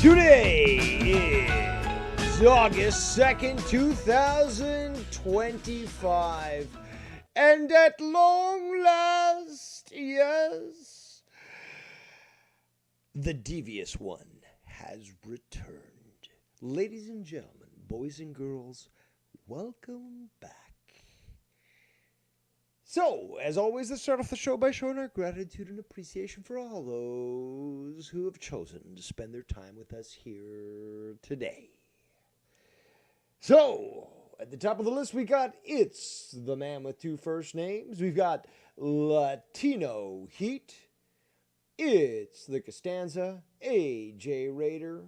Today is August 2nd, 2025. And at long last, yes, the devious one has returned. Ladies and gentlemen, boys and girls, welcome back. So, as always, let's start off the show by showing our gratitude and appreciation for all those who have chosen to spend their time with us here today. So, at the top of the list, we got It's the Man with Two First Names. We've got Latino Heat. It's the Costanza, AJ Raider,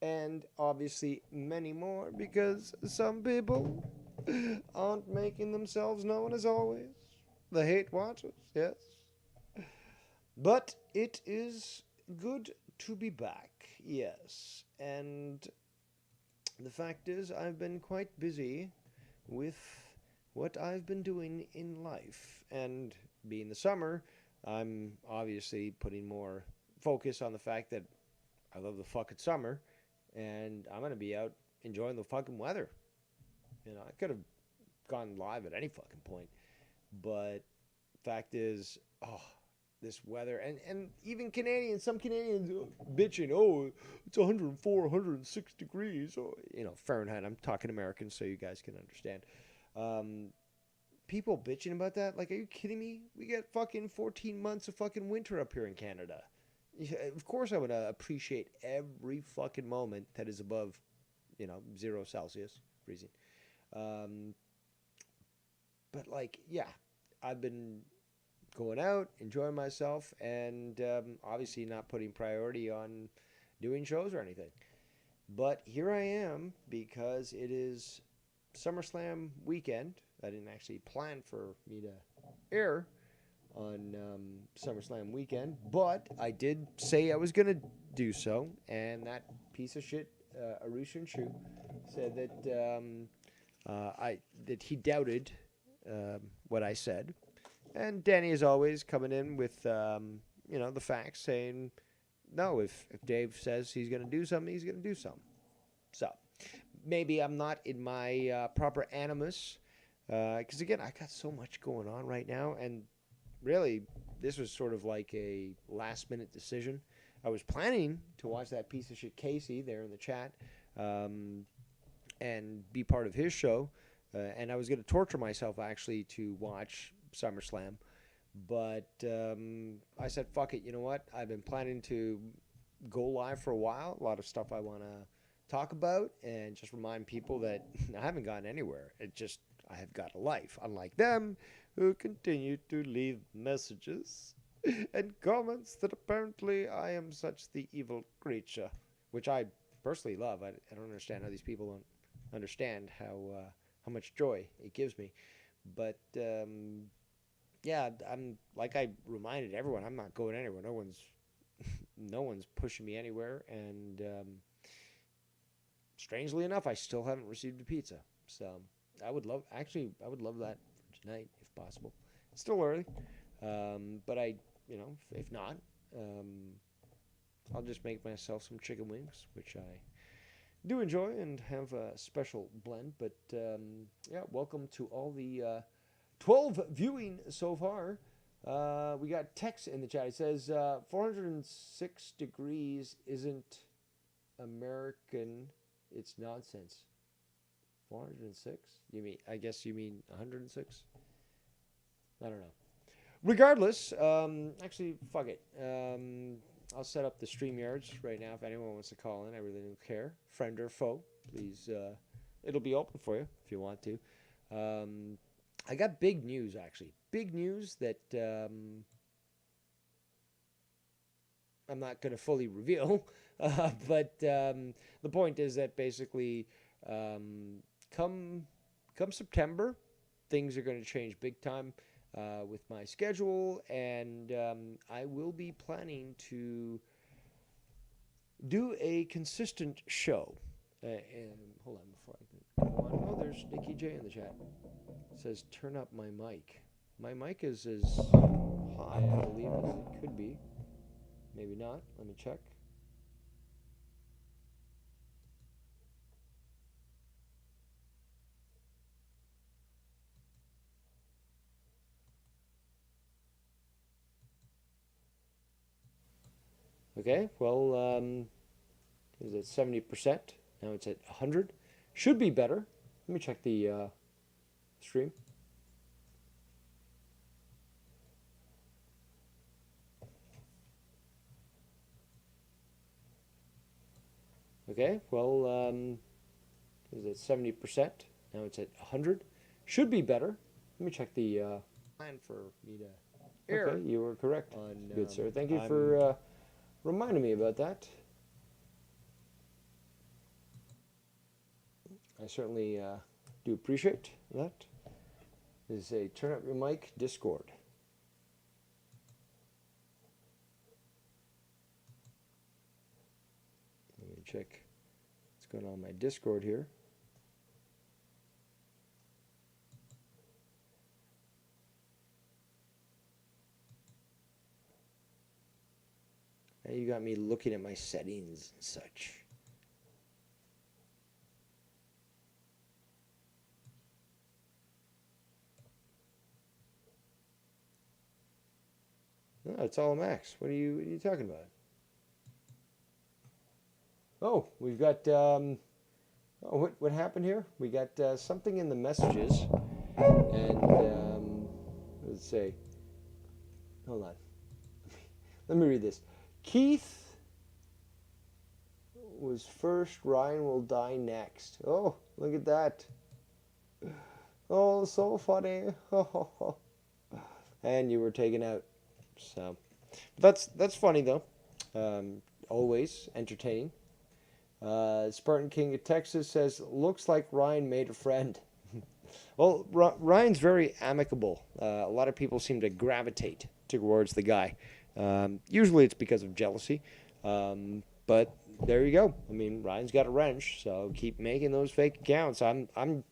and obviously many more because some people aren't making themselves known as always. The hate watchers, yes. But it is good to be back, yes. And the fact is, I've been quite busy with what I've been doing in life. And being the summer, I'm obviously putting more focus on the fact that I love the fucking summer. And I'm going to be out enjoying the fucking weather. You know, I could have gone live at any fucking point. But fact is, this weather. And even Canadians, some Canadians bitching, it's 104, 106 degrees. Or, Fahrenheit. I'm talking American so you guys can understand. People bitching about that? Like, are you kidding me? We get fucking 14 months of fucking winter up here in Canada. Of course I would appreciate every fucking moment that is above, 0 Celsius, freezing. But I've been going out, enjoying myself, and obviously not putting priority on doing shows or anything. But here I am because it is SummerSlam weekend. I didn't actually plan for me to air on SummerSlam weekend, but I did say I was going to do so, and that piece of shit, Arushan Shu, said that that he doubted what I said. And Danny is always coming in with, the facts, saying, no, if Dave says he's going to do something, he's going to do something. So, maybe I'm not in my proper animus, because, again, I got so much going on right now, and really, this was sort of like a last-minute decision. I was planning to watch that piece of shit Casey there in the chat and be part of his show, and I was going to torture myself, actually, to watch SummerSlam. But I said, fuck it, you know what? I've been planning to go live for a while. A lot of stuff I want to talk about and just remind people that I haven't gone anywhere. I have got a life, unlike them who continue to leave messages and comments that apparently I am such the evil creature, which I personally love. I don't understand how these people don't understand how much joy it gives me. But I'm like I reminded everyone, I'm not going anywhere. No one's pushing me anywhere, and strangely enough, I still haven't received a pizza. So I would love that for tonight, if possible. It's still early, but if not, I'll just make myself some chicken wings, which I do enjoy and have a special blend. But welcome to all the 12 viewing so far. We got Tex in the chat. It says 406 degrees isn't American. It's nonsense. 406? I guess you mean 106? I don't know. Regardless, actually, fuck it. I'll set up the StreamYards right now if anyone wants to call in. I really don't care. Friend or foe, please. It'll be open for you if you want to. I got big news, actually. Big news that I'm not going to fully reveal. But the point is that basically come September, things are going to change big time with my schedule, and I will be planning to do a consistent show. And hold on before I can go on. Oh, there's Nikki J in the chat. It says, turn up my mic. My mic is as high, I believe, as it could be. Maybe not. Let me check. Okay, well, it was at 70%. Now it's at 100. Should be better. Let me check the stream. Okay, well, it was at 70%. Now it's at 100. Should be better. Let me check the plan for me to air. Okay, you were correct. Good, sir. Thank you for reminding me about that. I certainly do appreciate that. This is a Turn Up Your Mic Discord. Let me check what's going on in my Discord here. Now you got me looking at my settings and such. No, it's all max. What are you talking about? Oh, we've got what happened here? We got something in the messages, and let's say, hold on. Let me read this. Keith was first. Ryan will die next. Oh, look at that. Oh, so funny. And you were taken out. So that's funny though. Always entertaining. Spartan King of Texas says, looks like Ryan made a friend. Well, Ryan's very amicable. A lot of people seem to gravitate towards the guy. Usually it's because of jealousy. But there you go. I mean, Ryan's got a wrench, so keep making those fake accounts. I'm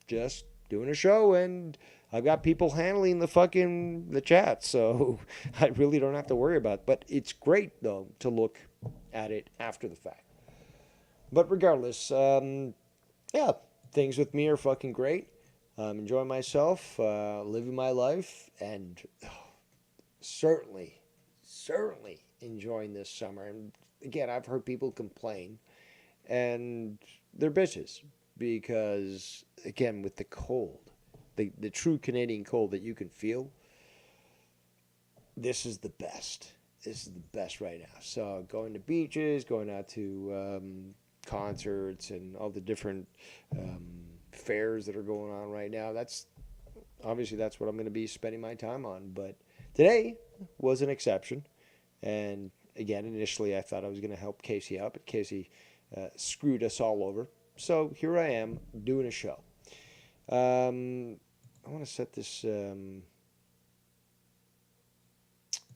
just doing a show, and I've got people handling the chat, so I really don't have to worry about it. But it's great, though, to look at it after the fact. But regardless, yeah, things with me are fucking great. I'm enjoying myself, living my life, and certainly enjoying this summer. And again, I've heard people complain, and they're bitches because, again, with the cold, the true Canadian cold that you can feel, this is the best. This is the best right now. So going to beaches, going out to concerts, and all the different fairs that are going on right now. That's what I'm going to be spending my time on. But today was an exception. And again, initially I thought I was going to help Casey out, but Casey screwed us all over. So here I am doing a show. I want to set this the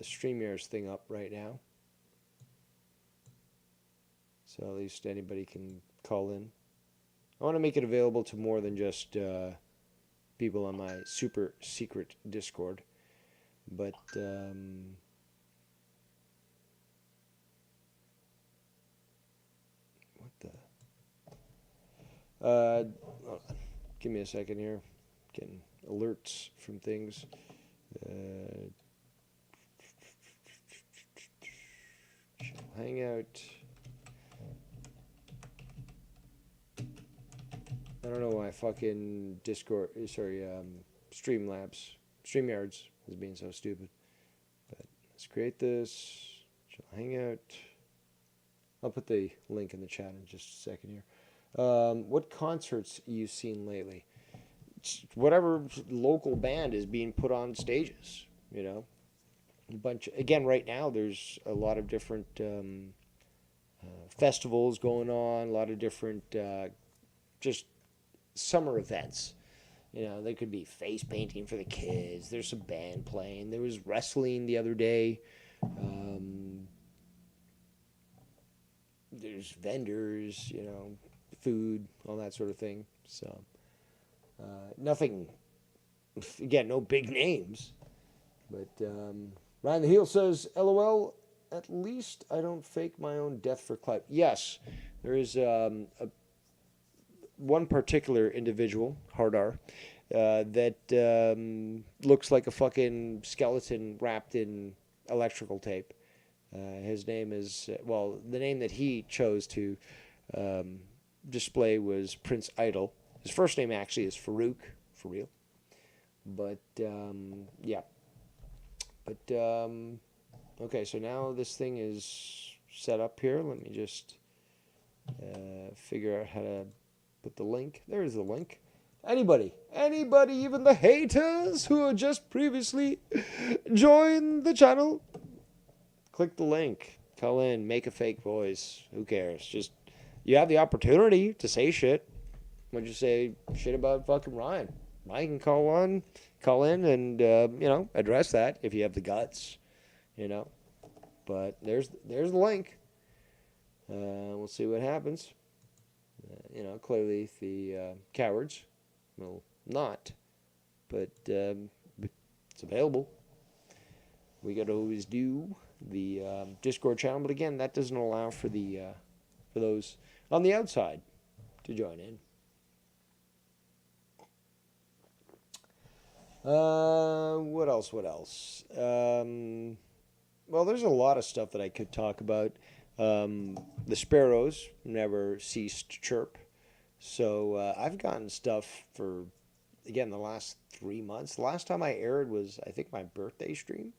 StreamYards thing up right now, so at least anybody can call in. I want to make it available to more than just people on my super secret Discord, but what the? Hold on. Give me a second here. Getting alerts from things. Hangout. I don't know why fucking StreamYards is being so stupid. But let's create this. Hangout. I'll put the link in the chat in just a second here. What concerts you've seen lately? Whatever local band is being put on stages, you know. Again, right now there's a lot of different festivals going on, a lot of different just summer events. You know, there could be face painting for the kids. There's some band playing. There was wrestling the other day. There's vendors, you know, food, all that sort of thing. So nothing, again, no big names. But Ryan the Heel says, LOL, at least I don't fake my own death for clout. Yes, there is one particular individual, Hardar, that looks like a fucking skeleton wrapped in electrical tape. His name is, well, the name that he chose to display was Prince Idol. His first name actually is Farouk, for real. But, yeah. But, okay, so now this thing is set up here. Let me just figure out how to put the link. There's the link. Anybody, even the haters who had just previously joined the channel, click the link, call in, make a fake voice. Who cares? Just, you have the opportunity to say shit. Why'd you say shit about fucking Ryan? Ryan can call in and, you know, address that if you have the guts, you know. But there's the link. We'll see what happens. You know, clearly the cowards will not, but it's available. We got to always do the Discord channel, but again, that doesn't allow for the for those on the outside to join in. What else? Well, there's a lot of stuff that I could talk about. The sparrows never cease to chirp. So I've gotten stuff for, again, the last 3 months. The last time I aired was, I think, my birthday stream.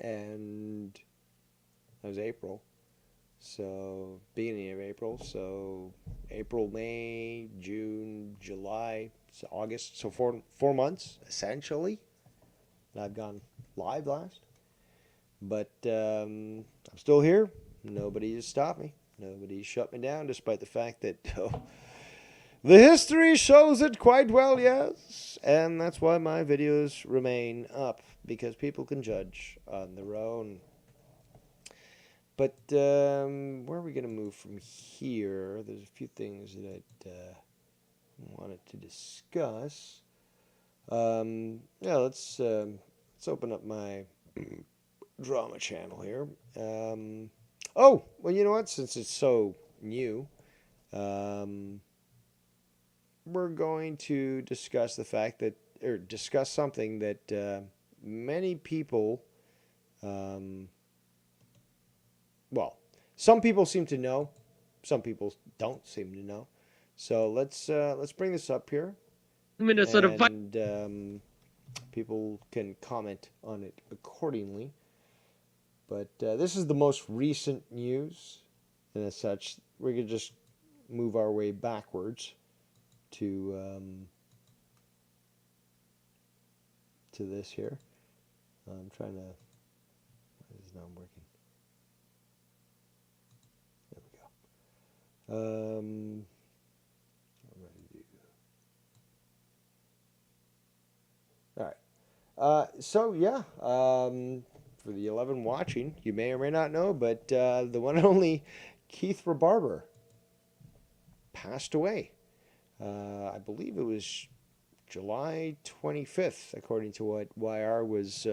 And that was April. So, beginning of April. So, April, May, June, July, so August. So, 4 months, essentially. I've gone live last. But I'm still here. Nobody has stopped me. Nobody shut me down, despite the fact that the history shows it quite well, yes. And that's why my videos remain up, because people can judge on their own. But where are we going to move from here? There's a few things that I wanted to discuss. Yeah, let's open up my drama channel here. Oh, well, you know what? Since it's so new, we're going to discuss the fact that, or discuss something that many people, well, some people seem to know, some people don't seem to know. So let's bring this up here, and people can comment on it accordingly. But this is the most recent news, and as such, we could just move our way backwards to this here. I'm trying to. This is not working. There we go. What am I going to do? All right. So yeah. For the 11 watching, you may or may not know, but the one and only Keith Rebarber passed away. I believe it was July 25th, according to what YR was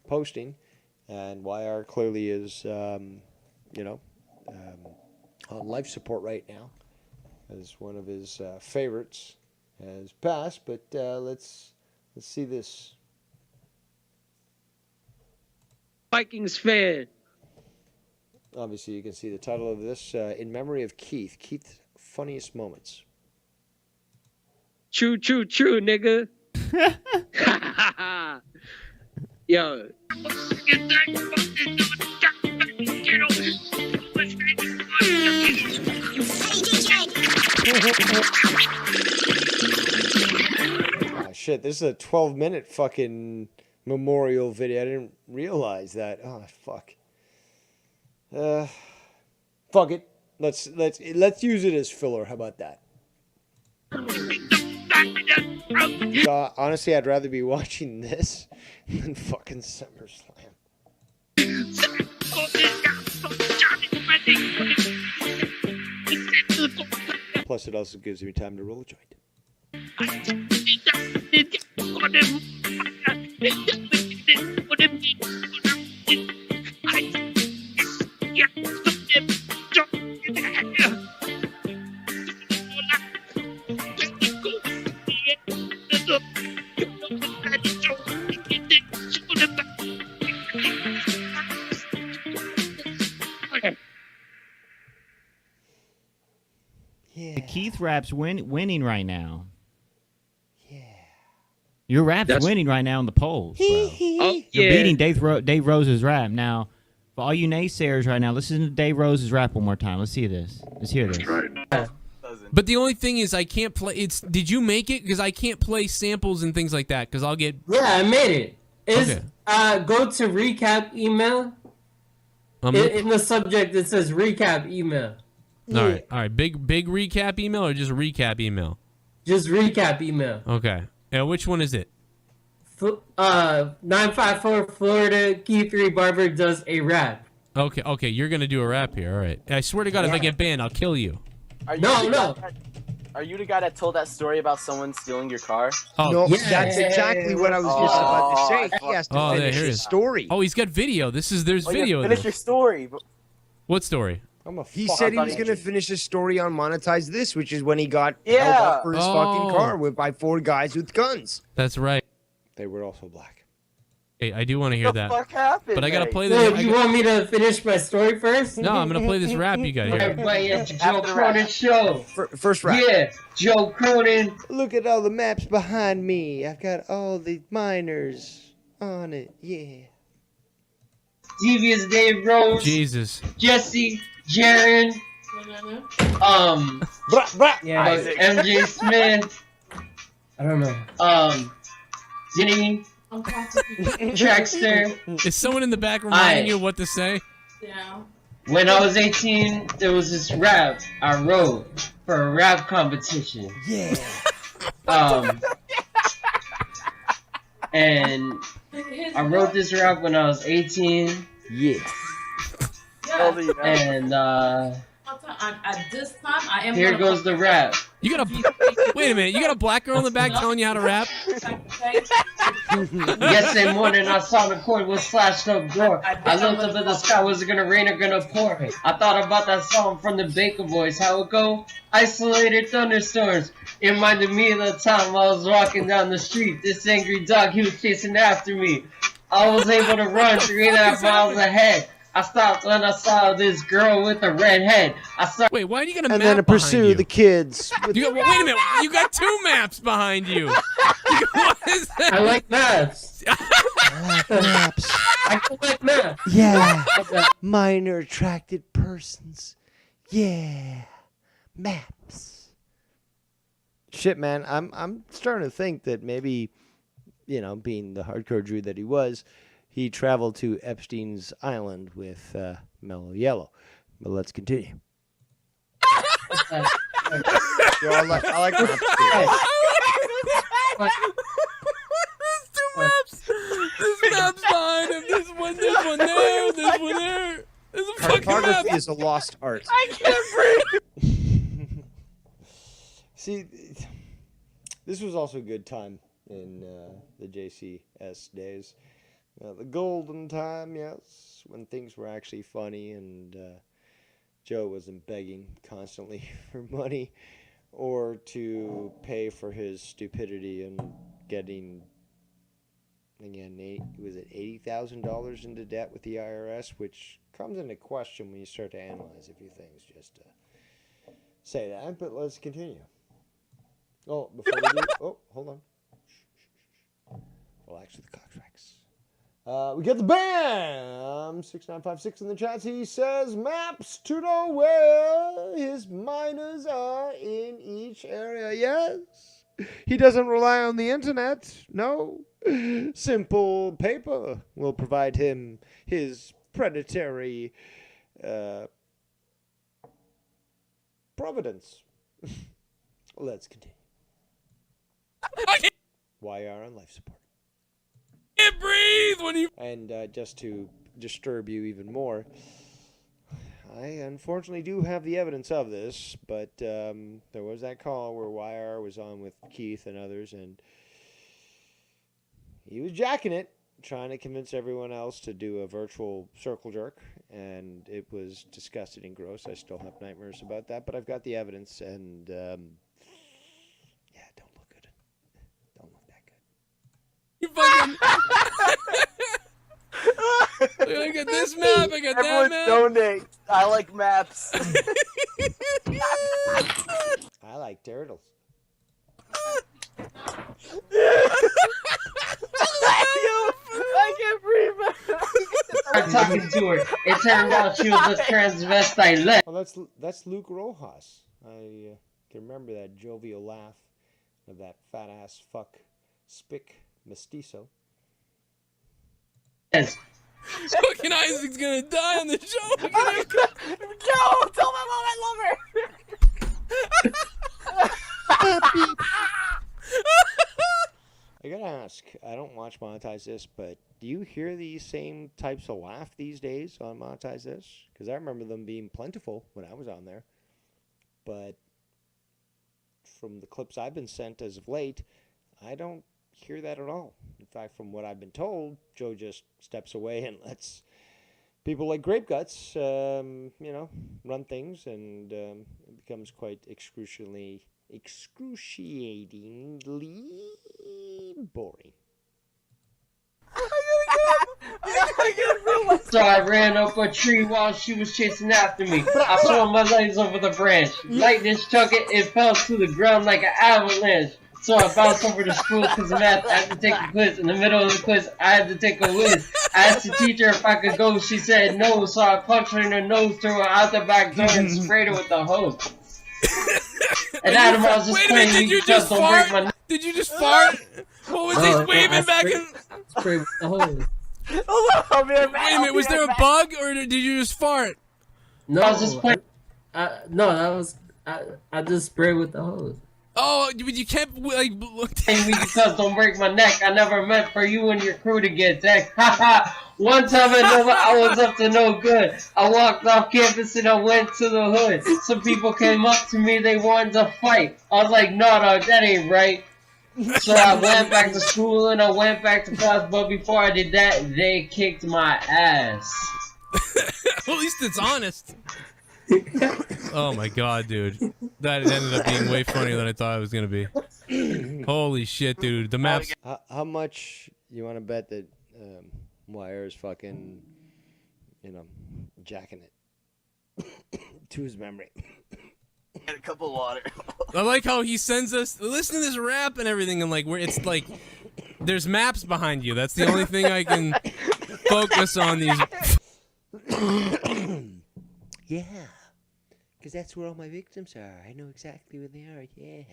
posting. And YR clearly is, you know, on life support right now, as one of his favorites has passed. But let's see this. Vikings fan. Obviously, you can see the title of this, In Memory of Keith. Keith's Funniest Moments. True, nigga. Yo. Oh, shit, this is a 12-minute fucking memorial video. I didn't realize that. Oh, fuck. Fuck it. Let's use it as filler. How about that? Honestly, I'd rather be watching this than fucking SummerSlam. Plus, it also gives me time to roll a joint. Keith rap's winning right now. Yeah. Your rap's winning right now in the polls, bro. Oh, You're yeah. beating Dave Rose's rap. Now, for all you naysayers right now, listen to Dave Rose's rap one more time. Let's see this. Let's hear this. But the only thing is I can't play. Did you make it? Because I can't play samples and things like that. Because I'll get. Yeah, I made it. Okay. Go to recap email. In the subject, it says recap email. All right. Big recap email or just recap email? Just recap email. Okay. And which one is it? 954 Florida, Keith Rebarber does a rap. Okay. You're gonna do a rap here. All right. I swear to God, if I get banned, I'll kill you. No. Are you the guy that told that story about someone stealing your car? Oh, No, yeah. that's exactly what I was just about to say. He has to finish here it his is. story. Oh, he's got video. There's video of Finish this. your story. What story? He said he was going to finish his story on Monetize This, which is when he got held Yeah. up for his fucking car by 4 guys with guns. That's right. They were also black. Hey, I do want to hear What that. the fuck happened? But I gotta play Wait, this. you want me to finish my story first? No, I'm gonna play this rap you got here. Everybody at the Joe After the rap. Cronin show. First rap. Yeah, Joe Cronin. Look at all the maps behind me. I've got all the miners on it. Yeah. Devious Dave Rose. Jesus. Jesse, Jaron. MJ Smith. I don't know. Zinny. Trackster. Is someone in the back reminding you what to say? Yeah. When I was 18, there was this rap I wrote for a rap competition. Yeah. And I wrote this rap when I was 18. Yeah. And At this time, I am. here goes the rap. You got a wait a minute. You got a black girl in the back telling you how to rap? Yesterday morning, I saw the cord was slashed up door. I looked up at the sky, was it gonna rain or gonna pour? I thought about that song from the Baker Boys. How it go? Isolated thunderstorms. It reminded me of the time I was walking down the street. This angry dog, he was chasing after me. I was able to run 3.5 miles ahead. I stopped when I saw this girl with a red head. Wait, why are you gonna And map then to behind pursue you? the kids. Wait a minute. You got 2 maps behind you. What is that? I like maps. Maps. I like maps. Yeah. Minor attracted persons. Yeah. Maps. Shit, man. I'm starting to think that maybe, being the hardcore Jew that he was, he traveled to Epstein's Island with Mellow Yellow. But let's continue. Yo, I like maps too. There's 2 maps. There's maps behind him. There's one there. There's one there. There's a fucking map. Cartography is a lost art. I can't breathe. See, this was also a good time in the JCS days. The golden time, yes, when things were actually funny and Joe wasn't begging constantly for money or to pay for his stupidity and getting, again, was it $80,000 into debt with the IRS, which comes into question when you start to analyze a few things, just to say that. But let's continue. Oh, before we do, hold on. Relax with the contracts. We get the BAM! 6956 in the chat. He says, maps to know where his miners are in each area. Yes. He doesn't rely on the internet. No. Simple paper will provide him his predatory providence. Let's continue. YR on life support. Can't breathe when you. And just to disturb you even more, I unfortunately do have the evidence of this, but there was that call where YR was on with Keith and others, and he was jacking it, trying to convince everyone else to do a virtual circle jerk, and it was disgusting and gross. I still have nightmares about that, but I've got the evidence, and yeah, don't look good. Don't look that good. You fucking. I got this map. I got Everyone that map. donate. I like maps. I like like turtles. I can't breathe, man. I'm talking to her. It turned out she was a transvestite. Well, that's Luke Rojas. I can remember that jovial laugh of that fat ass fuck spick mestizo. Yes. Fucking Isaac's gonna die on the show. Joe, tell my mom I love her. I gotta ask, I don't watch Monetize This, but do you hear these same types of laugh these days on Monetize This? Because I remember them being plentiful when I was on there. But from the clips I've been sent as of late, I don't hear that at all. In fact, from what I've been told, Joe just steps away and lets people like Grape Guts, run things, and it becomes quite excruciatingly boring. So I ran up a tree while she was chasing after me. I swung my legs over the branch. Lightning struck it, it fell to the ground like an avalanche. So I bounced over the school because of math. I had to take a quiz. In the middle of the quiz, I had to take a whiz. I asked the teacher if I could go. She said no, so I punched her in the nose, threw her out the back door, and sprayed her with the hose. And Adam, I was just Wait a minute, playing. did you just fart? Did you just fart? What was he waving back in? Spray with the hose. I'll be right back. Wait a minute, was there a bug or did you just fart? No, I was just playing. I just sprayed with the hose. Oh, but you kept like. Because don't break my neck. I never meant for you and your crew to get decked. One time I was up to no good. I walked off campus and I went to the hood. Some people came up to me, they wanted to fight. I was like, no, dog, that ain't right. So I went back to school and I went back to class, but before I did that, they kicked my ass. At least it's honest. Oh my god, dude. That ended up being way funnier than I thought it was gonna be. Holy shit, dude. The maps. How much you want to bet that Wire is fucking, jacking it to his memory? Get a cup of water. I like how he sends us. Listen to this rap and everything, and like where it's like there's maps behind you. That's the only thing I can focus on these. Yeah, because that's where all my victims are. I know exactly where they are. Yeah.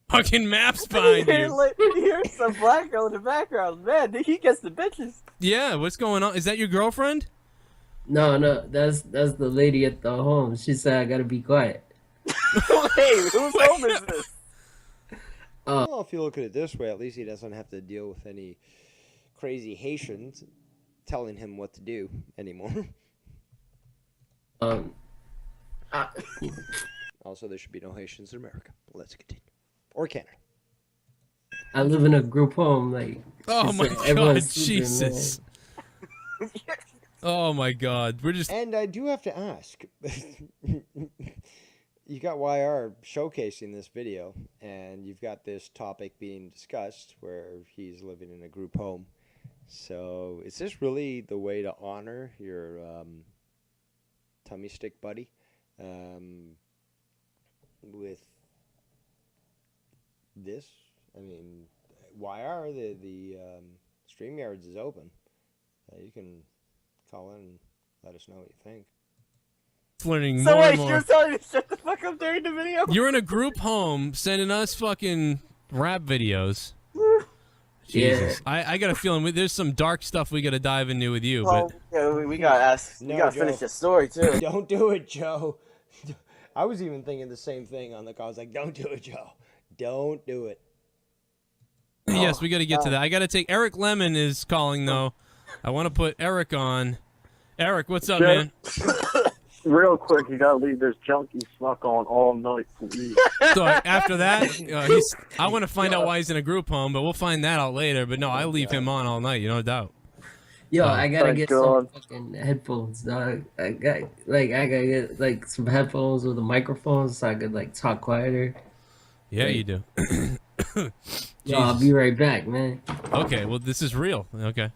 Fucking maps behind you. Here's some black girl in the background. Man, he gets the bitches. Yeah, what's going on? Is that your girlfriend? No, that's the lady at the home. She said I gotta be quiet. Hey, whose home is this? Well, if you look at it this way, at least he doesn't have to deal with any crazy Haitians telling him what to do anymore. Also, there should be no Haitians in America. Let's continue. Or Canada. I live in a group home, like. Oh my god, everyone's Jesus. Oh my god, we're just. And I do have to ask. You got YR showcasing this video, and you've got this topic being discussed where he's living in a group home. So, is this really the way to honor your tummy stick buddy with this? I mean, YR, the StreamYards is open. You can call in and let us know what you think. Learning So more wait, and more. you're telling me to shut the fuck up during the video? You're in a group home sending us fucking rap videos. Jesus, I got a feeling there's some dark stuff we got to dive into with you. Oh, But yeah, we gotta ask. No, We gotta Joe. finish the story too. Don't do it, Joe. I was even thinking the same thing on the call. I was like, don't do it, Joe. Don't do it. yes, we got to get to that. I got to take Eric Lemon is calling though. I want to put Eric on. Eric, what's up, man? Real quick, you gotta leave this junkie snuck on all night, please. So after that, I want to find out why he's in a group home, but we'll find that out later. But no, I leave him on all night, no doubt. Yo, I gotta Thank get God. some fucking headphones, dog. I gotta get like some headphones with a microphone so I could like talk quieter. Yeah, you do. Yo, I'll be right back, man. Okay, well, this is real. Okay.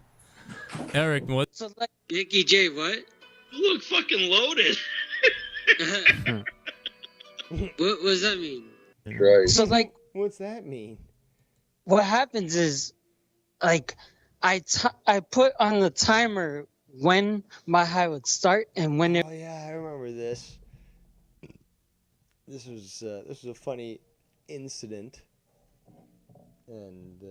Eric, what? So like Nicky J, what? You look fucking loaded. What does that mean? Right. So like, What's that mean? what happens is, like, I put on the timer when my high would start and when it. Oh yeah, I remember this. This was a funny incident, and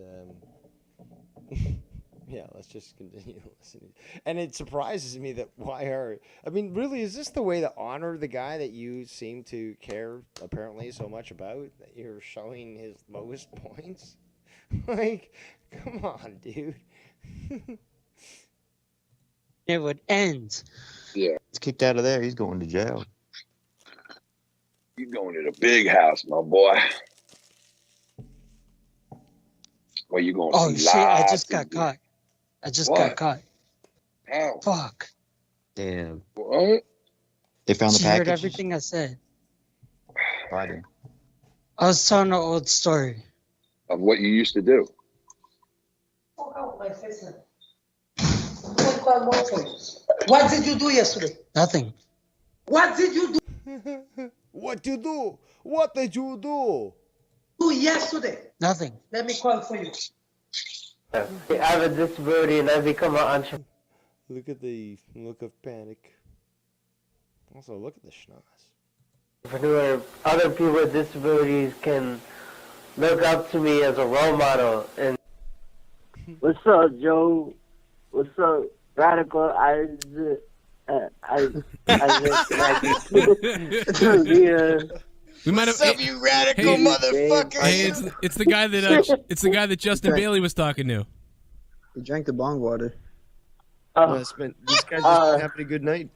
yeah, let's just continue listening. And it surprises me that I mean, really, is this the way to honor the guy that you seem to care apparently so much about, that you're showing his lowest points? Like, come on, dude. It would end. Yeah. He's kicked out of there. He's going to jail. You going to the big house, my boy. Where you going to Oh see shit! I live just got TV? caught. I just What? got caught. How? Fuck. Damn. What? They found the She heard package. everything I said. Friday. I was telling an old story. Of what you used to do. What did you do yesterday? Nothing. What did you What you do? What did you do? do yesterday? Nothing. Let me call for you. I have a disability and I become an entrepreneur. Look at the look of panic. Also, look at the schnoz. Other people with disabilities can look up to me as a role model. And what's up, Joe? What's up, Radical? We might have. What's up, you radical motherfucker? Hey, it's the guy that Justin Bailey was talking to. He drank the bong water. This guy's just having a good night.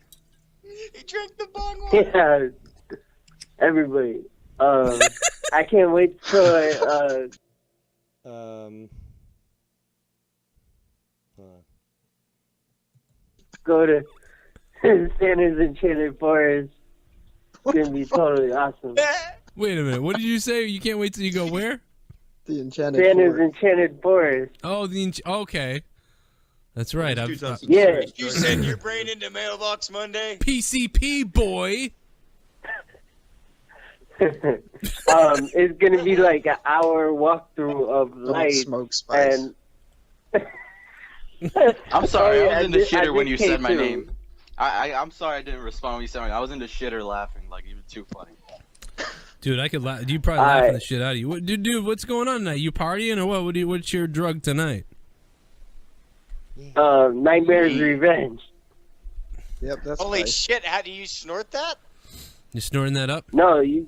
He drank the bong water. Yeah, everybody. I can't wait till go to Santa's Enchanted Forest. It's gonna be totally awesome. Wait a minute. What did you say? You can't wait till you go where? The Enchanted Santa's Forest. Enchanted Forest. Oh, okay. That's right. Yeah. You send your brain into mailbox Monday? PCP boy. It's gonna be like an hour walkthrough of lights smoke spice. and. I'm sorry, I was in the I shitter when just you said came my to. name. I'm sorry I didn't respond when you said my name. I was in the shitter laughing, like even too funny. Dude, I could laugh. You probably laughing the shit out of you. Dude, what's going on tonight? You partying or what? What's your drug tonight? Nightmare's Revenge. Yep, that's Holy nice. shit, how do you snort that? You snoring that up? No, you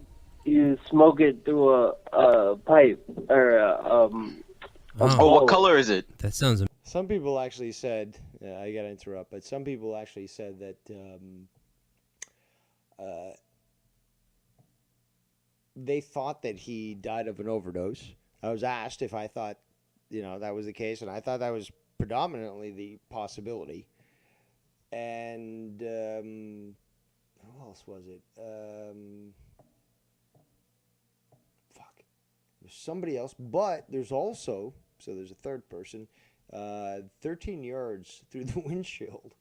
smoke it through a pipe or a what color is it? That sounds. Some people actually said, I gotta interrupt, but some people actually said that they thought that he died of an overdose. I was asked if I thought, that was the case, and I thought that was predominantly the possibility. And who else was it? There's somebody else, but there's also, so there's a third person, 13 yards through the windshield,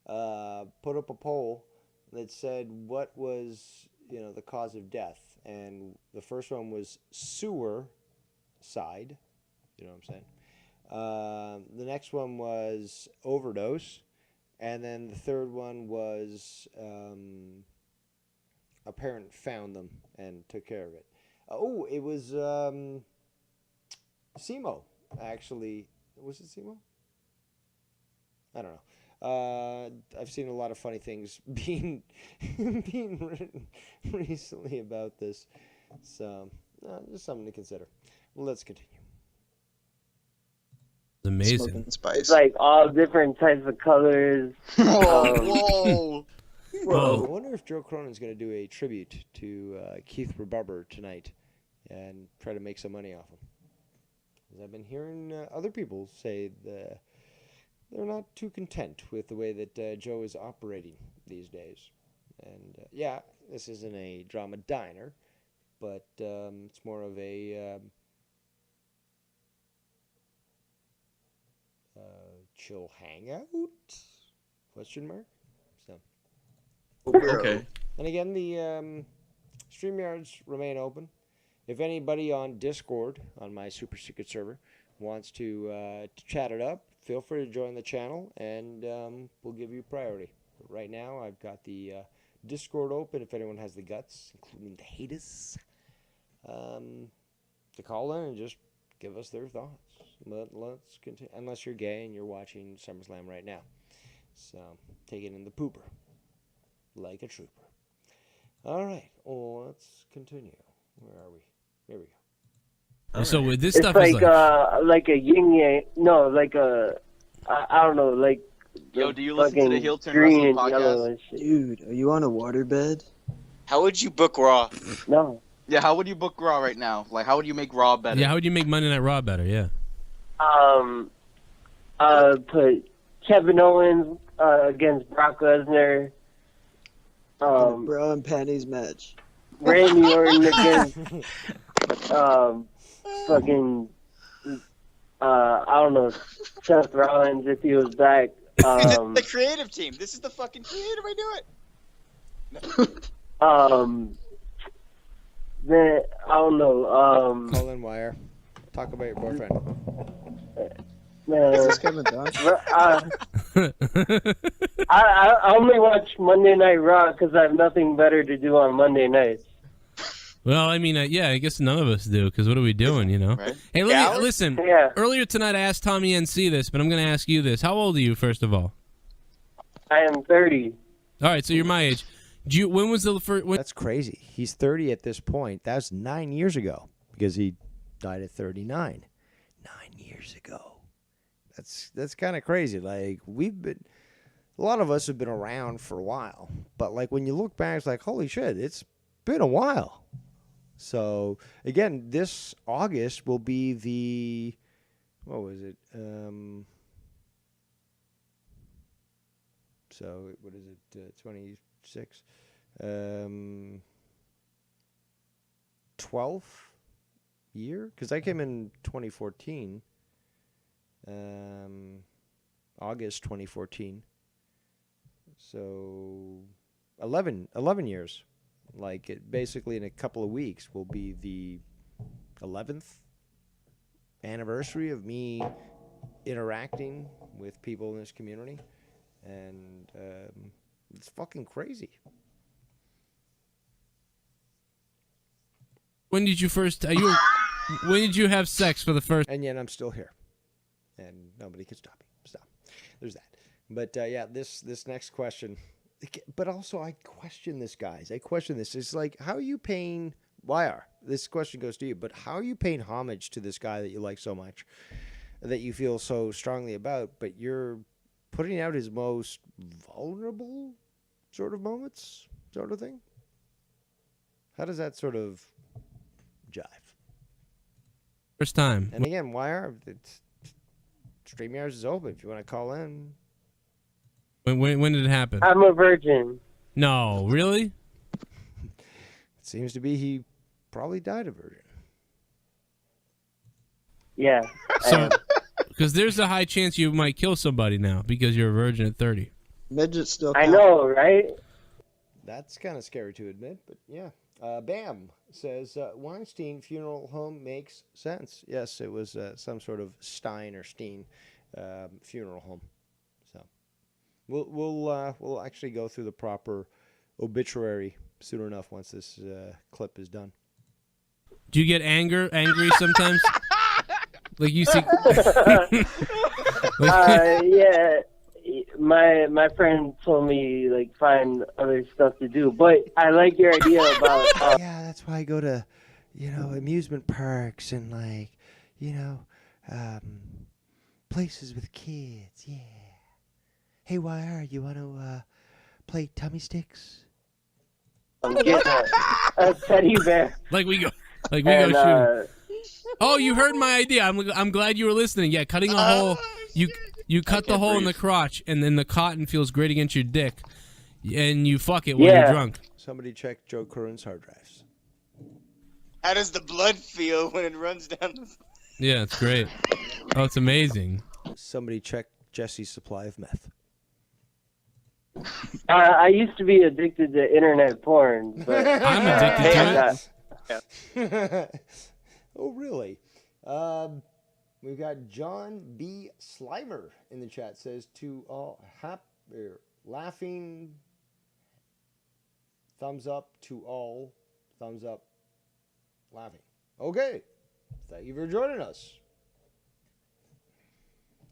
put up a poll that said what was, the cause of death. And the first one was sewer side. You know what I'm saying? The next one was overdose. And then the third one was a parent found them and took care of it. Oh, it was SEMO, actually. Was it SEMO? I don't know. I've seen a lot of funny things being written recently about this. So, just something to consider. Well, let's continue. Amazing. It's like all different types of colors. Whoa. I wonder if Joe Cronin's going to do a tribute to Keith Rebarber tonight and try to make some money off him. Because I've been hearing other people say they're not too content with the way that Joe is operating these days. And yeah, this isn't a drama diner, but it's more of a chill hangout? Question mark? So. Okay. And again, the StreamYards remain open. if anybody on Discord, on my super secret server, wants to chat it up, feel free to join the channel, and we'll give you priority. But right now, I've got the Discord open. If anyone has the guts, including the haters, to call in and just give us their thoughts. Let's continue. Unless you're gay and you're watching SummerSlam right now. So, take it in the pooper. Like a trooper. All right, let's continue. Where are we? Here we go. So with this It's stuff is like a yin yang. No, like a I don't know, like. Yo, do you listen to the Heel Turn green Wrestling and yellow podcast? and shit. Dude, are you on a waterbed? How would you book Raw? No. Yeah, how would you book Raw right now? Like, how would you make Raw better? yeah, how would you make Monday Night Raw better? Yeah. Put Kevin Owens against Brock Lesnar. Bra and panties match. Randy Orton against fucking I don't know, Seth Rollins if he was back. The creative team. This is the fucking creative. I do it. Then I don't know. Call in wire. Talk about your boyfriend. Is this Kevin Dunn? I only watch Monday Night Raw because I have nothing better to do on Monday nights. Well, I mean, yeah, I guess none of us do, because what are we doing, you know? Right. Hey, listen. Yeah. Earlier tonight, I asked Tommy NC this, but I'm going to ask you this. How old are you, first of all? I am 30. All right, so you're my age. When was the first? That's crazy. He's 30 at this point. That was 9 years ago because he died at 39. 9 years ago. That's kind of crazy. Like, a lot of us have been around for a while, but like when you look back, it's like, holy shit, it's been a while. So again, this August will be what was it? So what is it? 26, 12th year? Because I came in 2014. August 2014. So 11 years. Like, it basically in a couple of weeks will be the 11th anniversary of me interacting with people in this community. And it's fucking crazy. When did you first? When did you have sex for the first? And yet I'm still here, and nobody can stop me. So there's that. But yeah, this next question. But also, I question this, guys. I question this. It's like, how are you paying YR? This question goes to you. But how are you paying homage to this guy that you like so much, that you feel so strongly about, but you're putting out his most vulnerable sort of moments, sort of thing? How does that sort of jive? First time. And again, YR, StreamYard is open if you want to call in. When did it happen? I'm a virgin. No, really? It seems to be he probably died a virgin. Yeah. So, because there's a high chance you might kill somebody now because you're a virgin at 30. Midget still. I know, right? That's kind of scary to admit, but yeah. Bam says Weinstein funeral home makes sense. Yes, it was some sort of Stein or Steen funeral home. So we'll actually go through the proper obituary soon enough once this clip is done. Do you get angry sometimes? Like you see? Yeah. My friend told me like find other stuff to do, but I like your idea about. Yeah, that's why I go to, amusement parks and places with kids. Yeah. Hey, YR, you want to play tummy sticks? Get a teddy bear. Like we go shooting. Oh, you heard my idea. I'm glad you were listening. Yeah, cutting a hole. You cut the hole in the crotch, and then the cotton feels great against your dick, and you fuck it when you're drunk. Somebody check Joe Curran's hard drives. How does the blood feel when it runs down the... Yeah, it's great. Oh, it's amazing. Somebody check Jesse's supply of meth. I used to be addicted to internet porn, but I'm addicted to it. Yeah. Oh, really? We've got John B. Slimer in the chat. Says to all laughing. Thumbs up to all. Thumbs up. Laughing. Okay. Thank you for joining us.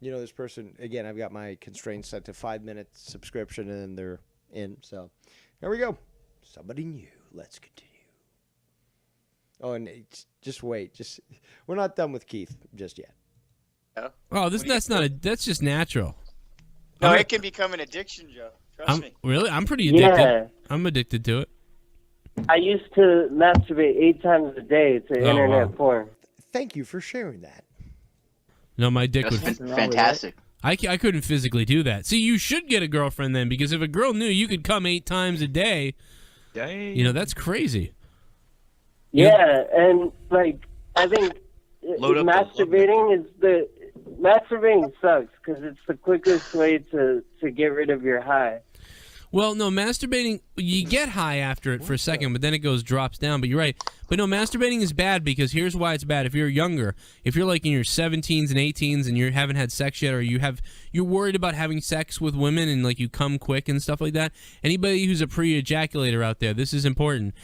You know, this person, again, I've got my constraints set to 5-minute subscription and then they're in. So here we go. Somebody new. Let's continue. Oh, and just wait. We're not done with Keith just yet. Yeah. Oh, that's just natural. No, it can become an addiction, Joe. Trust me. Really? I'm pretty addicted. Yeah. I'm addicted to it. I used to masturbate 8 times a day to internet porn. Thank you for sharing that. No, my dick would. Fantastic. I couldn't physically do that. See, you should get a girlfriend then, because if a girl knew you could come 8 times a day, that's crazy. Yeah, and like I think masturbating sucks because it's the quickest way to get rid of your high. Well, no, masturbating, you get high after it for a second, but then it drops down. But you're right. But no, masturbating is bad because here's why it's bad. If you're younger, if you're like in your 17s and 18s and you haven't had sex yet, or you're worried about having sex with women and like you come quick and stuff like that. Anybody who's a pre-ejaculator out there, this is important.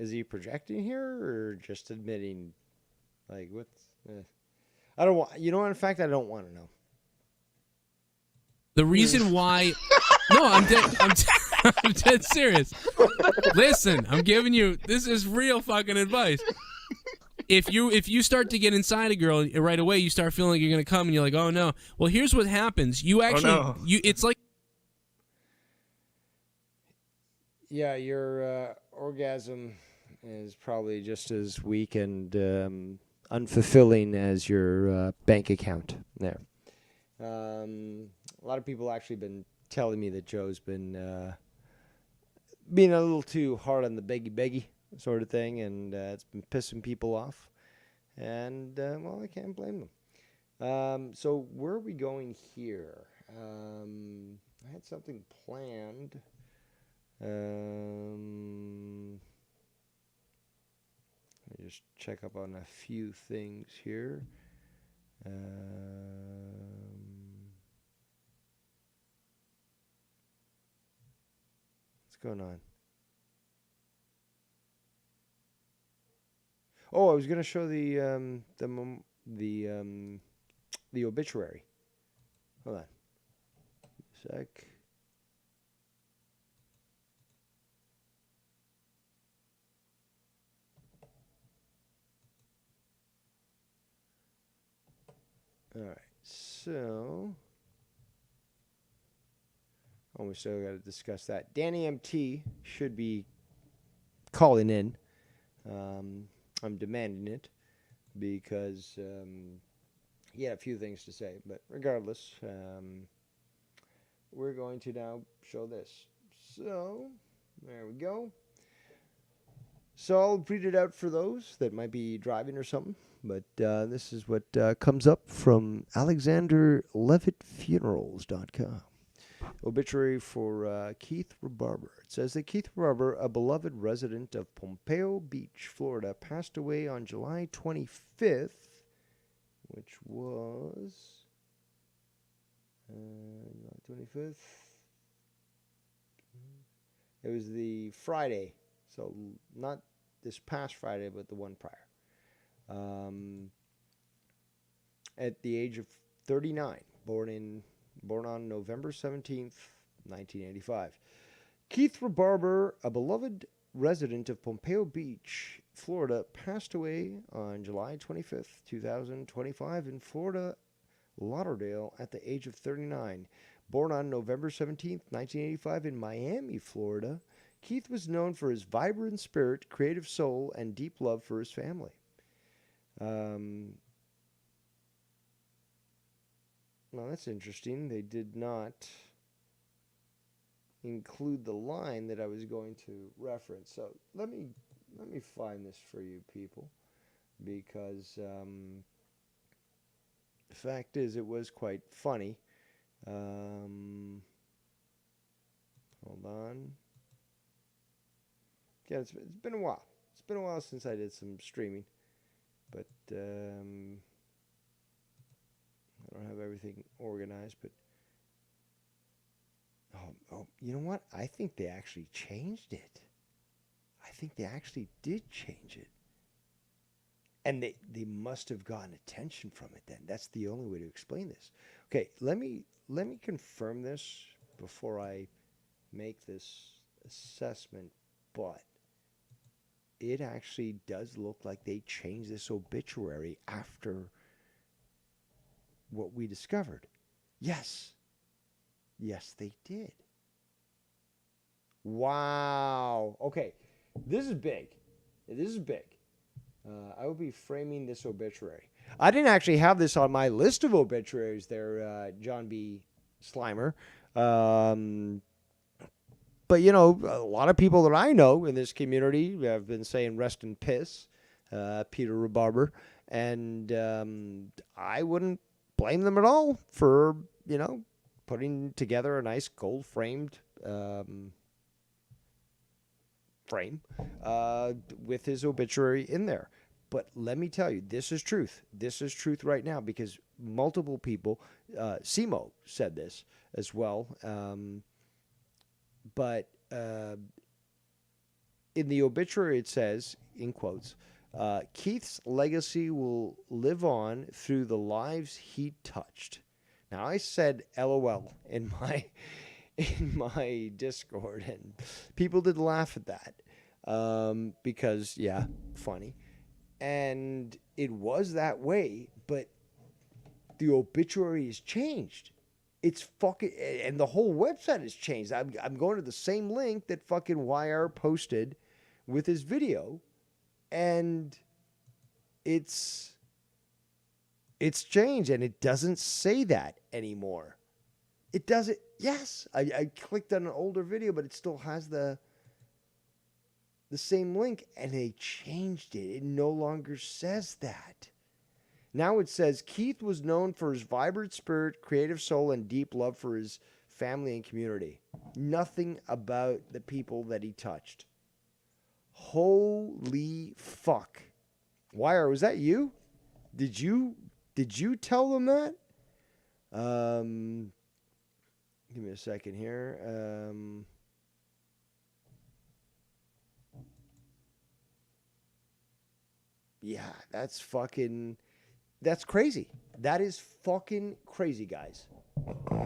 Is he projecting here or just admitting? Like what's? I don't want. You know what? In fact, I don't want to know. The reason why, no, I'm dead serious. Listen, I'm giving you, this is real fucking advice. If you start to get inside a girl right away, you start feeling like you're gonna come, and you're like, oh no. Well, here's what happens. You actually, it's like. Yeah, your orgasm is probably just as weak and unfulfilling as your bank account there. A lot of people actually been telling me that Joe's been being a little too hard on the beggy sort of thing, and it's been pissing people off. And, well, I can't blame them. So where are we going here? I had something planned. Let me just check up on a few things here. What's going on? Oh, I was going to show the obituary. Hold on. A sec. All right, so we still got to discuss that. Danny MT should be calling in. I'm demanding it because he had a few things to say, but regardless, we're going to now show this. So there we go. So I'll read it out for those that might be driving or something. But this is what comes up from AlexanderLevittFunerals.com. Obituary for Keith Rebarber. It says that Keith Rebarber, a beloved resident of Pompeo Beach, Florida, passed away on July 25th, which was July 25th. It was the Friday, so not this past Friday, but the one prior. At the age of 39, born on November 17th, 1985. Keith Rebarber, a beloved resident of Pompeo Beach, Florida, passed away on July 25th, 2025 in Florida Lauderdale at the age of 39. Born on November 17th, 1985 in Miami, Florida, Keith was known for his vibrant spirit, creative soul, and deep love for his family. Well, that's interesting. They did not include the line that I was going to reference. So let me find this for you people, because the fact is it was quite funny. Hold on. Yeah, it's been a while. It's been a while since I did some streaming, but I don't have everything organized. But oh, you know what? I think they actually changed it. I think they actually did change it. And they must have gotten attention from it then. That's the only way to explain this. Okay, let me confirm this before I make this assessment, but it actually does look like they changed this obituary after what we discovered. Yes. Yes, they did. Wow. Okay, this is big. This is big. I will be framing this obituary. I didn't actually have this on my list of obituaries there, John B. Slimer. But, you know, a lot of people that I know in this community have been saying rest in piss, Peter Rebarber. And I wouldn't blame them at all for, you know, putting together a nice gold-framed frame with his obituary in there. But let me tell you, this is truth. This is truth right now because multiple people, Simo said this as well, but in the obituary it says, in quotes, Keith's legacy will live on through the lives he touched. Now I said LOL in my Discord, and people did laugh at that because, yeah, funny. And it was that way, but the obituary has changed. It's fucking, and the whole website has changed. I'm going to the same link that fucking YR posted with his video, and it's changed, and it doesn't say that anymore. It doesn't. Yes, I clicked on an older video, but it still has the same link, and they changed it. It no longer says that. Now it says Keith was known for his vibrant spirit, creative soul, and deep love for his family and community. Nothing about the people that he touched. Holy fuck. Wire, was that you? Did you tell them that? Give me a second here. Yeah, that's crazy. That is fucking crazy, guys.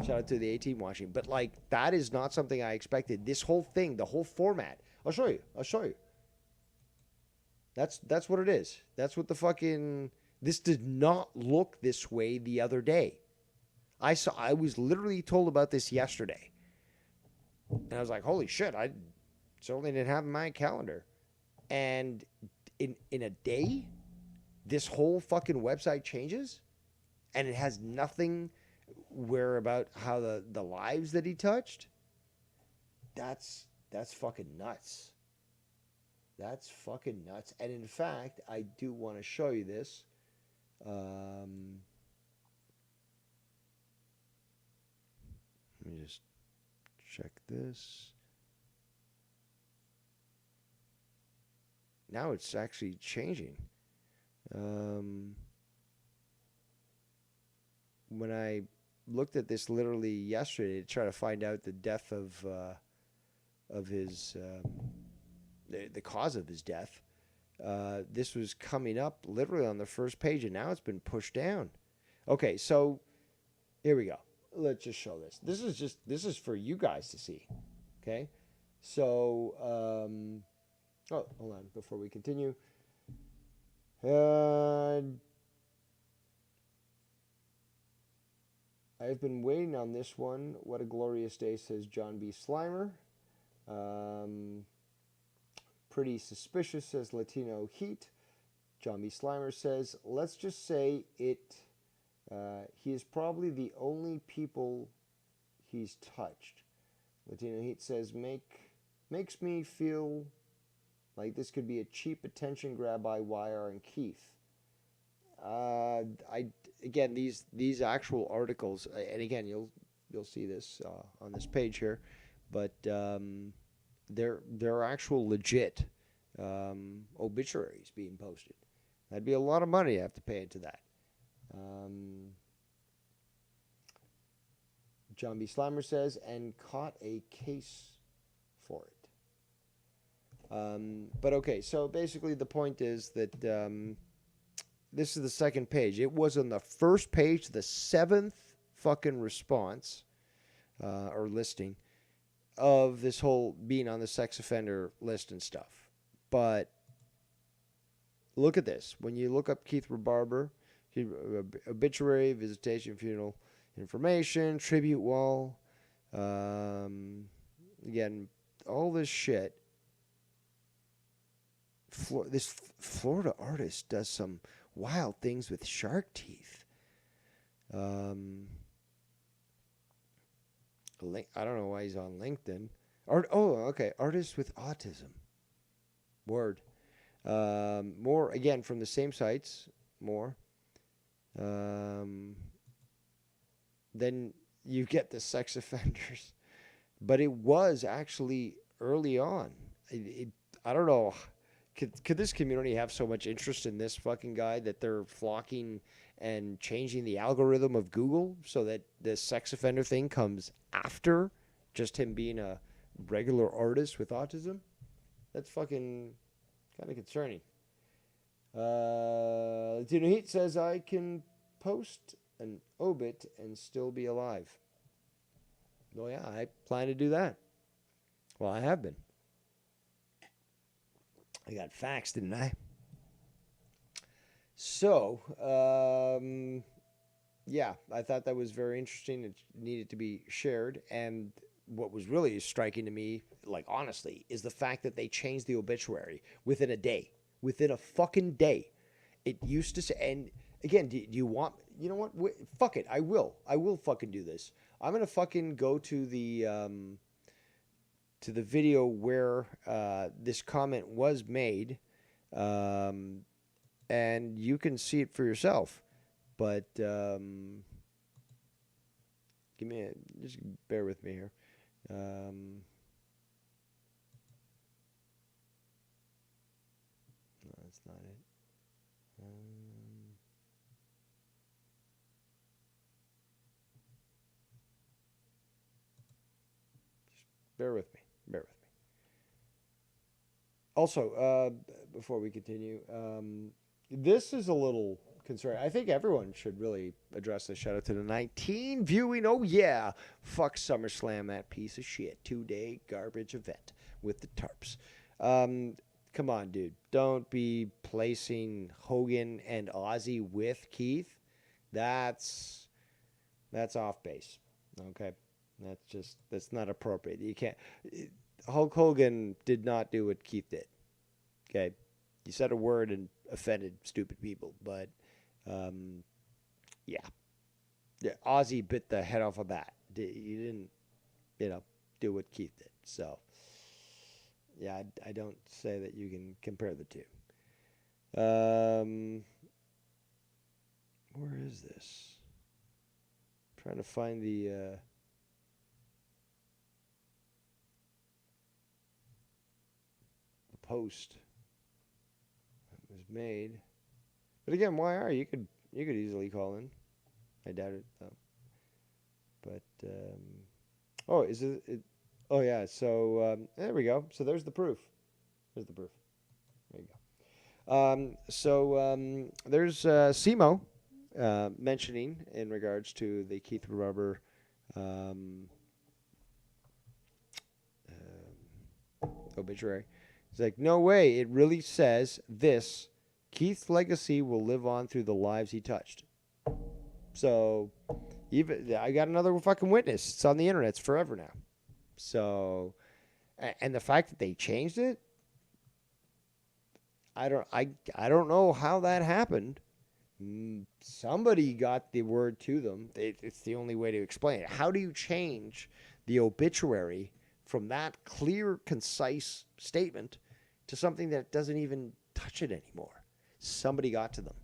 Shout out to the A-team watching. But, like, that is not something I expected. This whole thing, the whole format. I'll show you. That's what it is. That's what the fucking... This did not look this way the other day. I was literally told about this yesterday. And I was like, holy shit, I certainly didn't have it in my calendar. And in a day, this whole fucking website changes, and it has nothing about how the lives that he touched. That's fucking nuts. That's fucking nuts. And in fact, I do want to show you this. Let me just check this. Now it's actually changing. When I looked at this literally yesterday to try to find out the death of his the cause of his death, this was coming up literally on the first page, and now it's been pushed down. Okay, so here we go. Let's just show this. This is for you guys to see. Okay, so oh, hold on before we continue. I've been waiting on this one. What a glorious day, says John B. Slimer. Pretty suspicious, says Latino Heat. John B. Slimer says, let's just say it. He is probably the only people he's touched. Latino Heat says, makes me feel like this could be a cheap attention grab by YR and Keith. Again, these actual articles, and again, you'll see this on this page here, but they're actual legit obituaries being posted. That'd be a lot of money to have to pay into that. John B. Slimer says, and caught a case for it. But okay, so basically the point is that this is the second page. It was on the first page, the 7th fucking response or listing of this whole being on the sex offender list and stuff. But look at this. When you look up Keith Rebarber, obituary, visitation, funeral information, tribute wall, again, all this shit. This Florida artist does some wild things with shark teeth. I don't know why he's on LinkedIn. Okay. Artist with autism. Word. More, again, from the same sites. More. Then you get the sex offenders. But it was actually early on. I don't know. Could this community have so much interest in this fucking guy that they're flocking and changing the algorithm of Google so that the sex offender thing comes after just him being a regular artist with autism? That's fucking kind of concerning. Latino Heat says, I can post an obit and still be alive. Oh yeah, I plan to do that. Well, I have been. I got facts, didn't I? So, yeah, I thought that was very interesting. It needed to be shared. And what was really striking to me, like, honestly, is the fact that they changed the obituary within a day. Within a fucking day. It used to say, and again, do you want, you know what? Fuck it. I will fucking do this. I'm going to fucking go to the video where this comment was made, and you can see it for yourself. But just bear with me here. No, that's not it. Just bear with me. Bear with me. Also, before we continue, this is a little concerning. I think everyone should really address this. Shout out to the 19 viewing. Oh, yeah. Fuck SummerSlam, that piece of shit. 2-day garbage event with the tarps. Come on, dude. Don't be placing Hogan and Ozzy with Keith. That's off base. Okay? That's not appropriate. You can't. Hulk Hogan did not do what Keith did. Okay? You said a word and offended stupid people, but yeah. Ozzy bit the head off a bat. You didn't, do what Keith did. So, yeah, I don't say that you can compare the two. Where is this? I'm trying to find the post that was made. But again, YR, you could easily call in. I doubt it though. But is it? Oh yeah. So there we go. So there's the proof. There's the proof. There you go. There's Simo mentioning in regards to the Keith Rebarber obituary. He's like, no way. It really says this. Keith's legacy will live on through the lives he touched. So, even I got another fucking witness. It's on the internet. It's forever now. So, and the fact that they changed it, I don't know how that happened. Somebody got the word to them. It's the only way to explain it. How do you change the obituary from that clear, concise statement to something that doesn't even touch it anymore? Somebody got to them.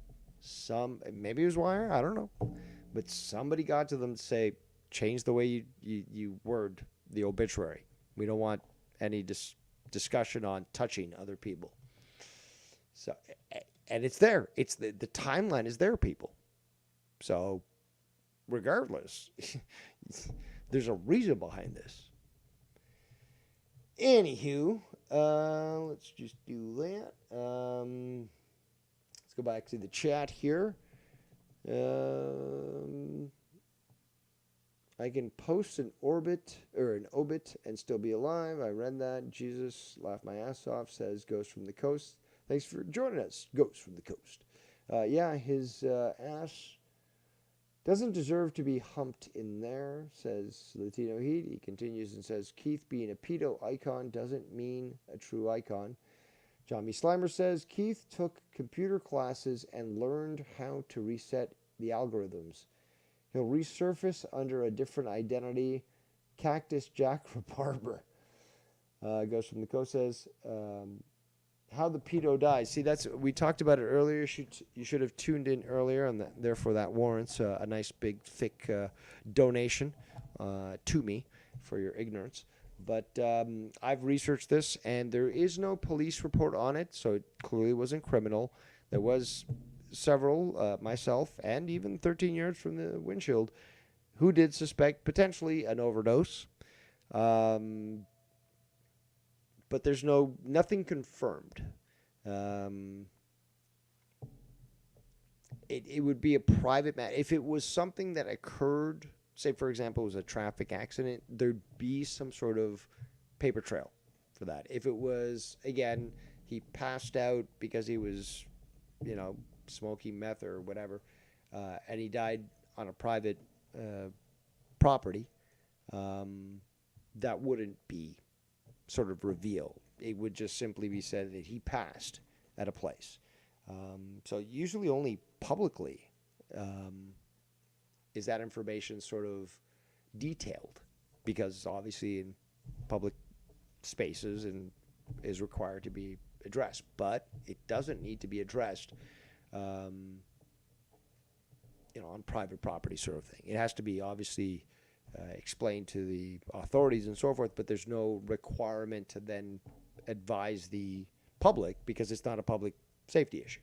Maybe it was Wire, I don't know. But somebody got to them to say, change the way you word the obituary. We don't want any discussion on touching other people. So, and it's there. It's the timeline is there, people. So, regardless, there's a reason behind this. Anywho, let's just do that. Let's go back to the chat here. I can post an obit and still be alive. I read that. Jesus laughed my ass off, says Ghost from the Coast. Thanks for joining us, Ghost from the Coast. Yeah, his ass doesn't deserve to be humped in there, says Latino Heat. He continues and says, Keith being a pedo icon doesn't mean a true icon. John B. Slimer says, Keith took computer classes and learned how to reset the algorithms. He'll resurface under a different identity. Cactus Jack Rebarber. Goes from the Coast says, how the pedo dies. See, we talked about it earlier. You should have tuned in earlier, and therefore that warrants a nice big thick donation to me for your ignorance. But I've researched this, and there is no police report on it, so it clearly wasn't criminal. There was several, myself, and even 13 yards from the windshield, who did suspect potentially an overdose. But there's nothing confirmed. It would be a private matter. If it was something that occurred, say, for example, it was a traffic accident, there'd be some sort of paper trail for that. If it was, again, he passed out because he was, smoking meth or whatever, and he died on a private property, that wouldn't be sort of revealed. It would just simply be said that he passed at a place. So usually only publicly is that information sort of detailed, because obviously in public spaces and is required to be addressed, but it doesn't need to be addressed on private property sort of thing. It has to be obviously explained to the authorities and so forth, but there's no requirement to then advise the public because it's not a public safety issue.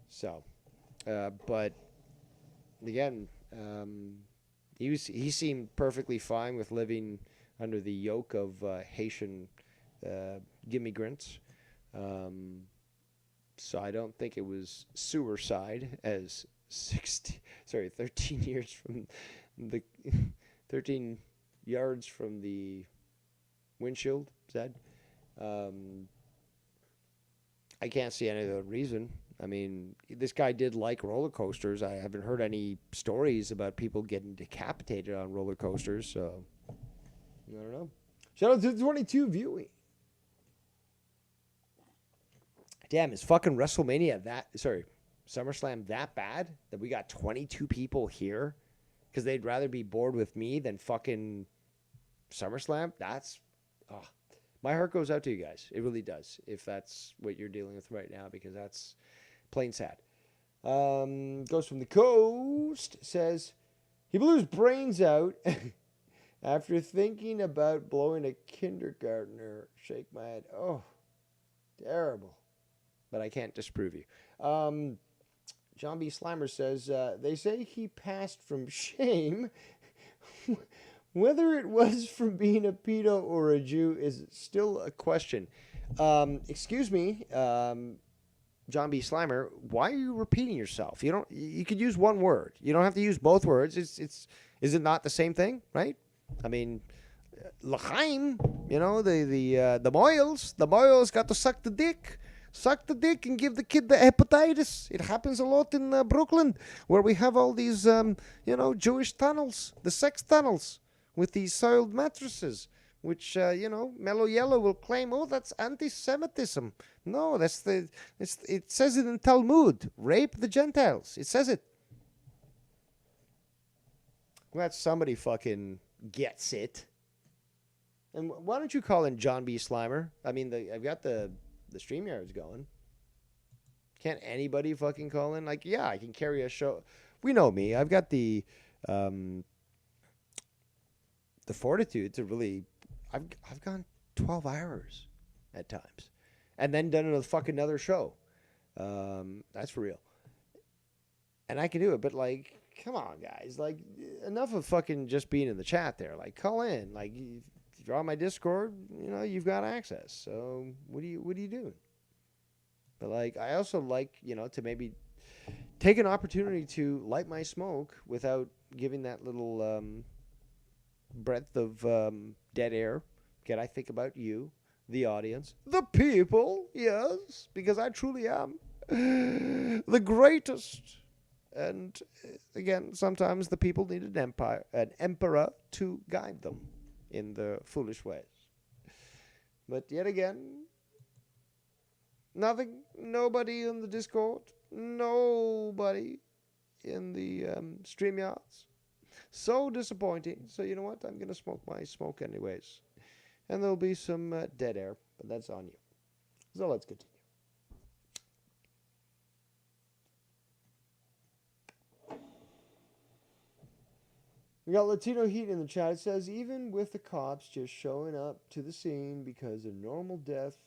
So, but again, he seemed perfectly fine with living under the yoke of Haitian immigrants. So I don't think it was suicide, as 13 years from the 13 yards from the windshield said. I can't see any other reason. I mean, this guy did like roller coasters. I haven't heard any stories about people getting decapitated on roller coasters, so I don't know. Shout out to the 22 viewing. Damn, is fucking SummerSlam that bad that we got 22 people here because they'd rather be bored with me than fucking SummerSlam? My heart goes out to you guys. It really does, if that's what you're dealing with right now, because that's plain sad. Goes from the Coast says, he blew his brains out after thinking about blowing a kindergartner. Shake my head. Oh, terrible. But I can't disprove you. John B. Slimer says, they say he passed from shame. Whether it was from being a pedo or a Jew is still a question. Excuse me, John B. Slimer, why are you repeating yourself? You could use one word. You don't have to use both words. Is it not the same thing, right? I mean, L'chaim, the Moyles got to suck the dick. Suck the dick and give the kid the hepatitis. It happens a lot in Brooklyn, where we have all these, Jewish tunnels, the sex tunnels, with these soiled mattresses, which, Mellow Yellow will claim, oh, that's anti-Semitism. No, it says it in Talmud. Rape the Gentiles. It says it. Glad somebody fucking gets it. And why don't you call in John B. Slimer? I mean, I've got the StreamYard's going. Can't anybody fucking call in? Like, yeah, I can carry a show. We know me. I've got the fortitude to really. I've gone 12 hours at times, and then done another show. That's for real. And I can do it, but like, come on, guys. Like, enough of fucking just being in the chat there. Like, call in. Like, if you're on my Discord, you've got access. So what are you doing? But like, I also like, to maybe take an opportunity to light my smoke without giving that little breath of dead air. Can I think about you, the audience, the people? Yes, because I truly am the greatest. And again, sometimes the people need an emperor to guide them in the foolish ways. But yet again, nobody in the Discord, nobody in the StreamYards. So disappointing. So you know what? I'm going to smoke my smoke anyways. And there'll be some dead air, but that's on you. So let's continue. We got Latino Heat in the chat. It says, even with the cops just showing up to the scene because of normal death,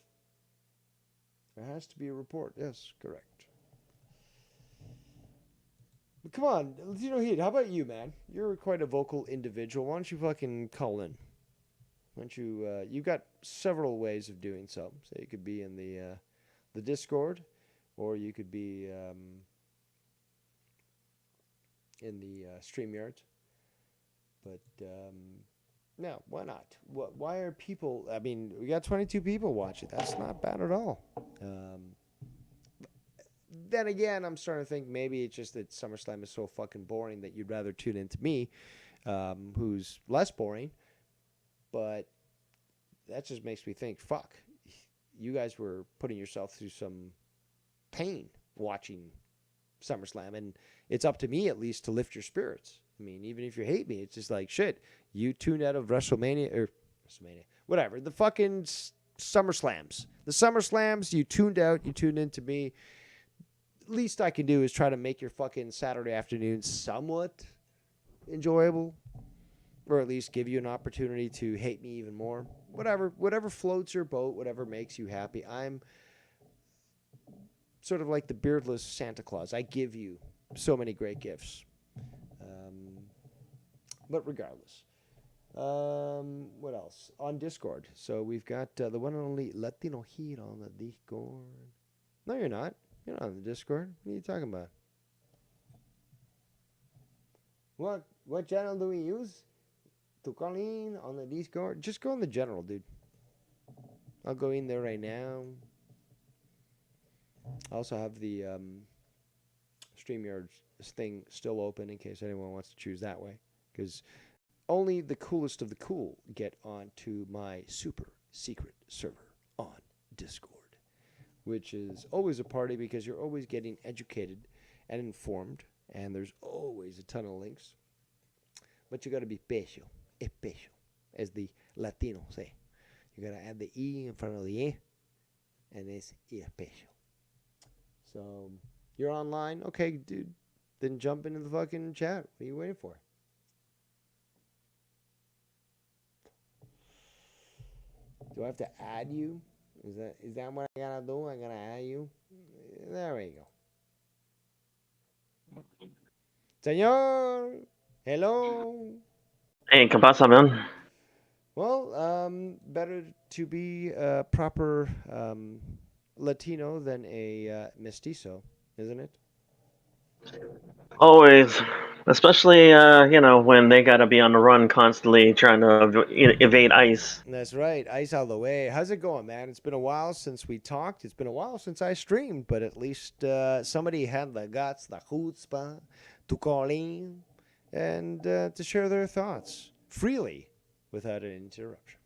there has to be a report. Yes, correct. But come on, Latino Heat, how about you, man? You're quite a vocal individual. Why don't you fucking call in? Why don't you, you've got several ways of doing so. So you could be in the Discord, or you could be in the StreamYard. But, no, why not? Why are people... I mean, we got 22 people watching. That's not bad at all. Then again, I'm starting to think maybe it's just that SummerSlam is so fucking boring that you'd rather tune into me, who's less boring. But that just makes me think, fuck, you guys were putting yourself through some pain watching SummerSlam, and it's up to me at least to lift your spirits. I mean, even if you hate me, it's just like, shit, you tuned out of WrestleMania, whatever, the fucking SummerSlams. The SummerSlams, you tuned out, you tuned into me. Least I can do is try to make your fucking Saturday afternoon somewhat enjoyable, or at least give you an opportunity to hate me even more. Whatever floats your boat, whatever makes you happy. I'm sort of like the beardless Santa Claus. I give you so many great gifts. But regardless, what else? On Discord. So we've got the one and only Latino Heat on the Discord. No, you're not. You're not on the Discord. What are you talking about? What channel do we use to call in on the Discord? Just go on the general, dude. I'll go in there right now. I also have the StreamYard thing still open in case anyone wants to choose that way. Because only the coolest of the cool get onto my super secret server on Discord. Which is always a party because you're always getting educated and informed. And there's always a ton of links. But you got to be especial, as the Latinos say. You got to add the E in front of the E. And it's especial. So, you're online? Okay, dude. Then jump into the fucking chat. What are you waiting for? Do I have to add you? Is that what I gotta do? I gotta add you? There we go. Señor! Hello! Hey, ¿qué pasa, man? Well, better to be a proper Latino than a mestizo, isn't it? Always. Especially, when they gotta be on the run constantly trying to evade ICE. That's right. Ice out of the way. How's it going, man? It's been a while since we talked. It's been a while since I streamed, but at least somebody had the guts, the chutzpah, to call in and to share their thoughts freely without an interruption.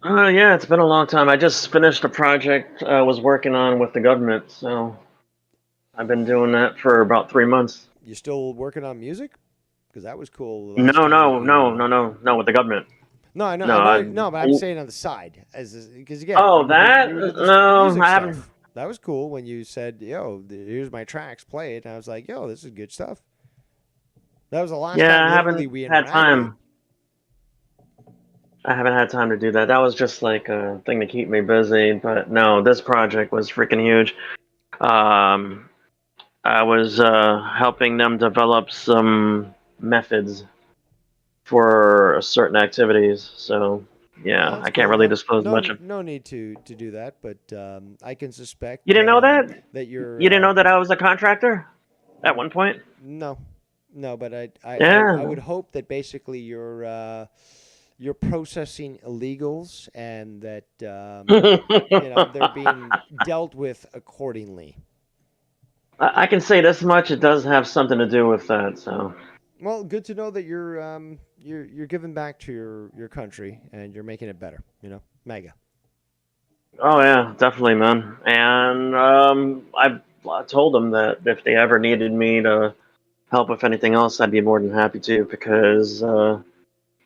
Yeah, it's been a long time. I just finished a project I was working on with the government, so I've been doing that for about 3 months. You still working on music? Because that was cool. No, with the government. No, I know. No, but I'm saying on the side, because again. Oh, that? You did the No, music I haven't. stuff. That was cool when you said, "Yo, here's my tracks, play it." And I was like, "Yo, this is good stuff." That was the last time I literally haven't we had interacted. time. I haven't had time to do that. That was just like a thing to keep me busy. But no, this project was freaking huge. Um, I was helping them develop some methods for certain activities. So Oh, yeah, that's I can't cool. really No, disclose no, much of. no need to do that. But I can suspect You didn't know that? that You didn't you're. know that I was a contractor at one point? No, no. But I Yeah. would hope that basically you're processing illegals and that they're being dealt with accordingly. I can say this much: it does have something to do with that. So. Well, good to know that you're giving back to your country and you're making it better. Mega. Oh yeah, definitely, man. And I told them that if they ever needed me to help with anything else, I'd be more than happy to. Because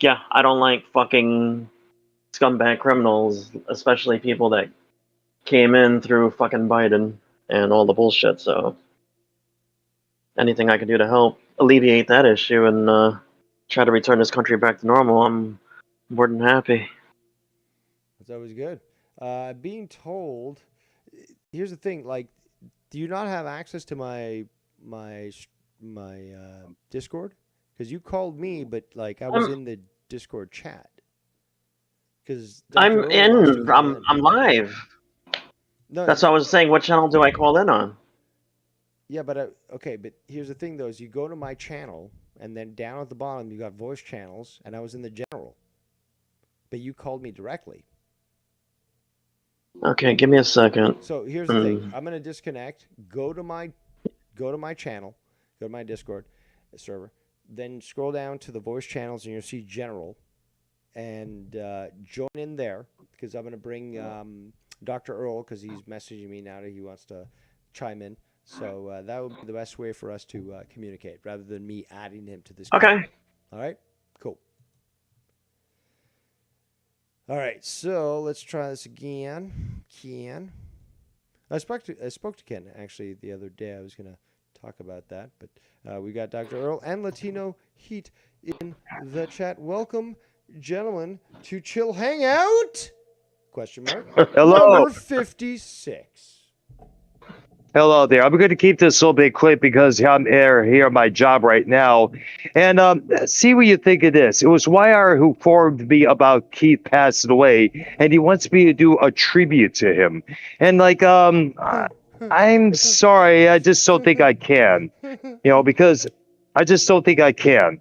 yeah, I don't like fucking scumbag criminals, especially people that came in through fucking Biden and all the bullshit. So anything I can do to help alleviate that issue and try to return this country back to normal, I'm more than happy. That's always good. Being told, here's the thing: like, do you not have access to my Discord? Because you called me, but like I was in the Discord chat. Because I'm in. I'm live. No, That's what I was saying. What channel do I call in on? yeah, but okay. But here's the thing, though: is you go to my channel, and then down at the bottom you got voice channels, and I was in the general. But you called me directly. Okay, give me a second. So here's the thing: I'm gonna disconnect. Go to my channel. Go to my Discord server. Then scroll down to the voice channels, and you'll see general, and join in there because I'm gonna bring Dr. Earl because he's messaging me now that he wants to chime in. So that would be the best way for us to communicate, rather than me adding him to this. Okay. All right. Cool. All right, so let's try this again. Ken. I spoke to Ken actually the other day. I was gonna talk about that, but we got Dr. Earl and Latino Heat in the chat. Welcome, gentlemen, to Chill Hangout? Question mark. Hello. Number 56. Hello there. I'm going to keep this a little bit quick because I'm here at my job right now. And see what you think of this. It was YR who informed me about Keith passing away, and he wants me to do a tribute to him. And like, I'm sorry, I just don't think I can. Because I just don't think I can.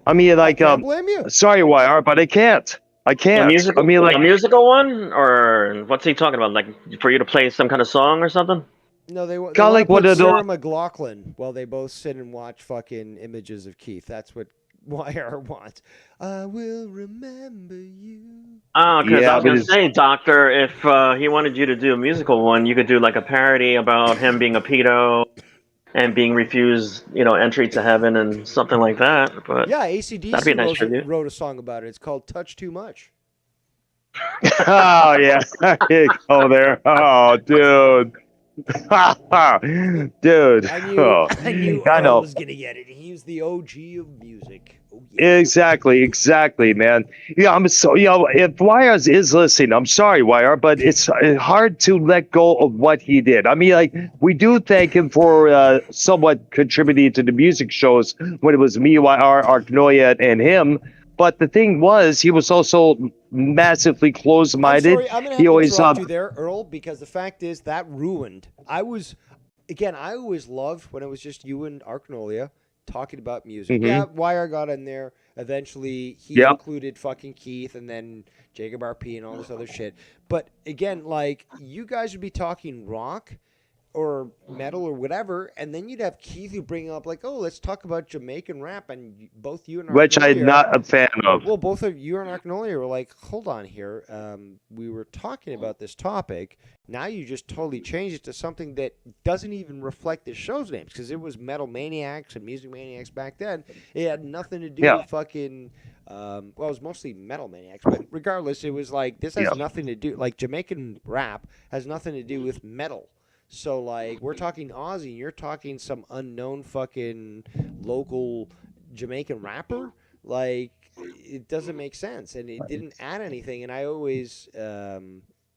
I mean, like, can't blame you. Sorry, YR, but I can't. I can't. A I mean, like, musical one, or what's he talking about? Like for you to play some kind of song or something? No, they want like to one put of the- Sarah McLachlan while they both sit and watch fucking images of Keith. That's what YR wants. I will remember you. Oh, because Yeah, I was but gonna it's- say, Doctor, if he wanted you to do a musical one, you could do like a parody about him being a pedo and being refused, entry to heaven and something like that. But Yeah, that'd be a AC/DC nice tribute. wrote a song about it. It's called Touch Too Much. Oh yeah, there you go there. Oh, dude. Dude. I knew I Earl know. was gonna get it. He's the OG of music. Oh, yeah. Exactly, man. Yeah, I'm so if YR is listening, I'm sorry, YR, but it's hard to let go of what he did. I mean, like, we do thank him for somewhat contributing to the music shows when it was me, YR, Arknoia, and him. But the thing was, he was also massively I'm close-minded. sorry, I'm gonna have He to always interrupt you there, Earl, because the fact is that ruined. I always loved when it was just you and Arknolia talking about music. Mhm. Yeah, YR got in there. Eventually, he Yep. included fucking Keith and then Jacob RP and all this other shit. But again, like, you guys would be talking rock or metal or whatever, and then you'd have Keith who bring up like, oh, let's talk about Jamaican rap, and both you and which I'm Arknolia- not a fan of. Well, both of you and Arknolia were like, hold on here. We were talking about this topic. Now you just totally changed it to something that doesn't even reflect the show's names, because it was Metal Maniacs and Music Maniacs back then. It had nothing to do Yeah. with fucking. Well, it was mostly Metal Maniacs, but regardless, it was like this has Yeah. nothing to do. Like Jamaican rap has nothing to do with metal. So like we're talking Aussie, you're talking some unknown fucking local Jamaican rapper. Like, it doesn't make sense, and it didn't add anything. And I always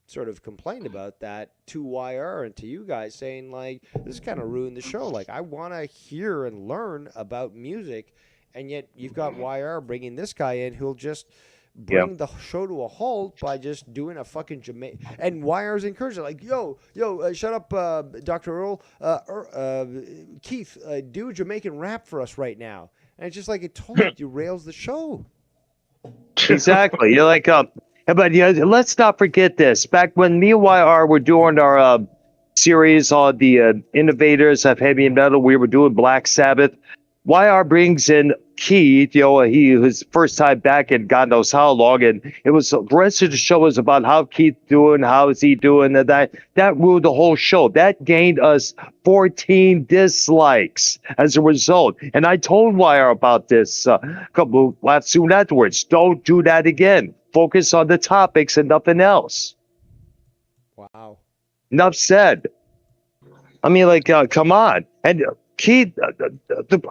sort of complained about that to YR and to you guys, saying like, this kind of ruined the show. Like, I want to hear and learn about music, and yet you've got YR bringing this guy in who'll just bring the show to a halt by just doing a fucking Jamaican. And YR's encouraging, like, yo, shut up, Dr. Earl, Keith, do Jamaican rap for us right now. And it's just like, it totally derails the show. Exactly. You're like, but yeah, let's not forget this. Back when me and YR were doing our series on the innovators of heavy metal, we were doing Black Sabbath. YR brings in Keith, his first time back in God knows how long, and it was the rest of the show was about how Keith doing, how is he doing, and that ruined the whole show. That gained us 14 dislikes as a result. And I told YR about this a couple soon afterwards. Don't do that again. Focus on the topics and nothing else. Wow. Enough said. I mean, like, come on. And Keith,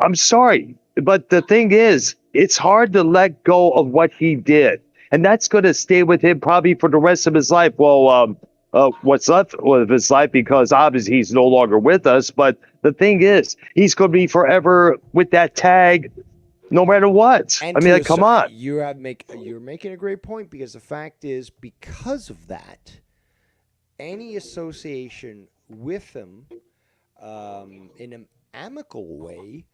I'm sorry, but the thing is, it's hard to let go of what he did, and that's going to stay with him probably for the rest of his life. Well, what's left of his life, because obviously he's no longer with us. But the thing is, he's going to be forever with that tag, no matter what. And I mean, like, come on. You're making a great point, because the fact is, because of that, any association with him in an amicable way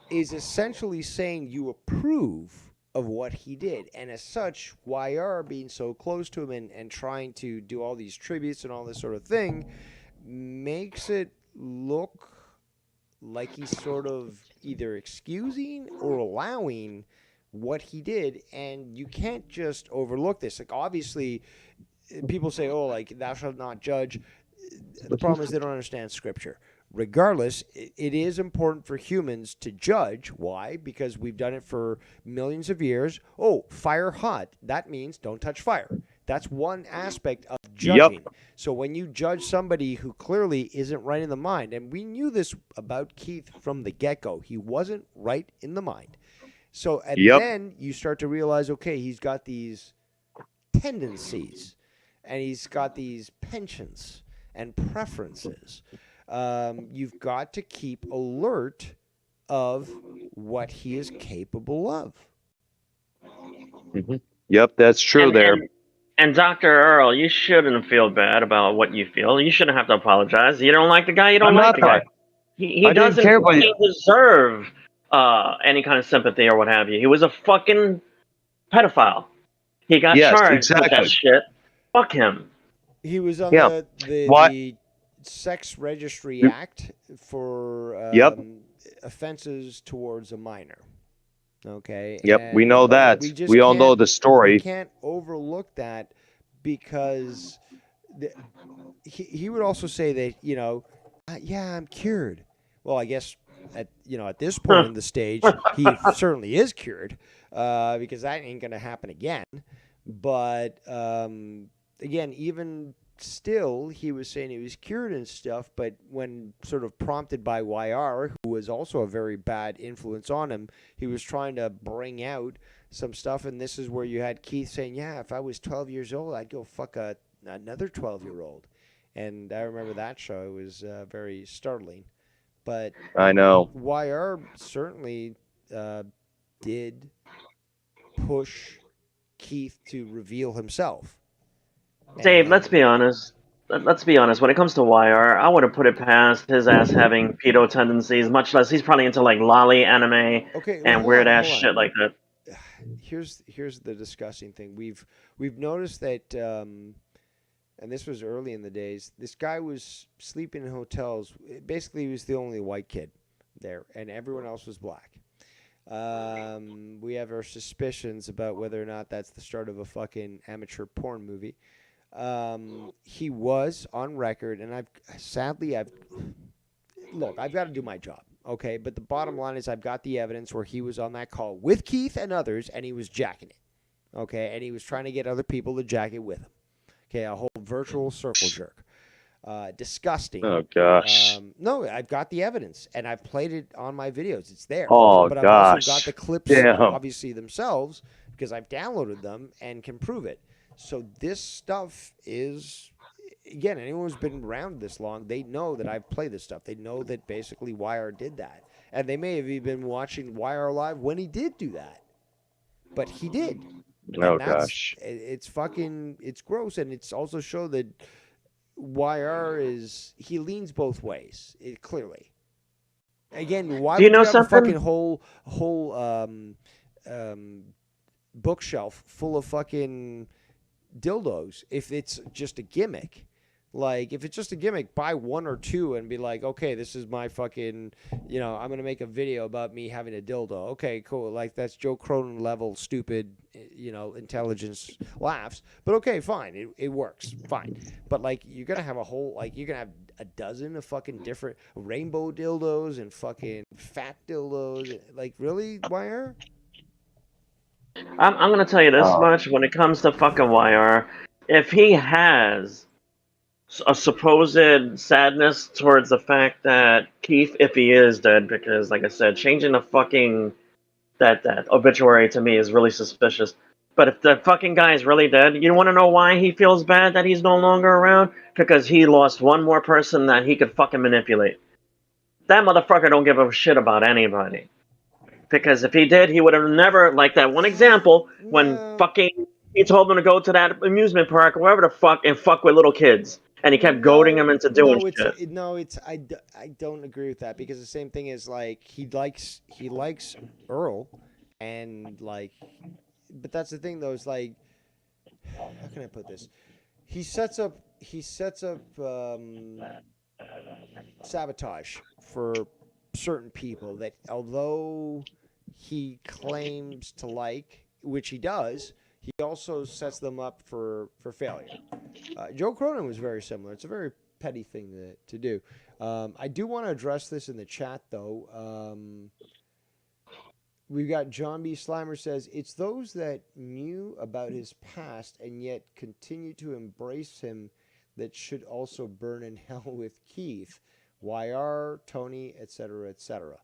is essentially saying you approve of what he did. And as such, YR being so close to him and trying to do all these tributes and all this sort of thing makes it look like he's sort of either excusing or allowing what he did. And you can't just overlook this. Like, obviously, people say, oh, like, thou shalt not judge. The problem is they don't understand Scripture. Regardless, it is important for humans to judge. Why? Because we've done it for millions of years. Oh, fire hot. That means don't touch fire. That's one aspect of judging. Yep. So when you judge somebody who clearly isn't right in the mind, and we knew this about Keith from the get-go, he wasn't right in the mind. So then you start to realize, okay, he's got these tendencies, and he's got these penchants and preferences. You've got to keep alert of what he is capable of. Mm-hmm. Yep, that's true there. And Dr. Earl, you shouldn't feel bad about what you feel. You shouldn't have to apologize. You don't like the guy, you don't like the guy. He doesn't deserve any kind of sympathy or what have you. He was a fucking pedophile. He got charged with that shit. Fuck him. He was on the Sex Registry Act for offenses towards a minor. Okay. Yep, and we know that. We all know the story. We can't overlook that, because he would also say that, yeah, I'm cured. Well, I guess at this point in the stage, he certainly is cured, because that ain't gonna happen again. But again, even still, he was saying he was cured and stuff, but when sort of prompted by YR, who was also a very bad influence on him, he was trying to bring out some stuff, and this is where you had Keith saying, yeah, if I was 12 years old, I'd go fuck another 12-year-old. And I remember that show. It was very startling. But I know. YR certainly did push Keith to reveal himself. Dave, let's be honest. When it comes to YR, I would have put it past his ass having pedo tendencies, much less he's probably into like lolly anime and weird ass shit like that. Here's the disgusting thing. We've noticed that, and this was early in the days. This guy was sleeping in hotels. Basically, he was the only white kid there, and everyone else was black. We have our suspicions about whether or not that's the start of a fucking amateur porn movie. He was on record, and I've got to do my job, okay? But the bottom line is I've got the evidence where he was on that call with Keith and others, and he was jacking it, okay? And he was trying to get other people to jack it with him, okay? A whole virtual circle jerk. Disgusting. Oh gosh. No, I've got the evidence, and I've played it on my videos. It's there. Oh But I've also got gosh. the clips, Damn. obviously, themselves, because I've downloaded them and can prove it. So this stuff is, again, anyone who's been around this long, they know that I've played this stuff. They know that basically Wire did that. And they may have even been watching Wire Live when he did do that. But he did. Oh And that's, gosh. it's fucking, it's gross. And it's also show that YR is, he leans both ways, clearly. Again, why Do you would know you have a something? fucking whole bookshelf full of fucking dildos if it's just a gimmick? Like, if it's just a gimmick, buy one or two and be like, okay, this is my fucking, I'm going to make a video about me having a dildo. Okay, cool. Like, that's Joe Cronin level stupid, intelligence laughs. But okay, fine. It works. Fine. But, like, you're going to have you're going to have a dozen of fucking different rainbow dildos and fucking fat dildos. Like, really, Wire? I'm gonna tell you this much: when it comes to fucking YR, if he has a supposed sadness towards the fact that Keith, if he is dead, because like I said, changing the fucking that obituary to me is really suspicious. But if the fucking guy is really dead, you want to know why he feels bad that he's no longer around? Because he lost one more person that he could fucking manipulate. That motherfucker don't give a shit about anybody. Because if he did, he would have never, like that one example when fucking he told him to go to that amusement park or wherever the fuck and fuck with little kids, and he kept goading him into doing shit. I don't agree with that, because the same thing is, like, he likes Earl, and like, but that's the thing though, is like, how can I put this? He sets up sabotage for certain people that, although he claims to like, which he does, he also sets them up for failure. Joe Cronin was very similar. It's a very petty thing to do. I do want to address this in the chat, though. We've got John B. Slimer says, it's those that knew about his past and yet continue to embrace him that should also burn in hell with Keith, YR, Tony, etc., etc.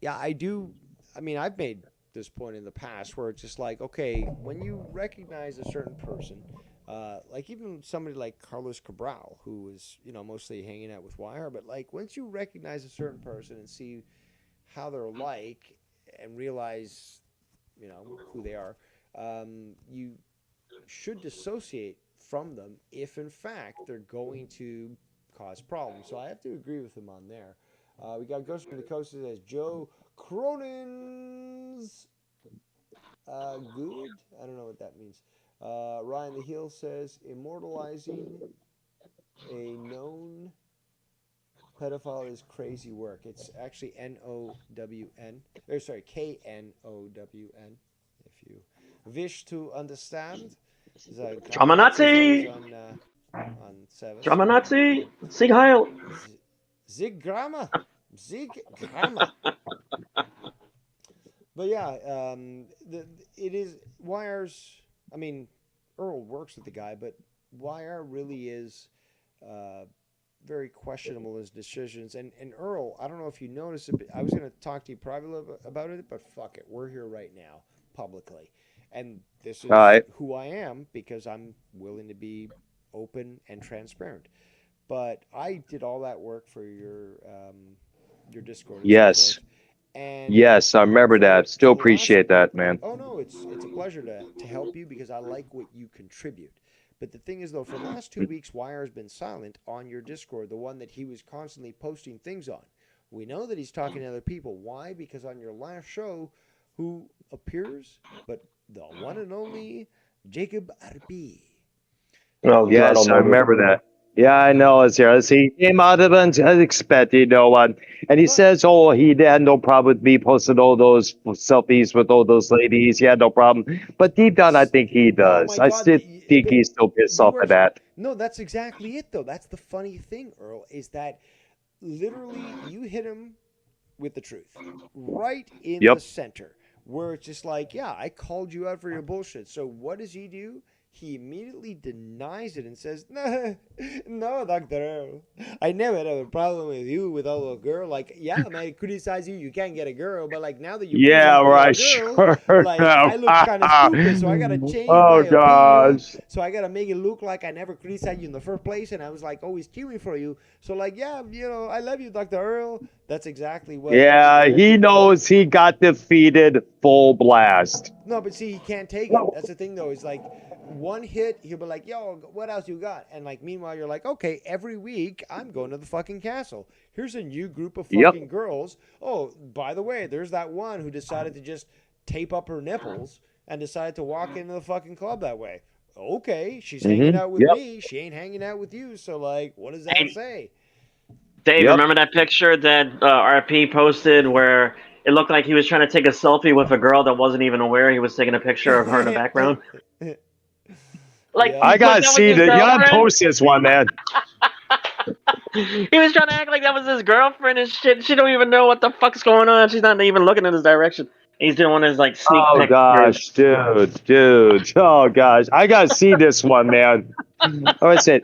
Yeah, I do. I mean, I've made this point in the past where it's just like, okay, when you recognize a certain person, like even somebody like Carlos Cabral, who was, mostly hanging out with Wire, but like once you recognize a certain person and see how they're like and realize, who they are, you should dissociate from them if in fact they're going to cause problems. So I have to agree with him on there. We got Ghost from the Coast that says Joe Cronin's good. I don't know what that means. Ryan the Heel says immortalizing a known pedophile is crazy work. It's actually N-O-W-N. Or sorry, K-N-O-W-N. If you wish to understand. Drama Nazi! On Sevis. Drama Nazi! Sieg Heil! Zig Grama. Zig Grama. But yeah, it is Wire's. I mean, Earl works with the guy, but Wire really is very questionable in his decisions. And Earl, I don't know if you noticed it, but I was going to talk to you privately about it, but fuck it, we're here right now, publicly, and this is who I am because I'm willing to be open and transparent. But I did all that work for your Discord. Yes. And yes, I remember that. Still appreciate that, man. Oh no, it's a pleasure to help you because I like what you contribute. But the thing is, though, for the last 2 weeks, Wire has been silent on your Discord, the one that he was constantly posting things on. We know that he's talking to other people. Why? Because on your last show, who appears but the one and only Jacob Arbi. Oh, yes, I remember that. Yeah, I know. He came out of unexpected, and he says, "Oh, he had no problem with me posting all those selfies with all those ladies. He had no problem." But deep down, I think he does. I still think he's still pissed off at that. No, that's exactly it, though. That's the funny thing, Earl, is that literally you hit him with the truth, right in the center, where it's just like, yeah, I called you out for your bullshit. So what does he do? he immediately denies it and says, "No, no, Dr. Earl. I never had a problem with you with all a girl. Like, yeah, I might criticize you. You can't get a girl. But, like, now that you're Yeah, putting me with right. a girl, Sure. like, No. I look kind of stupid. So I got to change my Oh opinion. gosh. So I got to make it look like I never criticized you in the first place. And I was, like, always cheering for you. So, like, yeah, I love you, Dr. Earl." That's exactly what. Yeah, he knows he got defeated full blast. No, but see, he can't take it. That's the thing, though. Is like one hit, he'll be like, "Yo, what else you got?" And like, meanwhile, you're like, "Okay, every week I'm going to the fucking castle. Here's a new group of fucking girls. Oh, by the way, there's that one who decided to just tape up her nipples and decided to walk into the fucking club that way. Okay, she's hanging out with me. She ain't hanging out with you. So like, what does that say?" Dave, remember that picture that RP posted where it looked like he was trying to take a selfie with a girl that wasn't even aware he was taking a picture of her in the background? Like, I gotta see that. You gotta post this one, man. He was trying to act like that was his girlfriend and shit. She don't even know what the fuck's going on. She's not even looking in his direction. He's doing one of his like sneak Oh peek. gosh, dude. Oh gosh, I gotta see this one, man. Oh, I said,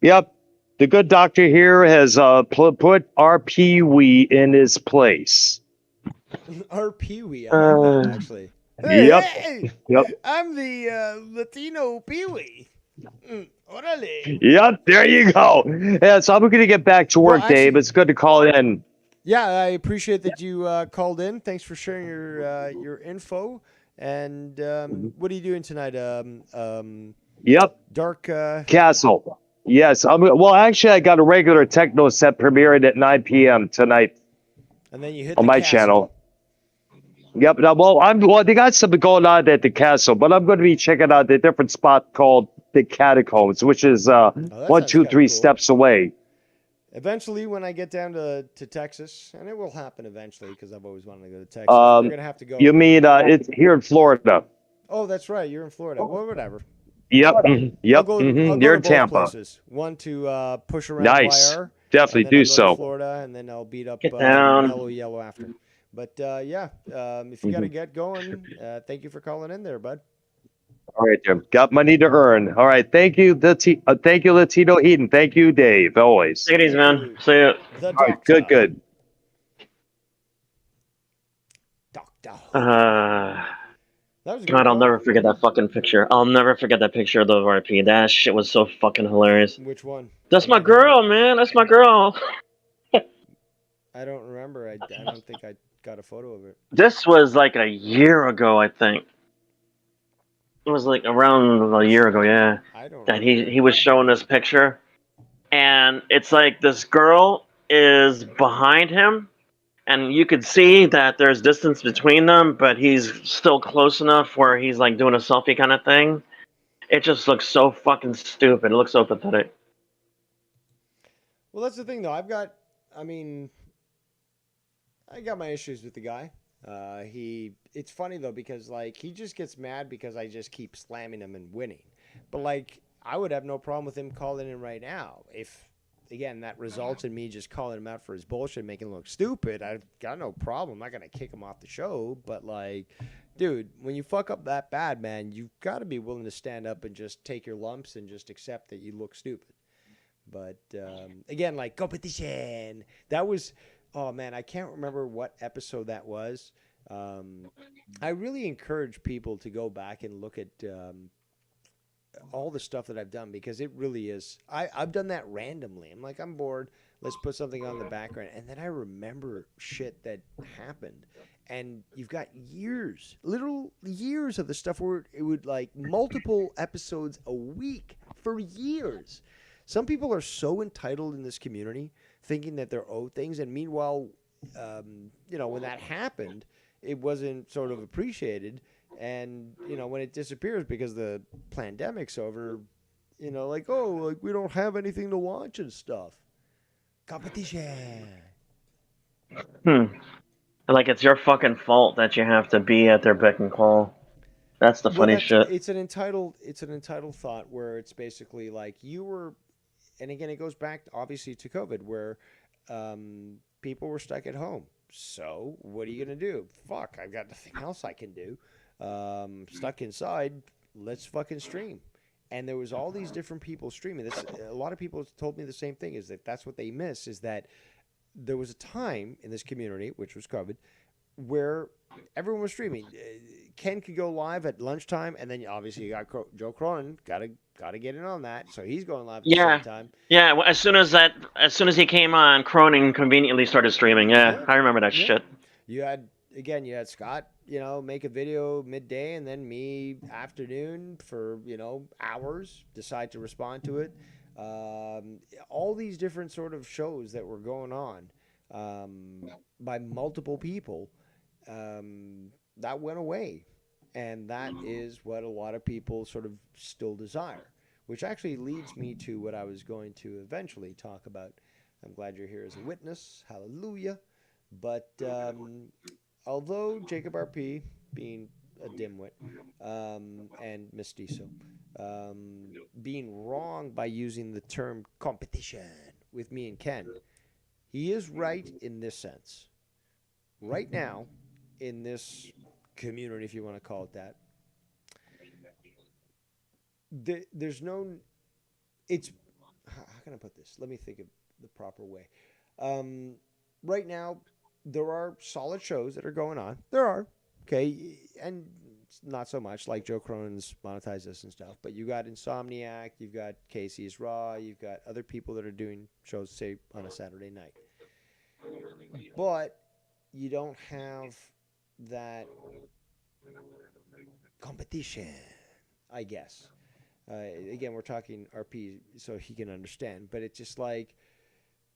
yep. The good doctor here has put our Pee Wee in his place. Our Pee Wee, I like that actually. Yep. I'm the Latino Pee Wee. Orale. Yep, there you go. Yeah, so I'm gonna get back to work, Dave. It's good to call in. Yeah, I appreciate that you called in. Thanks for sharing your info. And what are you doing tonight? Yep. Dark Castle. Yes. Well, actually, I got a regular techno set premiering at 9 p.m. tonight. And then you hit on my channel. Yep. Now, well, they got something going on at the castle, but I'm going to be checking out the different spot called the Catacombs, which is 1, 2, 3 steps away. Eventually, when I get down to Texas, and it will happen eventually because I've always wanted to go to Texas. We're going to have to go. You mean it's here in Florida? Oh, that's right. You're in Florida. Well, whatever. Yep. Yep. I'll go You're in to both Tampa. Places. One to push around Nice. YR, Definitely and then do I'll go to so. Florida, and then I'll beat up down. Mellow Yellow after. But yeah, if you got to get going, thank you for calling in there, bud. All right, Jim. Got money to earn. All right. Thank you, thank you, Latino Heat, and thank you, Dave. Always. Take it easy, man. See ya. The All right. Good. God, I'll never forget that fucking picture. I'll never forget that picture of the RP. That shit was so fucking hilarious. Which one? That's my girl, man. That's my girl. I don't remember. I don't think I got a photo of it. This was like a year ago, I think. It was like around a year ago, yeah. That he was showing this picture, and it's like this girl is behind him, and you could see that there's distance between them, but he's still close enough where he's like doing a selfie kind of thing. It just looks so fucking stupid. It looks so pathetic. Well, that's the thing, though. I got my issues with the guy. It's funny though because like he just gets mad because I just keep slamming him and winning. But like I would have no problem with him calling in right now if, again, that results in me just calling him out for his bullshit, making him look stupid. I've got no problem. I'm not gonna kick him off the show. But like, dude, when you fuck up that bad, man, you've got to be willing to stand up and just take your lumps and just accept that you look stupid. But again, like competition, that was. Oh, man, I can't remember what episode that was. I really encourage people to go back and look at all the stuff that I've done because it really is. I've done that randomly. I'm like, I'm bored. Let's put something on the background. And then I remember shit that happened. And you've got years, literal years of the stuff where it would like multiple episodes a week for years. Some people are so entitled in this community thinking that they're owed things. And meanwhile, when that happened, it wasn't sort of appreciated. And, when it disappears because the pandemic's over, like, oh, like we don't have anything to watch and stuff. Competition. Like it's your fucking fault that you have to be at their beck and call. That's the funny shit. It's an entitled thought where it's basically like you were. And again, it goes back, obviously, to COVID, where people were stuck at home. So what are you going to do? Fuck, I've got nothing else I can do. Stuck inside. let's fucking stream. And there was all these different people streaming. A lot of people told me the same thing, is that that's what they miss, is that there was a time in this community, which was COVID, where everyone was streaming. Ken could go live at lunchtime, and then obviously you got Joe Cronin, got to get in on that, so he's going live at the same time. Yeah. Well, as soon as he came on, Cronin conveniently started streaming. Yeah, I remember that shit. You had Scott, make a video midday, and then me afternoon for hours, decide to respond to it. All these different sort of shows that were going on by multiple people, that went away. And that is what a lot of people sort of still desire, which actually leads me to what I was going to eventually talk about. I'm glad you're here as a witness. Hallelujah. But although Jacob RP, being a dimwit, and Mestizo, being wrong by using the term competition with me and Ken, he is right in this sense. Right now, in this community, if you want to call it that, there's no, it's, how can I put this? Let me think of the proper way. Right now, there are solid shows that are going on. There are, okay, and not so much like Joe Cronin's Monetize This and stuff, but you got Insomniac, you've got Casey's Raw, you've got other people that are doing shows, say, on a Saturday night. But you don't have that competition, I guess. Again, we're talking RP so he can understand, but it's just like,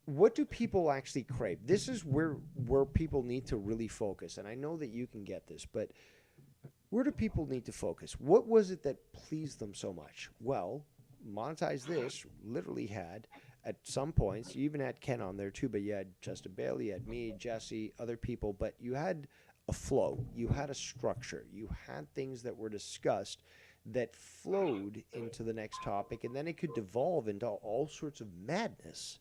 what do people actually crave? This is where people need to really focus, and I know that you can get this, but where do people need to focus? What was it that pleased them so much? Well, Monetize This literally had, at some points, you even had Ken on there too, but you had Justin Bailey, you had me, Jesse, other people, but you had a flow, you had a structure, you had things that were discussed that flowed into the next topic, and then it could devolve into all sorts of madness.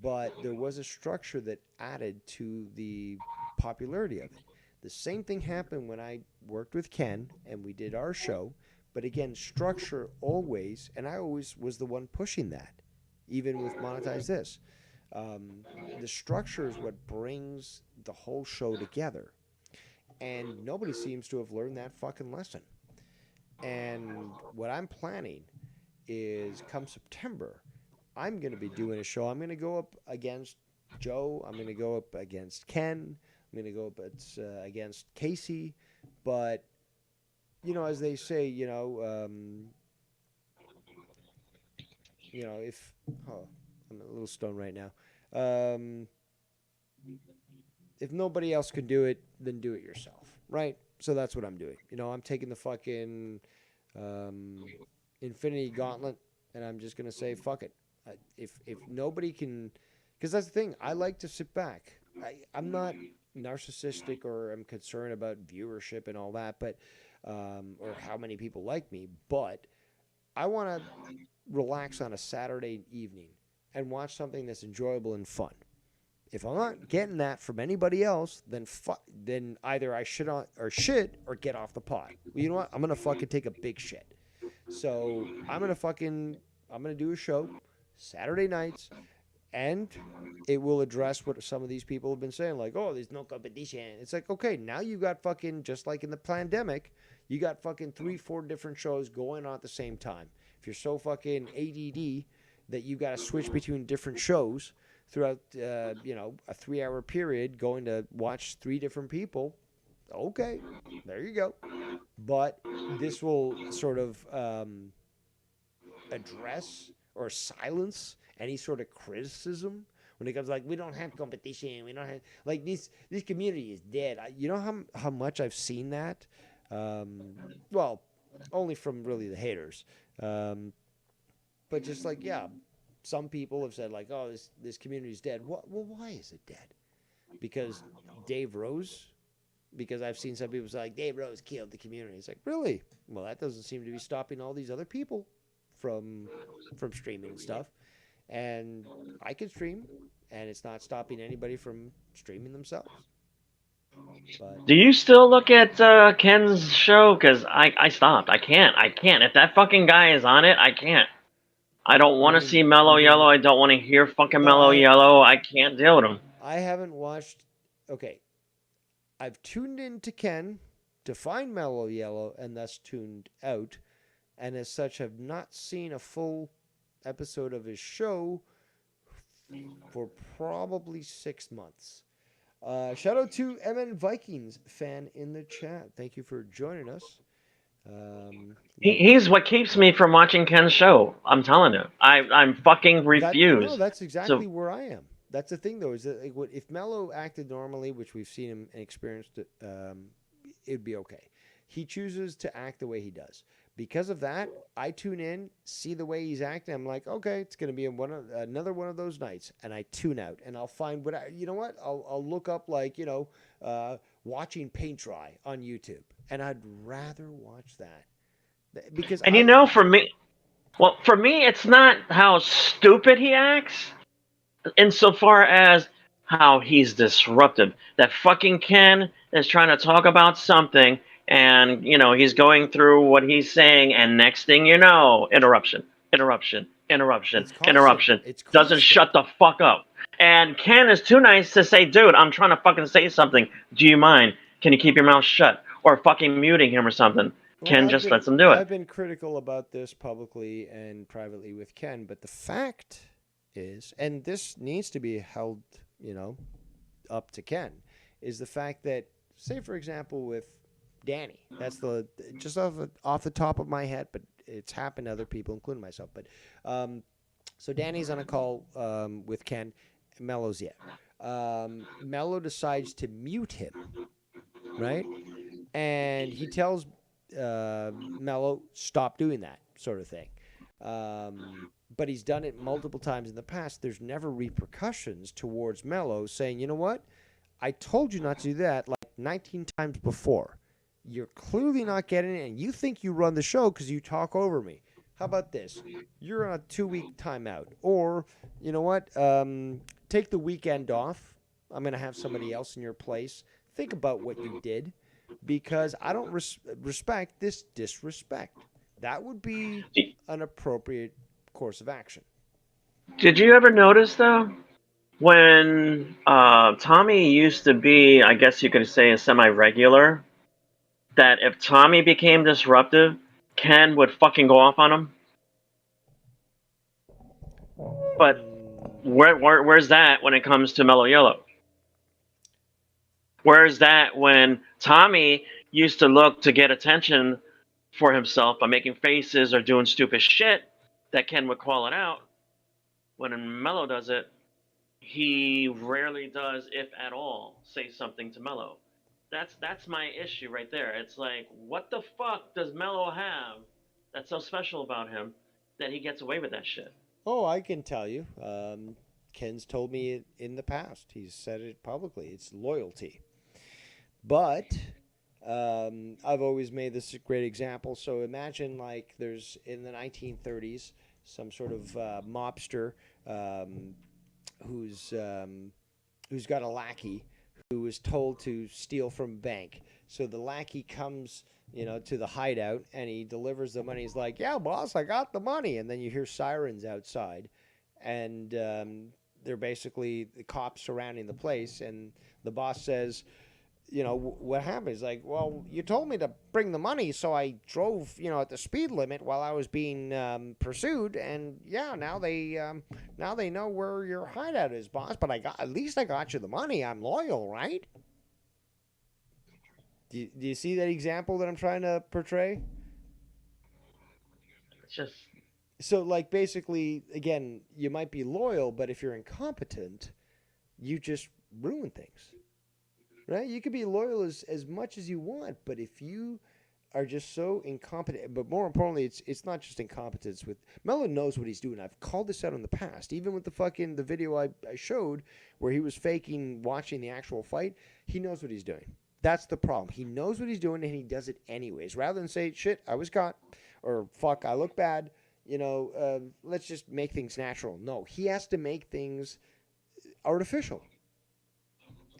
But there was a structure that added to the popularity of it. The same thing happened when I worked with Ken and we did our show, but again, structure always, and I always was the one pushing that, even with Monetize This. The structure is what brings the whole show together, and nobody seems to have learned that fucking lesson. And what I'm planning is, come September, I'm going to be doing a show. I'm going to go up against Joe. I'm going to go up against Ken. I'm going to go up against Casey. But, as they say, if... Oh, I'm a little stoned right now. If nobody else can do it, then do it yourself, right? So that's what I'm doing. I'm taking the fucking Infinity Gauntlet, and I'm just going to say, fuck it. If nobody can, because that's the thing, I like to sit back. I'm not narcissistic or I'm concerned about viewership and all that, but or how many people like me, but I want to relax on a Saturday evening and watch something that's enjoyable and fun. If I'm not getting that from anybody else, then either I shit or get off the pot. Well, you know what? I'm gonna fucking take a big shit. So I'm gonna do a show Saturday nights, and it will address what some of these people have been saying, like, oh, there's no competition. It's like, okay, now you got fucking, just like in the pandemic, you got fucking 3-4 different shows going on at the same time. If you're so fucking ADD that you got to switch between different shows throughout, a 3-hour period, going to watch 3 different people, okay, there you go. But this will sort of address or silence any sort of criticism when it comes like, we don't have competition, we don't have, like, this community is dead. You know how much I've seen that? Well, only from really the haters. But just like, yeah, some people have said like, oh, this community is dead. Well, why is it dead? Because Dave Rose? Because I've seen some people say like, Dave Rose killed the community. It's like, really? Well, that doesn't seem to be stopping all these other people from streaming and stuff. And I can stream, and it's not stopping anybody from streaming themselves. But Do you still look at Ken's show? Because I stopped. I can't. If that fucking guy is on it, I can't. I don't want to see Mellow Yellow. I don't want to hear fucking Mellow Yellow. I can't deal with him. I haven't watched. Okay, I've tuned in to Ken to find Mellow Yellow, and thus tuned out, and as such have not seen a full episode of his show for probably 6 months. Shout out to MN Vikings fan in the chat. Thank you for joining us. He's what keeps me from watching Ken's show. I'm telling you, I'm fucking refused. No, that's exactly where I am. That's the thing, though, is that if Mello acted normally, which we've seen him and experienced, it'd be okay. He chooses to act the way he does. Because of that, I tune in, see the way he's acting. I'm like, okay, it's going to be another one of those nights, and I tune out, and I'll find you know what? I'll look up watching paint dry on YouTube, and I'd rather watch that because. And for me, it's not how stupid he acts, insofar as how he's disruptive. That fucking Ken is trying to talk about something. And, he's going through what he's saying, and next thing you know, interruption. Doesn't shut the fuck up. And Ken is too nice to say, dude, I'm trying to fucking say something. Do you mind? Can you keep your mouth shut? Or fucking muting him or something. Ken just lets him do it. I've been critical about this publicly and privately with Ken, but the fact is, and this needs to be held, up to Ken, is the fact that, say, for example, with Danny. That's just off the top of my head, but it's happened to other people, including myself. But so Danny's on a call with Ken. Mello's Mello decides to mute him, right? And he tells Mello, stop doing that sort of thing. But he's done it multiple times in the past. There's never repercussions towards Mello saying, you know what? I told you not to do that 19 times before. You're clearly not getting it, and you think you run the show because you talk over me. How about this? You're on a 2-week timeout. Or, you know what? Take the weekend off. I'm going to have somebody else in your place. Think about what you did, because I don't respect this disrespect. That would be an appropriate course of action. Did you ever notice, though, when Tommy used to be, I guess you could say, a semi-regular, that if Tommy became disruptive, Ken would fucking go off on him? But where's that when it comes to Mellow Yellow? Where's that when Tommy used to look to get attention for himself by making faces or doing stupid shit that Ken would call it out? When Mello does it, he rarely does, if at all, say something to Mello. That's my issue right there. It's like, what the fuck does Mello have that's so special about him that he gets away with that shit? Oh, I can tell you. Ken's told me it in the past. He's said it publicly. It's loyalty. But I've always made this a great example. So imagine there's in the 1930s some sort of mobster who's got a lackey who was told to steal from a bank. So the lackey comes, to the hideout, and he delivers the money. He's like, yeah, boss, I got the money. And then you hear sirens outside, and they're basically the cops surrounding the place. And the boss says, what happened? He's like, well, you told me to bring the money, so I drove, at the speed limit while I was being pursued, and now they know where your hideout is, boss. But at least I got you the money. I'm loyal, right? Do you see that example that I'm trying to portray? It's just so basically, again, you might be loyal, but if you're incompetent, you just ruin things. Right? You can be loyal as much as you want, but if you are just so incompetent, but more importantly, it's not just incompetence. With Mello knows what he's doing. I've called this out in the past, even with the video I showed where he was faking watching the actual fight. He knows what he's doing. That's the problem. He knows what he's doing, and he does it anyways. Rather than say, shit, I was caught, or fuck, I look bad, let's just make things natural. No, he has to make things artificial.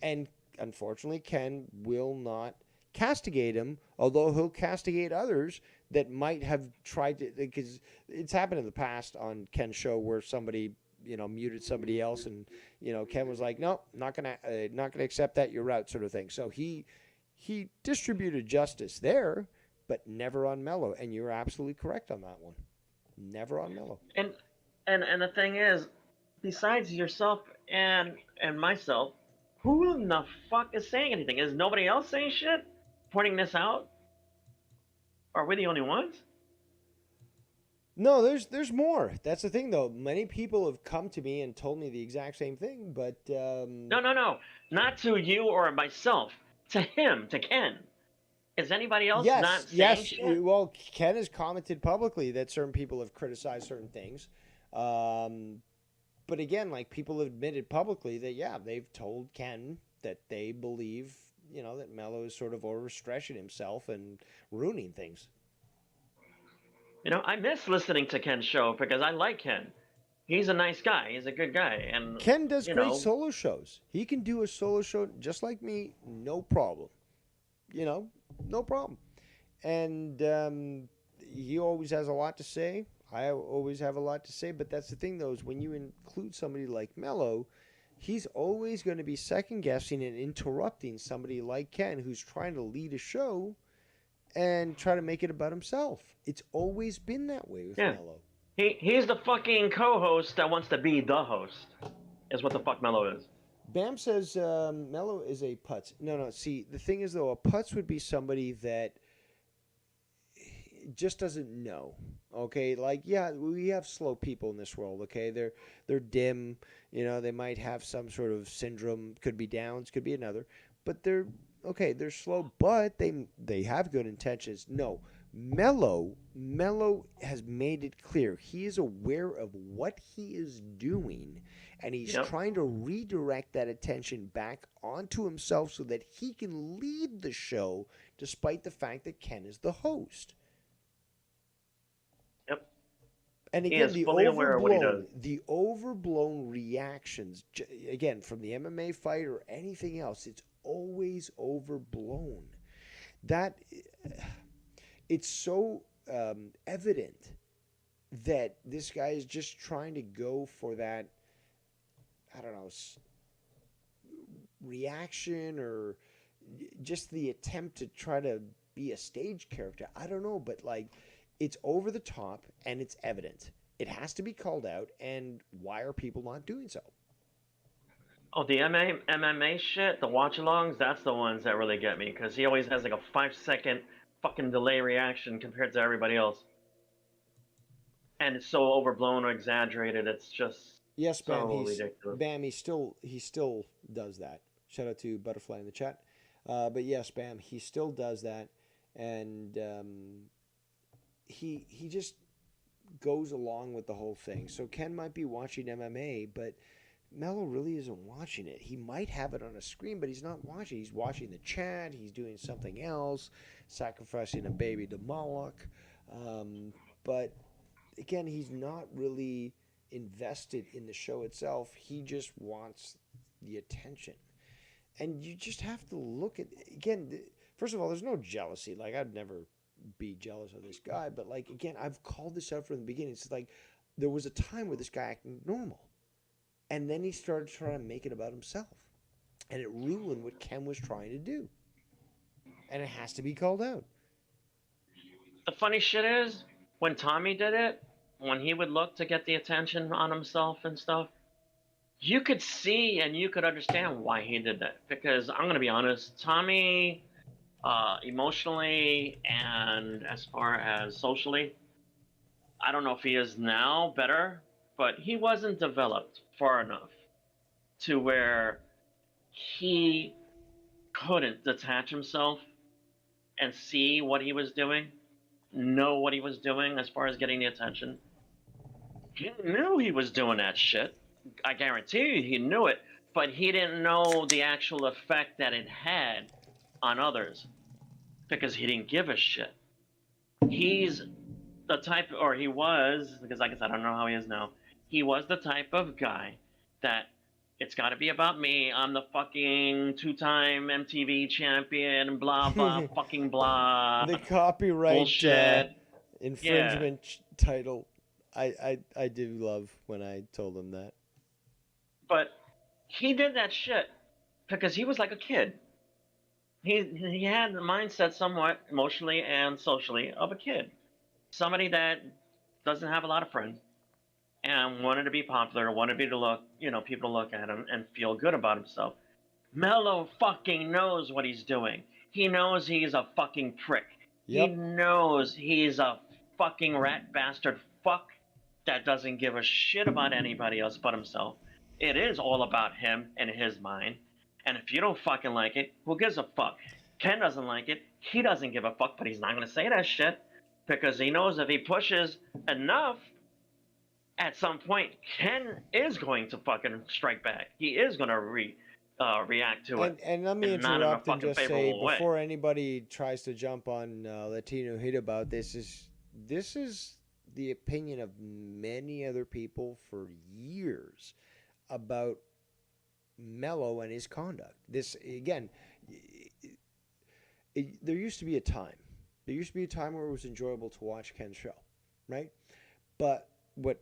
And unfortunately, Ken will not castigate him, although he'll castigate others that might have tried to, because it's happened in the past on Ken's show where somebody, muted somebody else, and Ken was like, no, not gonna accept that, you're out, sort of thing. So he distributed justice there, but never on Mello, and you're absolutely correct on that one. Never on Mello. And the thing is, besides yourself and myself, who in the fuck is saying anything? Is nobody else saying shit? Pointing this out? Are we the only ones? No, there's more. That's the thing, though. Many people have come to me and told me the exact same thing, but No, not to you or myself. To him, to Ken. Is anybody else not saying shit? Well, Ken has commented publicly that certain people have criticized certain things. But again, like, people have admitted publicly that, they've told Ken that they believe, that Mello is sort of overstretching himself and ruining things. I miss listening to Ken's show because I like Ken. He's a nice guy. He's a good guy. And Ken does great solo shows. He can do a solo show just like me, no problem. No problem. And he always has a lot to say. I always have a lot to say. But that's the thing, though, is when you include somebody like Mello, he's always going to be second-guessing and interrupting somebody like Ken, who's trying to lead a show and try to make it about himself. It's always been that way with Mello. He's the fucking co-host that wants to be the host, is what the fuck Mello is. Bam says Mello is a putz. No. See, the thing is, though, a putz would be somebody that just doesn't know. Okay, like, we have slow people in this world. Okay, they're dim. They might have some sort of syndrome. Could be Downs. Could be another. But they're slow. But they have good intentions. No, Mello has made it clear he is aware of what he is doing, and he's trying to redirect that attention back onto himself so that he can lead the show, despite the fact that Ken is the host. Yep. And again, the overblown reactions, again, from the MMA fight or anything else, it's always overblown. It's so evident that this guy is just trying to go for that, I don't know, reaction or just the attempt to try to be a stage character. I don't know, but like, it's over the top and it's evident. It has to be called out, and why are people not doing so? Oh, the MMA shit, the watch-alongs, that's the ones that really get me, because he always has like a 5-second fucking delay reaction compared to everybody else. And it's so overblown or exaggerated, it's just Bam, so ridiculous. Bam, he still does that. Shout out to Butterfly in the chat. But yes, Bam, he still does that, and he just goes along with the whole thing. So Ken might be watching MMA, but Mello really isn't watching it. He might have it on a screen, but he's not watching. He's watching the chat. He's doing something else, sacrificing a baby to Moloch. But again, he's not really invested in the show itself. He just wants the attention. And you just have to look at, again, first of all, there's no jealousy. Like, I'd never be jealous of this guy. But, like, again, I've called this out from the beginning. It's like there was a time where this guy acted normal. And then he started trying to make it about himself. And it ruined what Ken was trying to do. And it has to be called out. The funny shit is, when Tommy did it, when he would look to get the attention on himself and stuff, you could see and you could understand why he did that. Because I'm going to be honest, Tommy, emotionally and as far as socially, I don't know if he is now better, but he wasn't developed far enough to where he couldn't detach himself and see what he was doing, know what he was doing as far as getting the attention. He knew he was doing that shit. I guarantee you he knew it, but he didn't know the actual effect that it had on others because he didn't give a shit. He's the type, or he was, because I guess I don't know how he is now, he was the type of guy that It's got to be about me. I'm the fucking 2-time MTV champion, blah, blah, fucking blah. The copyright bullshit. infringement title. I do love when I told him that. But he did that shit because he was like a kid. He had the mindset somewhat emotionally and socially of a kid. Somebody that doesn't have a lot of friends and wanted to be popular, wanted to look, people to look at him and feel good about himself. Mello fucking knows what he's doing. He knows he's a fucking prick. Yep. He knows he's a fucking rat bastard fuck that doesn't give a shit about anybody else but himself. It is all about him and his mind. And if you don't fucking like it, who gives a fuck? Ken doesn't like it. He doesn't give a fuck, but he's not going to say that shit because he knows if he pushes enough, at some point, Ken is going to fucking strike back. He is going to react to it. And let me not in a interrupt and fucking just say, favorable way. before anybody tries to jump on Latino Heat about this is the opinion of many other people for years about Mello and his conduct. This, again, there used to be a time. There used to be a time where it was enjoyable to watch Ken's show, right? But what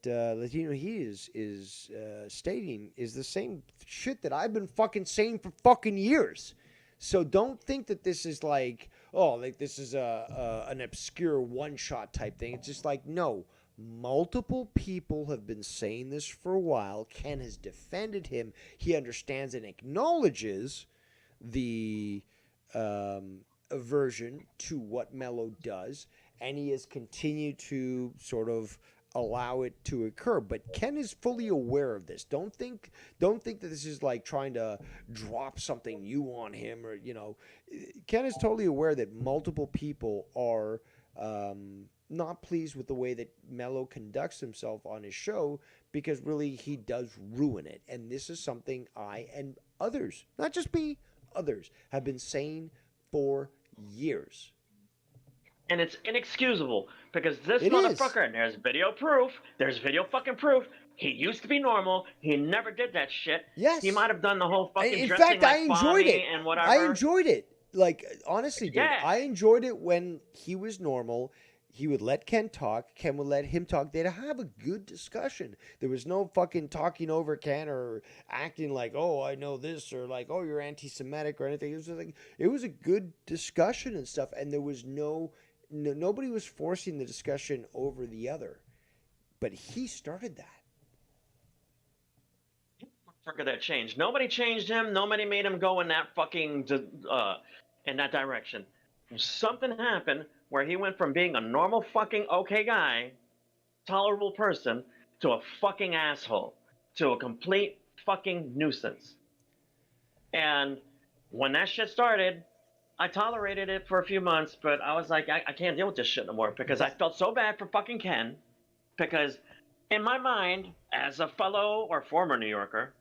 Latino Heat is stating is the same shit that I've been fucking saying for fucking years. So don't think that this is like, oh, like this is an obscure one-shot type thing. It's just like, no, multiple people have been saying this for a while. Ken has defended him. He understands and acknowledges the aversion to what Mello does, and he has continued to sort of allow it to occur. But Ken is fully aware of this. Don't think that this is like trying to drop something new on him, or Ken is totally aware that multiple people are not pleased with the way that Mello conducts himself on his show, because really he does ruin it. And this is something I and others, not just me, others have been saying for years. And it's inexcusable because this It motherfucker, is. and there's video proof, there's video fucking proof, he used to be normal. He never did that shit. Yes. He might have done the whole fucking In dressing fact, like I enjoyed Bonnie it. and whatever. I enjoyed it. Like, honestly, dude, Yeah. I enjoyed it when he was normal. He would let Ken talk. Ken would let him talk. They'd have a good discussion. There was no fucking talking over Ken or acting like, oh, I know this, or like, oh, you're anti-Semitic or anything. It was like, it was a good discussion and stuff, and there was nobody was forcing the discussion over the other. But he started that. Motherfucker that changed. Nobody changed him. Nobody made him go in that fucking in that direction. Something happened where he went from being a normal fucking okay guy, tolerable person, to a fucking asshole, to a complete fucking nuisance. And when that shit started, I tolerated it for a few months, but I was like, I can't deal with this shit no more, because I felt so bad for fucking Ken, because in my mind, as a fellow or former New Yorker,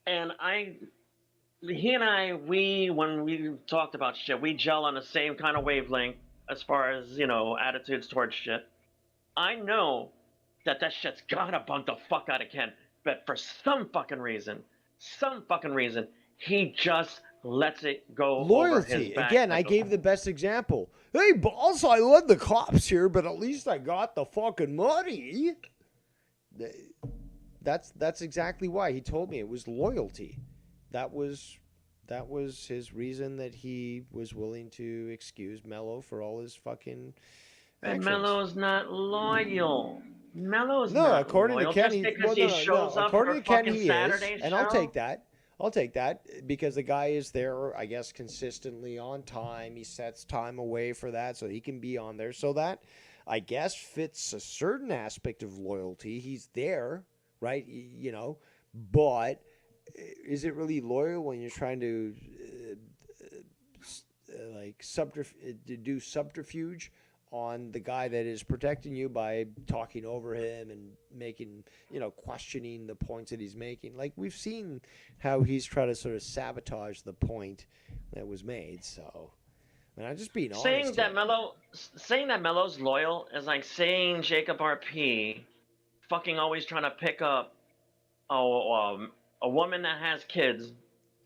and he and I, when we talked about shit, we gel on the same kind of wavelength as far as, attitudes towards shit. I know that shit's gotta bump the fuck out of Ken, but for some fucking reason, he just lets it go over his Loyalty. back. Again, I gave the best example. Hey, boss, I led the cops here, but at least I got the fucking money. That's exactly why. He told me it was loyalty. That was his reason that he was willing to excuse Mello for all his fucking actions. And Mello's not loyal. Mello's No, not according loyal. to Ken, Just because he shows up according for to Ken, fucking he Saturday is, and show? I'll take that because the guy is there, I guess, consistently on time. He sets time away for that so he can be on there. So that, I guess, fits a certain aspect of loyalty. He's there, right? But is it really loyal when you're trying to do subterfuge on the guy that is protecting you by talking over him and making, questioning the points that he's making? Like, we've seen how he's trying to sort of sabotage the point that was made. So, I'm just being honest. Saying that Mello's loyal is like saying Jacob RP fucking always trying to pick up a woman that has kids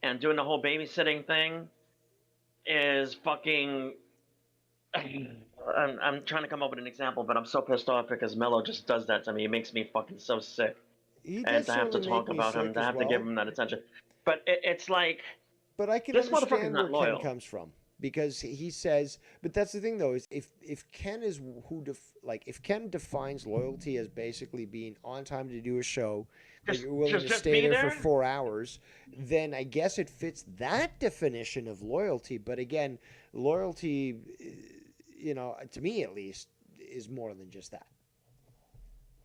and doing the whole babysitting thing is fucking. I'm trying to come up with an example, but I'm so pissed off because Mello just does that to me. It makes me fucking so sick. He And does to have to certainly make talk me about him, sick to as have to give well. him that attention. But it's like, But I can this motherfucker's understand where not loyal. Ken comes from because he says. But that's the thing, though, is if Ken is if Ken defines loyalty as basically being on time to do a show, that you're willing to just stay be there for there? 4 hours, then I guess it fits that definition of loyalty. But again, loyalty, to me at least, is more than just that.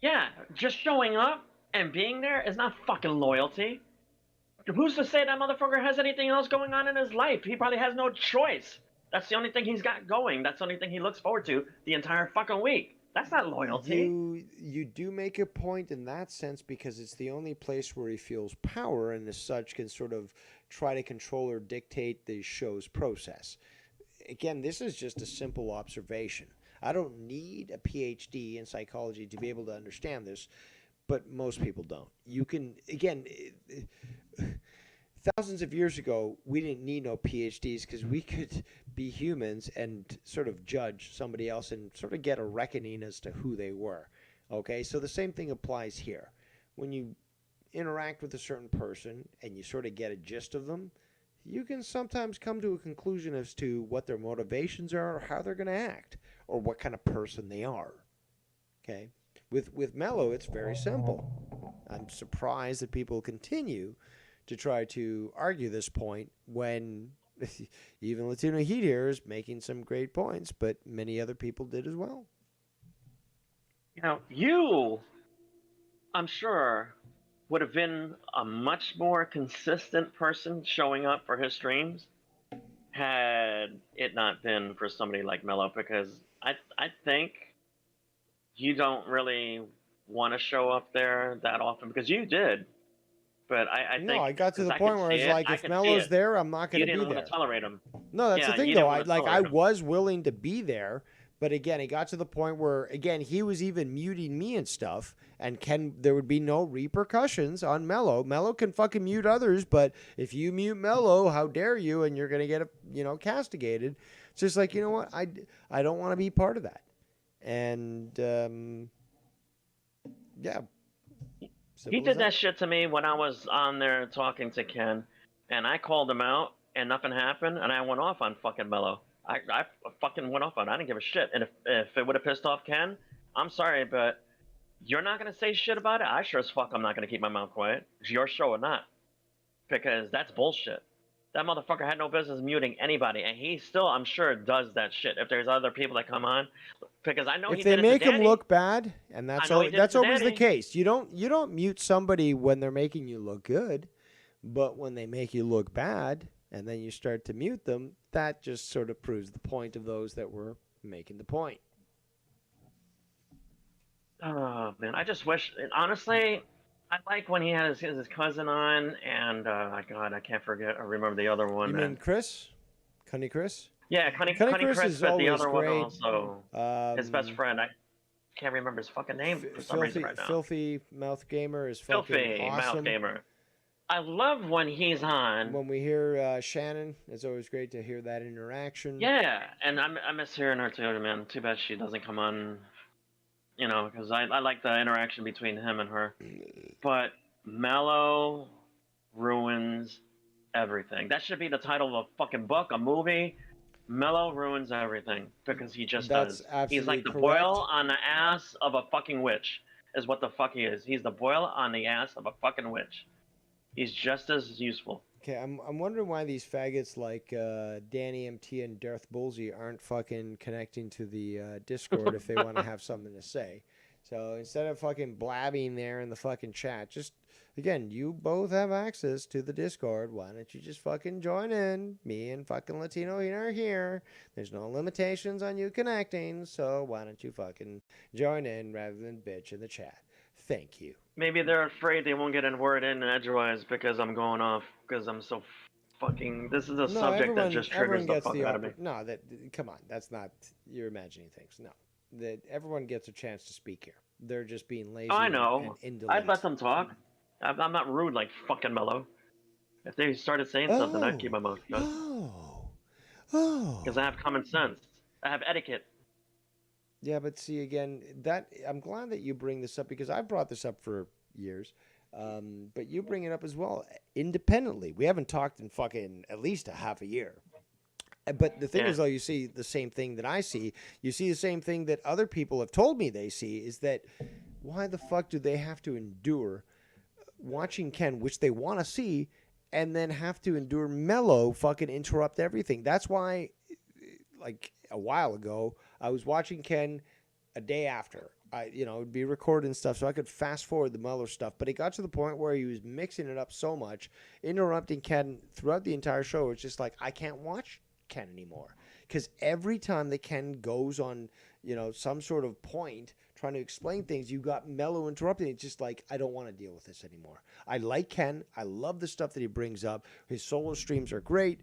Yeah, just showing up and being there is not fucking loyalty. Who's to say that motherfucker has anything else going on in his life? He probably has no choice. That's the only thing he's got going. That's the only thing he looks forward to the entire fucking week. That's not loyalty. You do make a point in that sense because it's the only place where he feels power and as such can sort of try to control or dictate the show's process. Again, this is just a simple observation. I don't need a PhD in psychology to be able to understand this, but most people don't. You can, again, thousands of years ago, we didn't need no PhDs because we could be humans and sort of judge somebody else and sort of get a reckoning as to who they were. Okay, so the same thing applies here. When you interact with a certain person and you sort of get a gist of them, you can sometimes come to a conclusion as to what their motivations are or how they're going to act or what kind of person they are. Okay? With Mello, it's very simple. I'm surprised that people continue to try to argue this point when even Latino Heat here is making some great points, but many other people did as well. You, I'm sure, would have been a much more consistent person showing up for his streams had it not been for somebody like Mello, because I think you don't really want to show up there that often because you did. But I think I got to the I point could where see it's it. like, I if could Mello's see it. there, I'm not going You to be didn't there. want to tolerate him. No, that's Yeah, the thing, you though. didn't I want to tolerate him. was willing to be there, but again, it got to the point where, again, he was even muting me and stuff, and there would be no repercussions on Mello. Mello can fucking mute others, but if you mute Mello, how dare you, and you're going to get, castigated. It's just like, you know what? I don't want to be part of that. And, yeah. He did that shit to me when I was on there talking to Ken, and I called him out, and nothing happened, and I went off on fucking Mello. I fucking went off on it. I didn't give a shit. And if it would have pissed off Ken, I'm sorry, but you're not going to say shit about it? I sure as fuck I'm not going to keep my mouth quiet. It's your show or not. Because that's bullshit. That motherfucker had no business muting anybody, and he still, I'm sure, does that shit. If there's other people that come on, because I know if he they did make it to him Danny. look bad, and that's always the case. You don't mute somebody when they're making you look good, but when they make you look bad, and then you start to mute them, that just sort of proves the point of those that were making the point. Oh man, I just wish. Honestly, I like when he had his cousin on, and God, I can't forget or remember the other one. You mean Chris? Cunny Chris? Yeah, Cunny Chris Chris, is but the always other one great. also, his best friend. I can't remember his fucking name for some reason right now. Filthy Mouth Gamer is fucking Filthy awesome. Mouth Gamer. I love when he's on. When we hear Shannon, it's always great to hear that interaction. Yeah, and I miss hearing her too, man. Too bad she doesn't come on, because I like the interaction between him and her. But Mello ruins everything. That should be the title of a fucking book, a movie. Mello ruins everything because he just does. He's like the boil on the ass of a fucking witch, is what the fuck he is. He's the boil on the ass of a fucking witch. He's just as useful. Okay, I'm wondering why these faggots like Danny MT and Darth Bullsey aren't fucking connecting to the Discord if they want to have something to say. So instead of fucking blabbing there in the fucking chat, just, again, you both have access to the Discord. Why don't you just fucking join in? Me and fucking Latino Heat are here. There's no limitations on you connecting, so why don't you fucking join in rather than bitch in the chat? Thank you. Maybe they're afraid they won't get a word in edgewise because I'm going off, because I'm so fucking... This is a subject that just triggers the fuck out of me. No, come on. That's not... You're imagining things. No. That everyone gets a chance to speak here. They're just being lazy. Oh, I know. And indolent. I'd let them talk. I'm not rude like fucking Mello. If they started saying something, I'd keep my mouth shut. Because I have common sense. I have etiquette. Yeah, but see again, that I'm glad that you bring this up because I've brought this up for years, but you bring it up as well independently. We haven't talked in fucking at least a half a year. But the thing is, though, you see the same thing that I see. You see the same thing that other people have told me they see. Is that why the fuck do they have to endure watching Ken, which they want to see, and then have to endure Mello fucking interrupt everything? That's why, like a while ago, I was watching Ken a day after. It would be recorded and stuff, so I could fast forward the Mello stuff. But it got to the point where he was mixing it up so much, interrupting Ken throughout the entire show. It's just like I can't watch Ken anymore because every time that Ken goes on, some sort of point trying to explain things, you got Mello interrupting. It's just like I don't want to deal with this anymore. I like Ken. I love the stuff that he brings up. His solo streams are great.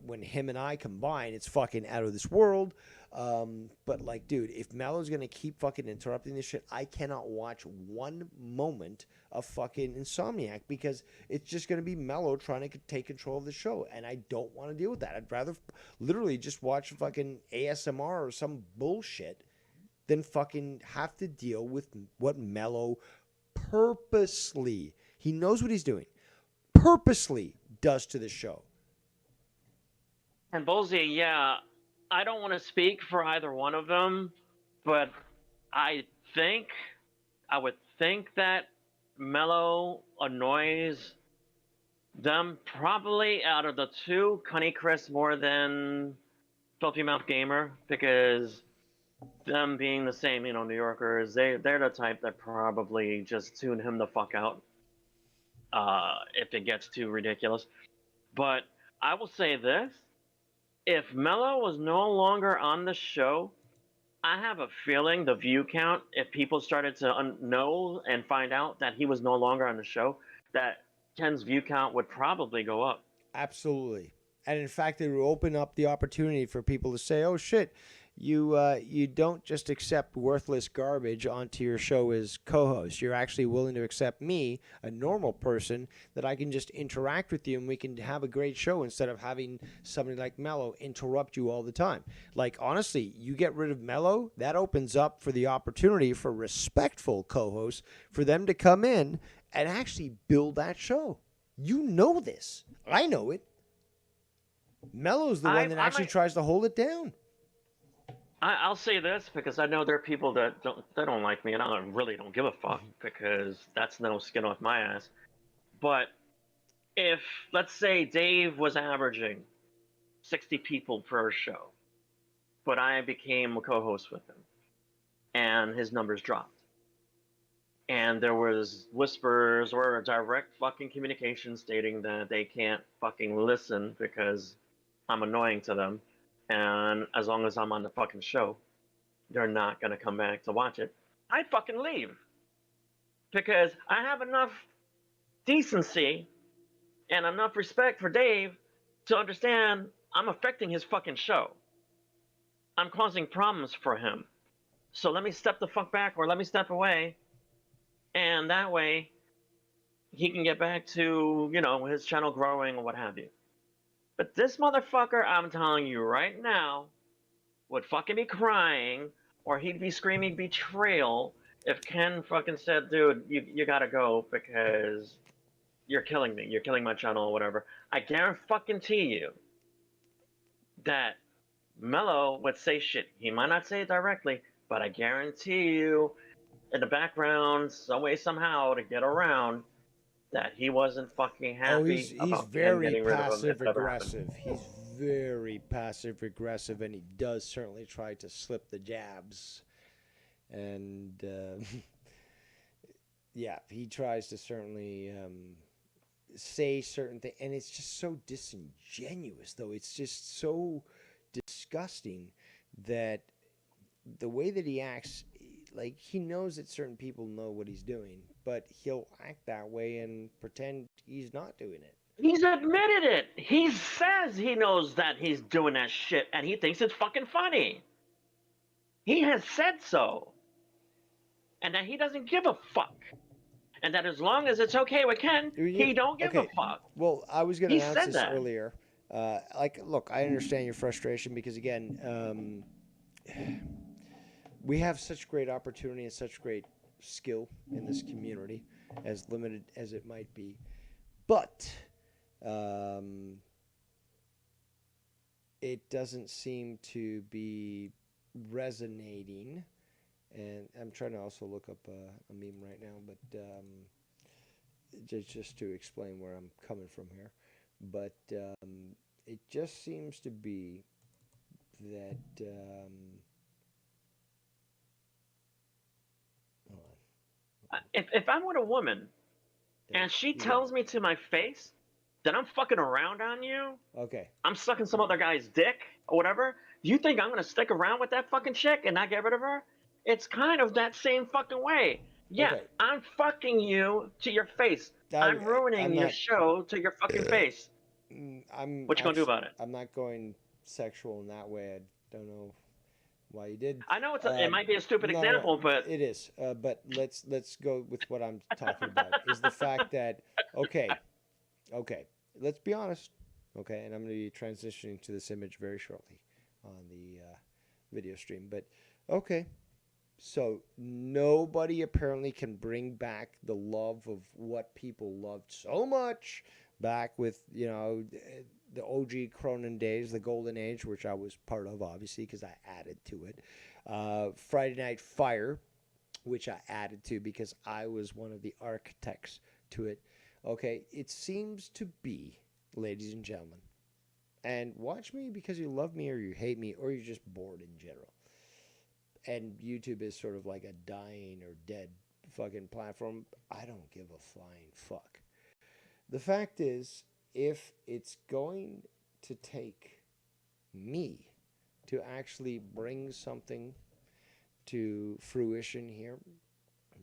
When him and I combine, it's fucking out of this world. But like, dude, if Mello's gonna keep fucking interrupting this shit, I cannot watch one moment of fucking Insomniac because it's just gonna be Mello trying to take control of the show, and I don't want to deal with that. I'd rather literally just watch fucking ASMR or some bullshit than fucking have to deal with what Mello purposely, he knows what he's doing, purposely does to the show. And Bolsey, yeah, I don't want to speak for either one of them, but I would think that Mello annoys them probably out of the two, Cunny Chris more than Filthy Mouth Gamer, because them being the same, New Yorkers, they're the type that probably just tune him the fuck out if it gets too ridiculous. But I will say this. If Mello was no longer on the show, I have a feeling the view count, if people started to know and find out that he was no longer on the show, that Ken's view count would probably go up. Absolutely. And in fact, it would open up the opportunity for people to say, oh shit, you don't just accept worthless garbage onto your show as co-host. You're actually willing to accept me, a normal person, that I can just interact with you and we can have a great show instead of having somebody like Mello interrupt you all the time. Like, honestly, you get rid of Mello, that opens up for the opportunity for respectful co-hosts for them to come in and actually build that show. You know this. I know it. Mello's the one that actually tries to hold it down. I'll say this because I know there are people that don't like me, and I really don't give a fuck because that's no skin off my ass. But if, let's say, Dave was averaging 60 people per show, but I became a co-host with him, and his numbers dropped, and there was whispers or direct fucking communication stating that they can't fucking listen because I'm annoying to them. And as long as I'm on the fucking show, they're not going to come back to watch it. I'd fucking leave. Because I have enough decency and enough respect for Dave to understand I'm affecting his fucking show. I'm causing problems for him. So let me step the fuck back or let me step away. And that way, he can get back to, his channel growing or what have you. But this motherfucker, I'm telling you right now, would fucking be crying or he'd be screaming betrayal if Ken fucking said, dude, you gotta go because you're killing me. You're killing my channel or whatever. I guarantee you that Mello would say shit. He might not say it directly, but I guarantee you in the background, some way, somehow, to get around that he wasn't fucking happy he's about very getting rid of him. passive aggressive. He's very passive aggressive, and he does certainly try to slip the jabs. And yeah, he tries to certainly say certain things, and it's just so disingenuous. Though it's just so disgusting that the way that he acts. Like, he knows that certain people know what he's doing, but he'll act that way and pretend he's not doing it. He's admitted it. He says he knows that he's doing that shit, and he thinks it's fucking funny. He has said so. And that he doesn't give a fuck. and that as long as it's okay with Ken, he don't give a fuck. Well, I was going to He announce said this that. earlier. Look, I understand your frustration because, again, we have such great opportunity and such great skill in this community, as limited as it might be. But it doesn't seem to be resonating. And I'm trying to also look up a meme right now, but just to explain where I'm coming from here. But it just seems to be that hold on. If I'm with a woman and she tells me to my face that I'm fucking around on you, okay, I'm sucking some other guy's dick or whatever, you think I'm gonna stick around with that fucking chick and not get rid of her? It's kind of that same fucking way. Yeah, Okay. I'm fucking you to your face. I'm ruining your show to your fucking face. What you gonna do about it? I'm not going sexual in that way. I don't know why you did. I know it might be a stupid example, but it is. But let's go with what I'm talking about. Is the fact that okay, let's be honest. Okay, and I'm going to be transitioning to this image very shortly on the video stream. But okay. So nobody apparently can bring back the love of what people loved so much back with, the OG Cronin days, the golden age, which I was part of, obviously, because I added to it. Friday Night Fire, which I added to because I was one of the architects to it. Okay, it seems to be, ladies and gentlemen, and watch me because you love me or you hate me or you're just bored in general. And YouTube is sort of like a dying or dead fucking platform. I don't give a flying fuck. The fact is, if it's going to take me to actually bring something to fruition here,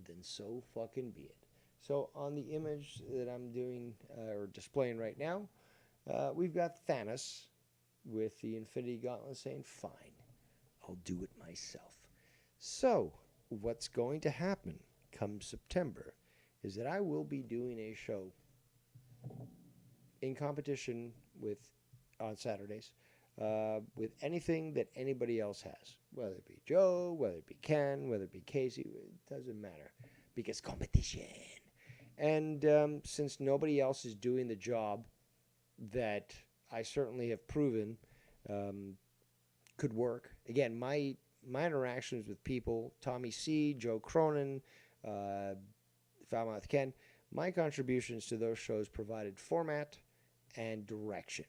then so fucking be it. So on the image that I'm doing or displaying right now, we've got Thanos with the Infinity Gauntlet saying, fine, I'll do it myself. So, what's going to happen come September is that I will be doing a show in competition on Saturdays with anything that anybody else has. Whether it be Joe, whether it be Ken, whether it be Casey, it doesn't matter. Because competition. And since nobody else is doing the job that I certainly have proven could work. Again, my interactions with people, Tommy C, Joe Cronin, Foulmouth Ken, my contributions to those shows provided format and direction.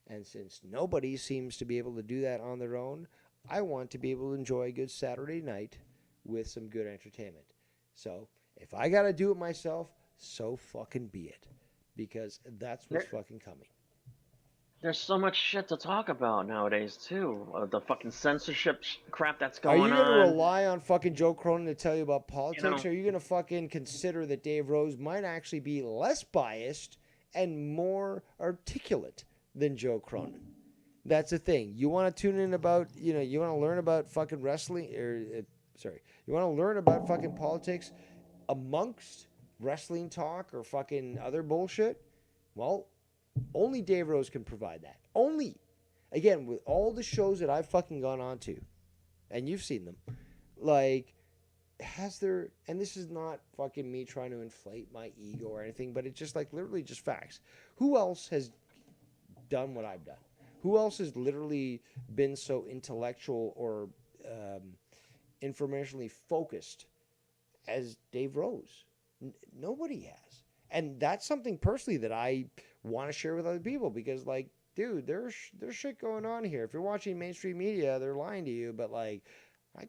And since nobody seems to be able to do that on their own, I want to be able to enjoy a good Saturday night with some good entertainment. So if I got to do it myself, so fucking be it. Because that's what's fucking coming. There's so much shit to talk about nowadays, too. The fucking censorship crap that's going on. Are you going to rely on fucking Joe Cronin to tell you about politics? Or are you going to fucking consider that Dave Rose might actually be less biased and more articulate than Joe Cronin? That's the thing. You want to tune in about, you want to learn about fucking wrestling, you want to learn about fucking politics amongst wrestling talk or fucking other bullshit? Well, only Dave Rose can provide that. Only. Again, with all the shows that I've fucking gone on to, and you've seen them, has there, and this is not fucking me trying to inflate my ego or anything, but it's just literally just facts. Who else has done what I've done? Who else has literally been so intellectual or informationally focused as Dave Rose? Nobody has. And that's something personally that I want to share with other people because, dude, there's shit going on here. If you're watching mainstream media, they're lying to you. But, I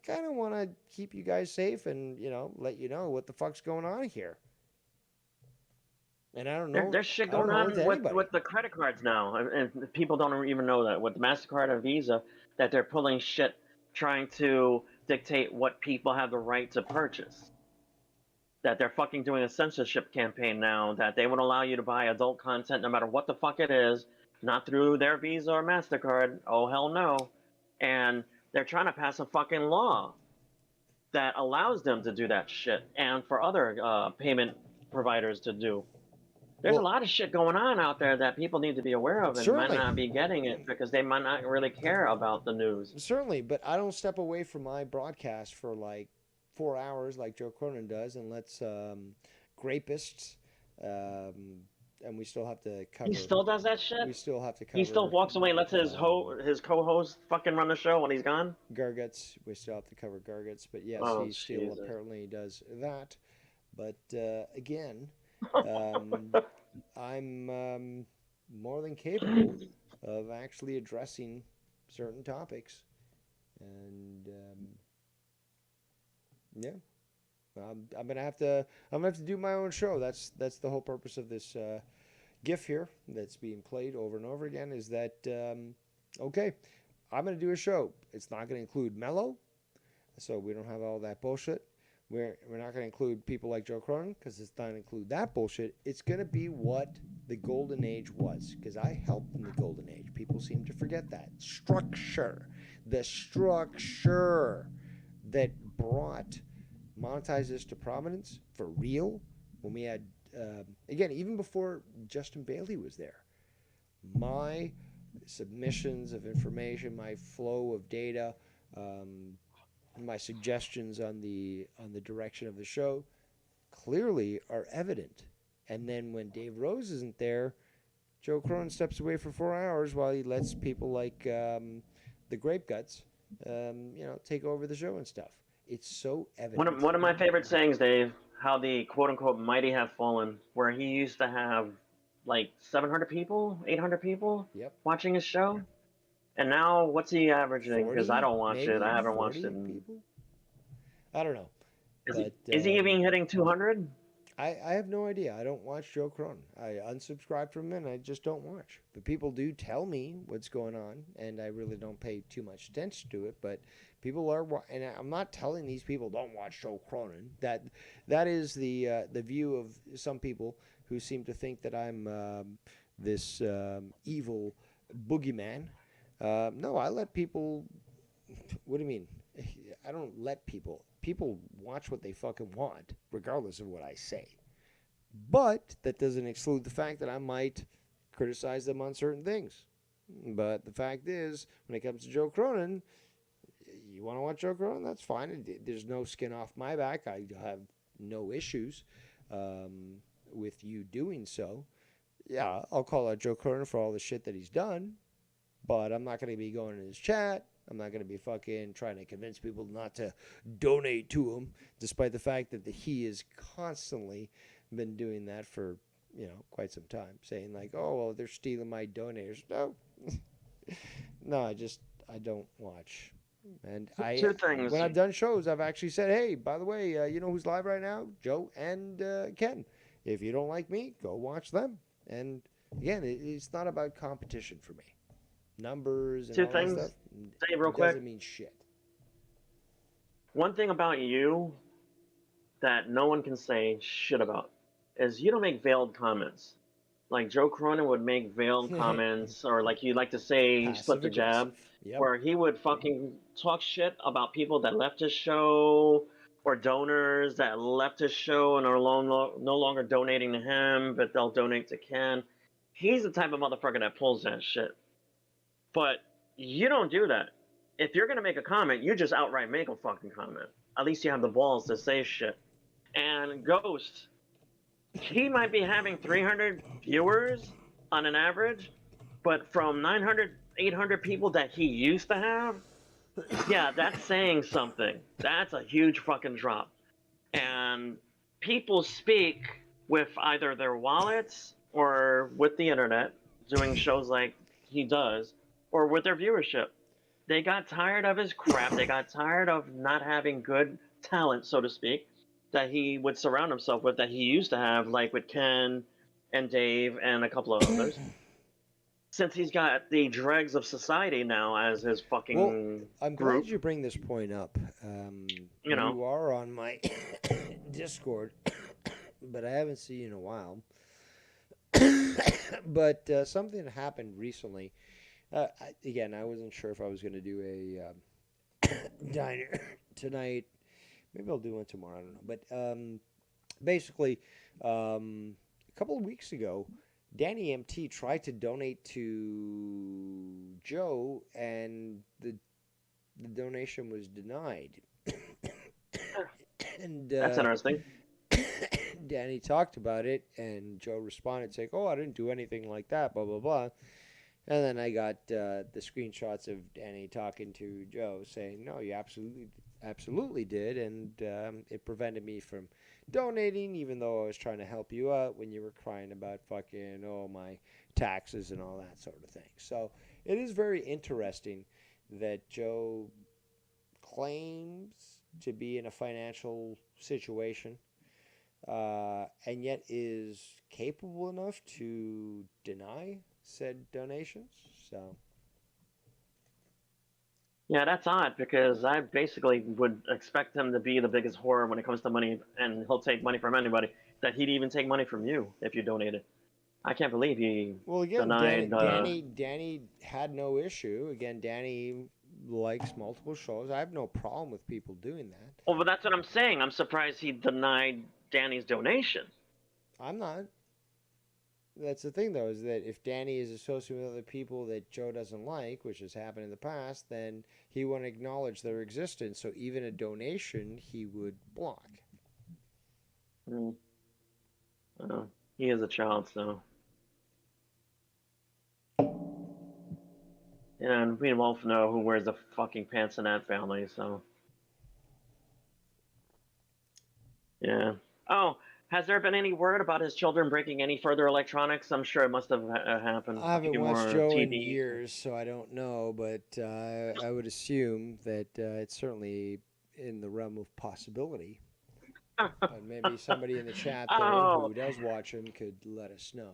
kind of want to keep you guys safe and, let you know what the fuck's going on here. And I don't know. There's shit going on with the credit cards now. And people don't even know that. With MasterCard and Visa, that they're pulling shit trying to dictate what people have the right to purchase. That they're fucking doing a censorship campaign now, that they won't allow you to buy adult content no matter what the fuck it is, not through their Visa or MasterCard. Oh, hell no. And they're trying to pass a fucking law that allows them to do that shit. And for other payment providers to do. There's a lot of shit going on out there that people need to be aware of and might Certainly. not be getting it because they might not really care about the news. Certainly, but I don't step away from my broadcast for like 4 hours like Joe Cronin does and lets grapists, and we still have to cover. He still does that shit? We still have to cover. He still walks away and lets his co-host fucking run the show when he's gone? Garguts. We still have to cover Garguts, but yes, he still Jesus. apparently does that. But again, I'm more than capable of actually addressing certain topics, and yeah, I'm gonna have to do my own show. That's the whole purpose of this GIF here that's being played over and over again. Is that okay? I'm gonna do a show. It's not gonna include Mello, so we don't have all that bullshit. We're not going to include people like Joe Cronin because it's not going to include that bullshit. It's going to be what the golden age was because I helped in the golden age. People seem to forget that. Structure. The structure that brought monetizers to prominence for real when we had, again, even before Justin Bailey was there. My submissions of information, my flow of data, my suggestions on the direction of the show clearly are evident. And then when Dave Rose isn't there, Joe Cronin steps away for 4 hours while he lets people like the Grape Guts, take over the show and stuff. It's so evident. One of my favorite sayings, Dave, how the quote-unquote mighty have fallen, where he used to have like 700 people, 800 people watching his show. And now, what's he averaging? Because I don't watch it. I haven't watched it. People? I don't know. Is he even hitting 200? I have no idea. I don't watch Joe Cronin. I unsubscribed from him, and I just don't watch. But people do tell me what's going on, and I really don't pay too much attention to it. But people are, and I'm not telling these people don't watch Joe Cronin. That is the view of some people who seem to think that I'm this evil boogeyman. No, I let people. What do you mean? I don't let people. People watch what they fucking want, regardless of what I say. But that doesn't exclude the fact that I might criticize them on certain things. But the fact is, when it comes to Joe Cronin, you want to watch Joe Cronin? That's fine. There's no skin off my back. I have no issues with you doing so. Yeah, I'll call out Joe Cronin for all the shit that he's done. But I'm not going to be going in his chat. I'm not going to be fucking trying to convince people not to donate to him, despite the fact that he has constantly been doing that for, quite some time, saying like, oh, well, they're stealing my donators. No. No, I don't watch. And Two things. When I've done shows, I've actually said, hey, by the way, you know who's live right now? Joe and Ken. If you don't like me, go watch them. And again, it's not about competition for me. Numbers and Two all things. that stuff. Say real quick. Doesn't mean shit. One thing about you that no one can say shit about is you don't make veiled comments. Like Joe Cronin would make veiled comments, or like you like to say, split the jab, where he would fucking talk shit about people that left his show, or donors that left his show and are no longer donating to him, but they'll donate to Ken. He's the type of motherfucker that pulls that shit. But you don't do that. If you're going to make a comment, you just outright make a fucking comment. At least you have the balls to say shit. And Ghost, he might be having 300 viewers on an average, but from 900, 800 people that he used to have, yeah, that's saying something. That's a huge fucking drop. And people speak with either their wallets or with the internet, doing shows like he does, or with their viewership. They got tired of his crap. They got tired of not having good talent, so to speak, that he would surround himself with, that he used to have, like with Ken and Dave and a couple of others. Since he's got the dregs of society now as his fucking I'm group. glad you bring this point up. You are on my Discord, but I haven't seen you in a while. But something happened recently. Again, I wasn't sure if I was going to do a diner tonight. Maybe I'll do one tomorrow. I don't know. But basically, a couple of weeks ago, Danny MT tried to donate to Joe, and the donation was denied. And That's interesting. Danny talked about it, and Joe responded saying, "Oh, I didn't do anything like that." Blah blah blah. And then I got the screenshots of Danny talking to Joe saying, "No, you absolutely did, and it prevented me from donating, even though I was trying to help you out when you were crying about fucking my taxes and all that sort of thing." So it is very interesting that Joe claims to be in a financial situation, and yet is capable enough to deny said donations. So Yeah, that's odd because I basically would expect him to be the biggest whore when it comes to money, and he'll take money from anybody. That he'd even take money from you if you donated. I can't believe he well, again, denied. Danny had no issue. Again, Danny likes multiple shows. I have no problem with people doing that. Well, but that's what I'm saying. I'm surprised he denied Danny's donation. I'm not. That's the thing, though, is that if Danny is associated with other people that Joe doesn't like, which has happened in the past, then he won't acknowledge their existence. So even a donation, he would block. He is a child, so. And we both know who wears the fucking pants in that family, so. Yeah. Oh, has there been any word about his children breaking any further electronics? I'm sure it must have happened. I haven't watched more Joe in TV. years, so I don't know, but I would assume that it's certainly in the realm of possibility. But maybe somebody in the chat there who does watch him could let us know.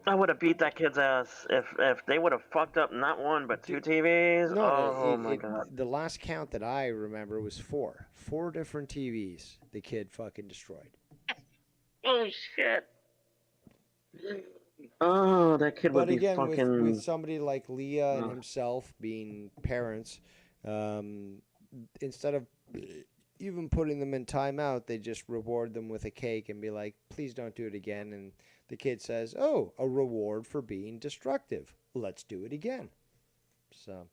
I would have beat that kid's ass if they would have fucked up not one but two TVs. No, my god! The last count that I remember was 4. 4 different TVs the kid fucking destroyed. Oh shit! Oh, that kid would be fucking. But again, with somebody like Leah and himself being parents, instead of even putting them in timeout, they just reward them with a cake and be like, "Please don't do it again." And the kid says, "Oh, a reward for being destructive. Let's do it again." So,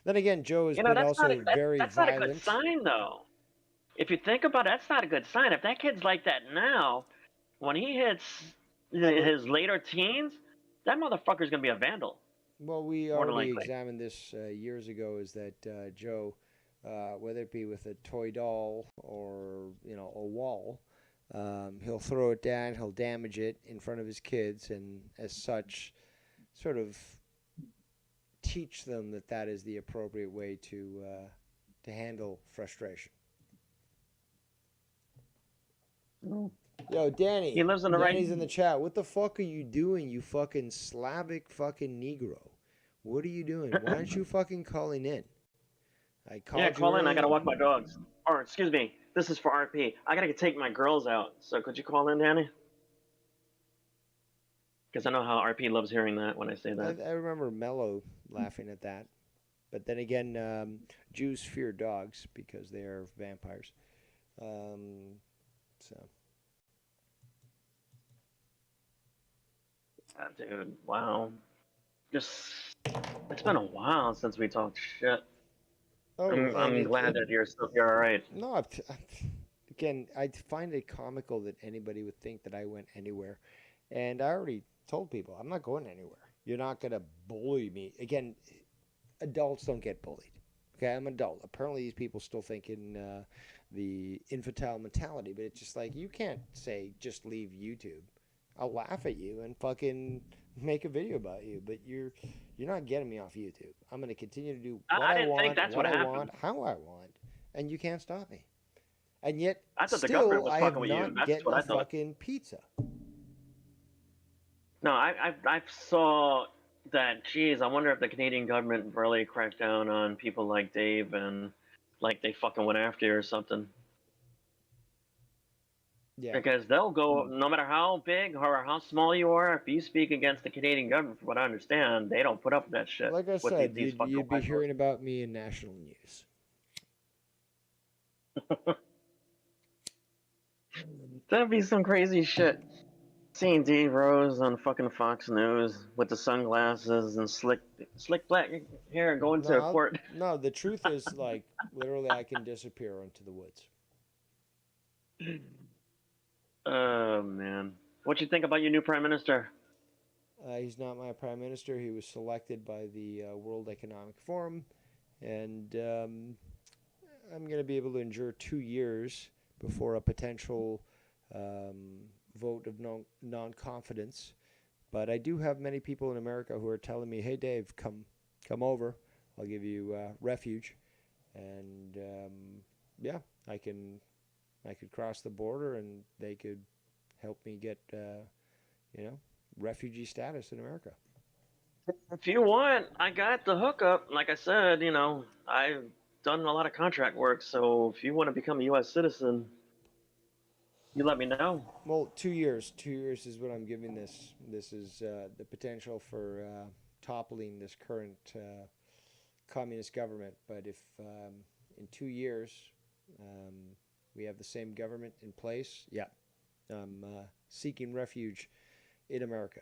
then again, Joe has been also very that's violent. not a good sign, though. If you think about it, that's not a good sign. If that kid's like that now, when he hits his later teens, that motherfucker's gonna be a vandal. Well, we already examined this years ago. Is that Joe, whether it be with a toy doll or a wall, he'll throw it down, he'll damage it in front of his kids, and as such, sort of teach them that that is the appropriate way to handle frustration. Yo, Danny. He lives in the Danny's in the chat. What the fuck are you doing, you fucking Slavic fucking Negro? What are you doing? Why aren't you fucking calling in? I called you call in. I earlier. gotta walk my dogs. Or, excuse me, this is for RP. I gotta take my girls out. So could you call in, Danny? Because I know how RP loves hearing that when I say that. I remember Mello laughing at that. But then again, Jews fear dogs because they are vampires. Dude, wow. It's been a while since we talked shit. Oh, I'm glad that you're all right. No, again, I find it comical that anybody would think that I went anywhere. And I already told people, I'm not going anywhere. You're not going to bully me. Again, adults don't get bullied. Okay, I'm an adult. Apparently these people still think in the infantile mentality, but it's just like, you can't say, just leave YouTube. I'll laugh at you and fucking make a video about you, but you're not getting me off YouTube. I'm going to continue to do what I want, what I want, how I want, and you can't stop me. And yet, I thought the still, government was I have fucking with you. not That's getting what I a thought. fucking pizza. No, I saw that. Geez, I wonder if the Canadian government really cracked down on people like Dave and like they fucking went after you or something. Yeah. Because they'll go, no matter how big or how small you are, if you speak against the Canadian government, from what I understand, they don't put up with that shit. Like I with said, these fucking you'd be white hearing about me in national news. That'd be some crazy shit. Seeing Dave Rose on fucking Fox News with the sunglasses and slick black hair going to a court. No, the truth is, like, literally, I can disappear into the woods. Oh man, what you think about your new prime minister? He's not my prime minister. He was selected by the World Economic Forum, and I'm going to be able to endure 2 years before a potential vote of non-confidence. But I do have many people in America who are telling me, "Hey, Dave, come over. I'll give you refuge," and yeah, I could cross the border, and they could help me get refugee status in America. If you want, I got the hookup. Like I said, I've done a lot of contract work, so if you want to become a U.S. citizen, you let me know. Well, 2 years. 2 years is what I'm giving this. This is the potential for toppling this current communist government. But if in 2 years we have the same government in place, yeah, I'm seeking refuge in America.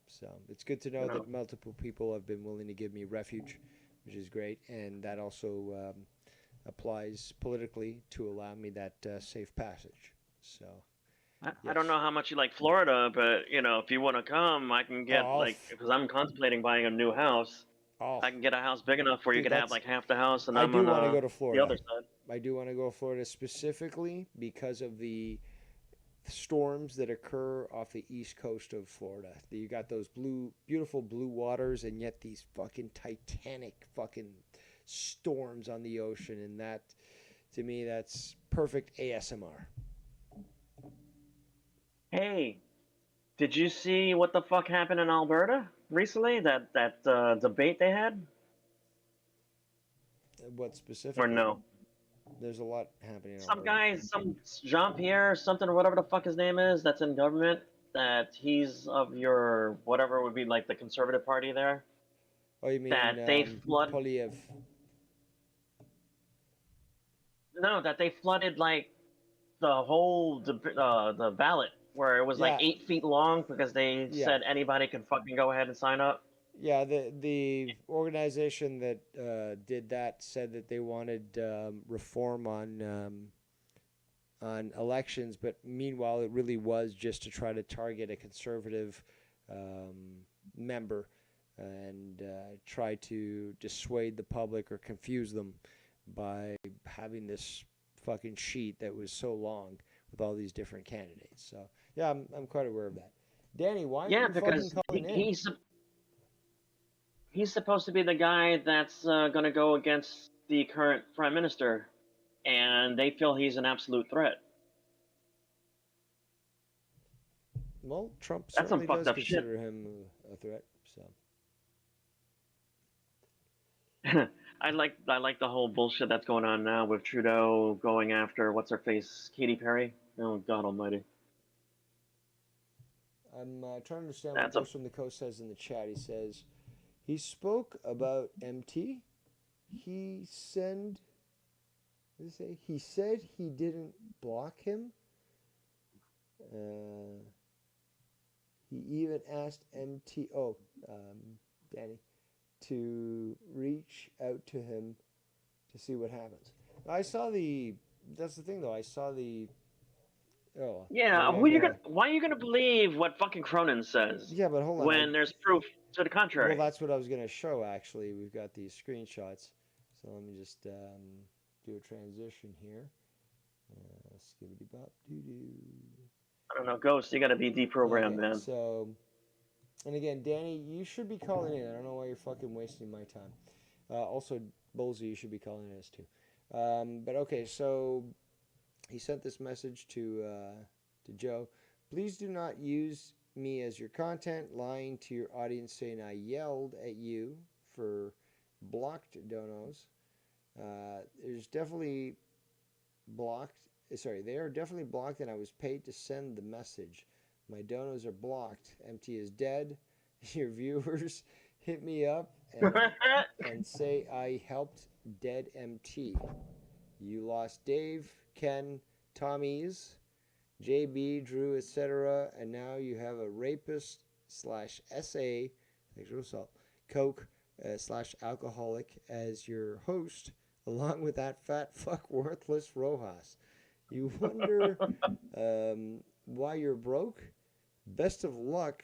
So it's good to know that multiple people have been willing to give me refuge, which is great. And that also applies politically to allow me that safe passage. So I don't know how much you like Florida, but if you want to come, I can get because I'm contemplating buying a new house. I can get a house big enough where you could have like half the house, and I'm on want to go to Florida. The other side. I do want to go to Florida specifically because of the storms that occur off the east coast of Florida. You got those beautiful blue waters, and yet these fucking titanic fucking storms on the ocean, and that, to me, that's perfect ASMR. Hey, did you see what the fuck happened in Alberta recently? That debate they had? What specifically? Or no? There's a lot happening in Some Alberta. guy, some Jean-Pierre something or whatever the fuck his name is, that's in government, that he's of your, whatever would be like the Conservative Party there. Oh, you mean that they flooded? Polyev? No, that they flooded like the whole the ballot, where it was like 8 feet long because they said anybody could fucking go ahead and sign up. Yeah, the organization that did that said that they wanted reform on elections, but meanwhile, it really was just to try to target a conservative member and try to dissuade the public or confuse them by having this fucking sheet that was so long with all these different candidates. So yeah, I'm quite aware of that. Danny, why are you fucking calling in? He's supposed to be the guy that's going to go against the current prime minister, and they feel he's an absolute threat. Well, Trump That's some certainly fucked does up consider shit. him a threat. So I like the whole bullshit that's going on now with Trudeau going after what's her face, Katy Perry. Oh God Almighty. I'm trying to understand what Ghost from the Coast says in the chat. He says he spoke about MT. He said he didn't block him. He even asked MT. Danny, to reach out to him to see what happens. I saw the. That's the thing, though. I saw the. Oh. Yeah, why are you gonna believe what fucking Cronin says? Yeah, but hold on. When there's proof to the contrary. Well, that's what I was gonna show. Actually, we've got these screenshots. So let me just do a transition here. Skibbity bop doo doo. I don't know, Ghost. You gotta be deprogrammed, man. So. And again, Danny, you should be calling in. I don't know why you're fucking wasting my time. Also, Bolsey, you should be calling in as too. But okay, so he sent this message to Joe. Please do not use me as your content, lying to your audience saying I yelled at you for blocked donos. There's definitely blocked. Sorry, they are definitely blocked, and I was paid to send the message. My donos are blocked. MT is dead. Your viewers hit me up and say I helped dead MT. You lost Dave, Ken, Tommy's. JB, Drew, etc. And now you have a rapist slash SA, sexual assault, coke slash alcoholic as your host, along with that fat fuck worthless Rojas. You wonder why you're broke? Best of luck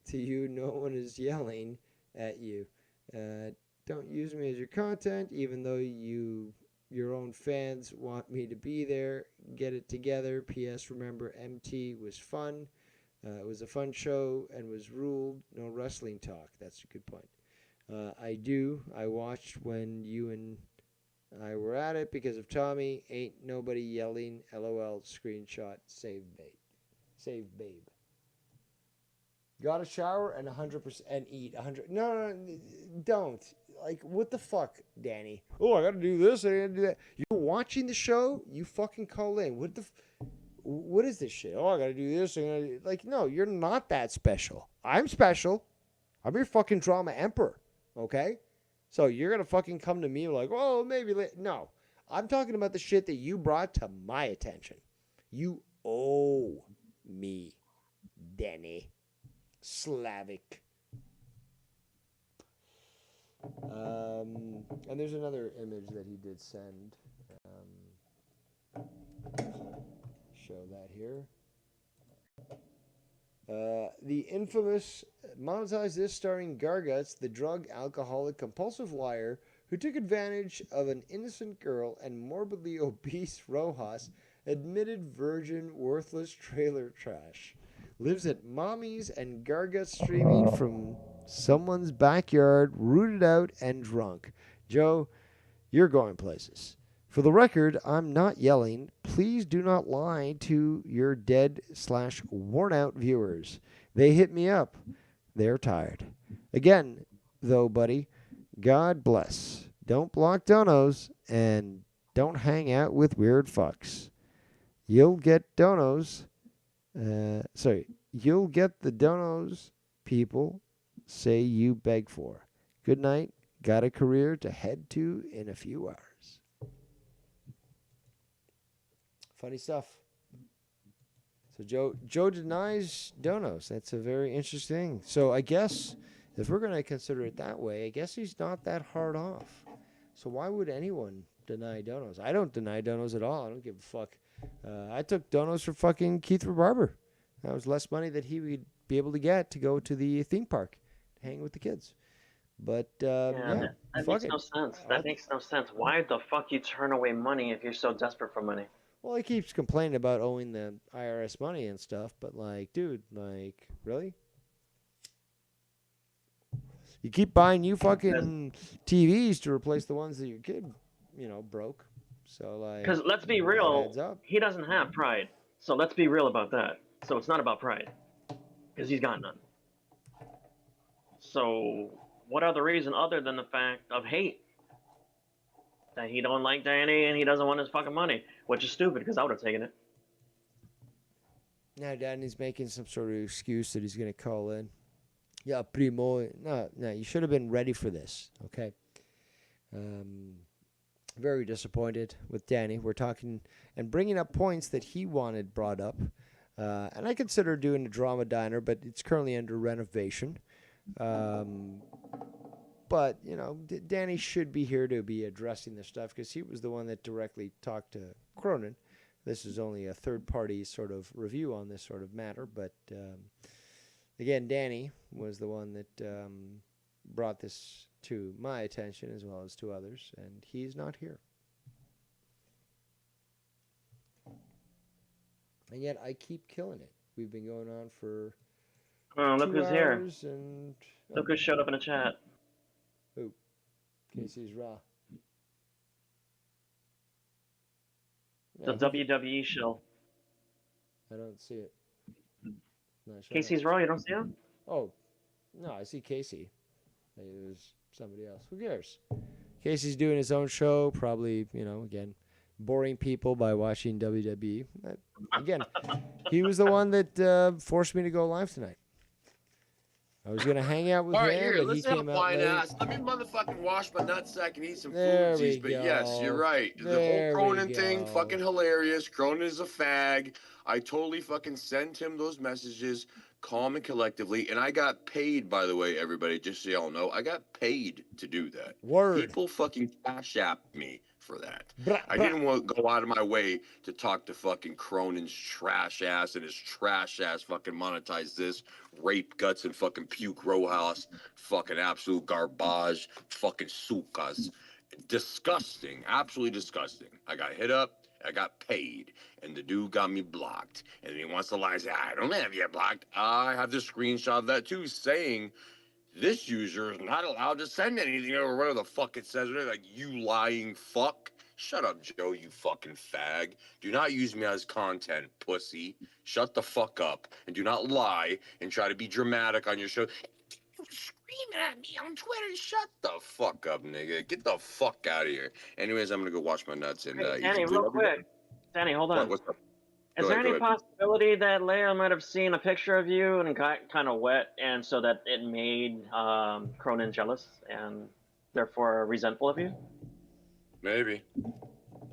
to you. No one is yelling at you. Don't use me as your content, even though your own fans want me to be there. Get it together. P.S. Remember, MT was fun. It was a fun show and was ruled. No wrestling talk. That's a good point. I do. I watched when you and I were at it because of Tommy. Ain't nobody yelling. LOL. Screenshot. Save bait. Save babe. Got a shower and 100% and eat 100. No, don't. Like, what the fuck, Danny? Oh, I gotta do this. I gotta do that. You're watching the show. You fucking call in. What is this shit? Oh, I gotta do this. Like, no, you're not that special. I'm special. I'm your fucking drama emperor. Okay? So you're gonna fucking come to me like, oh, maybe no. I'm talking about the shit that you brought to my attention. You owe me, Danny. Slavic. And there's another image that he did send. Show that here. The infamous monetize this starring Garguts, the drug alcoholic compulsive liar who took advantage of an innocent girl and morbidly obese Rojas, admitted virgin worthless trailer trash. Lives at Mommy's and Garguts streaming from someone's backyard, rooted out and drunk. Joe, you're going places. For the record, I'm not yelling. Please do not lie to your dead/worn out viewers. They hit me up. They're tired. Again, though, buddy, God bless. Don't block donos and don't hang out with weird fucks. You'll get donos. You'll get the donos people say you beg for. Good night. Got a career to head to in a few hours. Funny stuff. So Joe denies donos. That's a very interesting thing. So I guess if we're going to consider it that way, I guess he's not that hard off. So why would anyone deny donos? I don't deny donos at all. I don't give a fuck. I took donos for fucking Keith Rebarber. That was less money that he would be able to get to go to the theme park, to hang with the kids. But that makes no sense. That makes no sense. Why the fuck you turn away money if you're so desperate for money? Well, he keeps complaining about owing the IRS money and stuff, but like, dude, like, really? You keep buying new fucking TVs to replace the ones that your kid, broke. So like, because let's be real, he doesn't have pride. So let's be real about that. So it's not about pride, because he's got none. So what other reason other than the fact of hate? That he don't like Danny and he doesn't want his fucking money, which is stupid because I would have taken it. Now Danny's making some sort of excuse that he's going to call in. Yeah, primo. No, you should have been ready for this, okay? Very disappointed with Danny. We're talking and bringing up points that he wanted brought up. And I consider doing a drama diner, but it's currently under renovation. But, Danny should be here to be addressing this stuff because he was the one that directly talked to Cronin. This is only a third-party sort of review on this sort of matter. But, again, Danny was the one that brought this to my attention as well as to others, and he's not here. And yet I keep killing it. We've been going on for look who's here. And, look who showed up in the chat. Who? Casey's Raw. The WWE show. I don't see it. Casey's Raw, you don't see him? Oh, no, I see Casey. Maybe it was somebody else. Who cares? Casey's doing his own show, probably, again, boring people by watching WWE. Again, he was the one that forced me to go live tonight. I was gonna hang out with All right, him, here, but he listen came to out fine late. ass. Let me motherfucking wash my nutsack and eat some There we foodsies. But yes, you're go. right. The whole There we Cronin thing, go. fucking hilarious. Cronin is a fag. I totally fucking sent him those messages, calm and collectively. And I got paid, by the way, everybody, just so y'all know. I got paid to do that. Word. People fucking cash app me for that. Brah, I brah. didn't want to go out of my way to talk to fucking Cronin's trash ass and his trash ass fucking monetize this, rape guts and fucking puke row house, fucking absolute garbage, fucking sukas. Disgusting, absolutely disgusting. I got hit up, I got paid, and the dude got me blocked. And he wants to lie and say, I don't have you blocked. I have the screenshot of that too, saying this user is not allowed to send anything or whatever the fuck it says. Like, you lying fuck. Shut up, Joe, you fucking fag. Do not use me as content, pussy. Shut the fuck up and do not lie and try to be dramatic on your show. You screaming at me on Twitter. Shut the fuck up, nigga. Get the fuck out of here. Anyways, I'm gonna go wash my nuts and Hey, eat Danny, some food. real quick. Danny, hold on. What's up? Is Go there ahead, go any ahead. possibility that Leia might have seen a picture of you and got kind of wet, and so that it made Cronin jealous and therefore resentful of you? Maybe.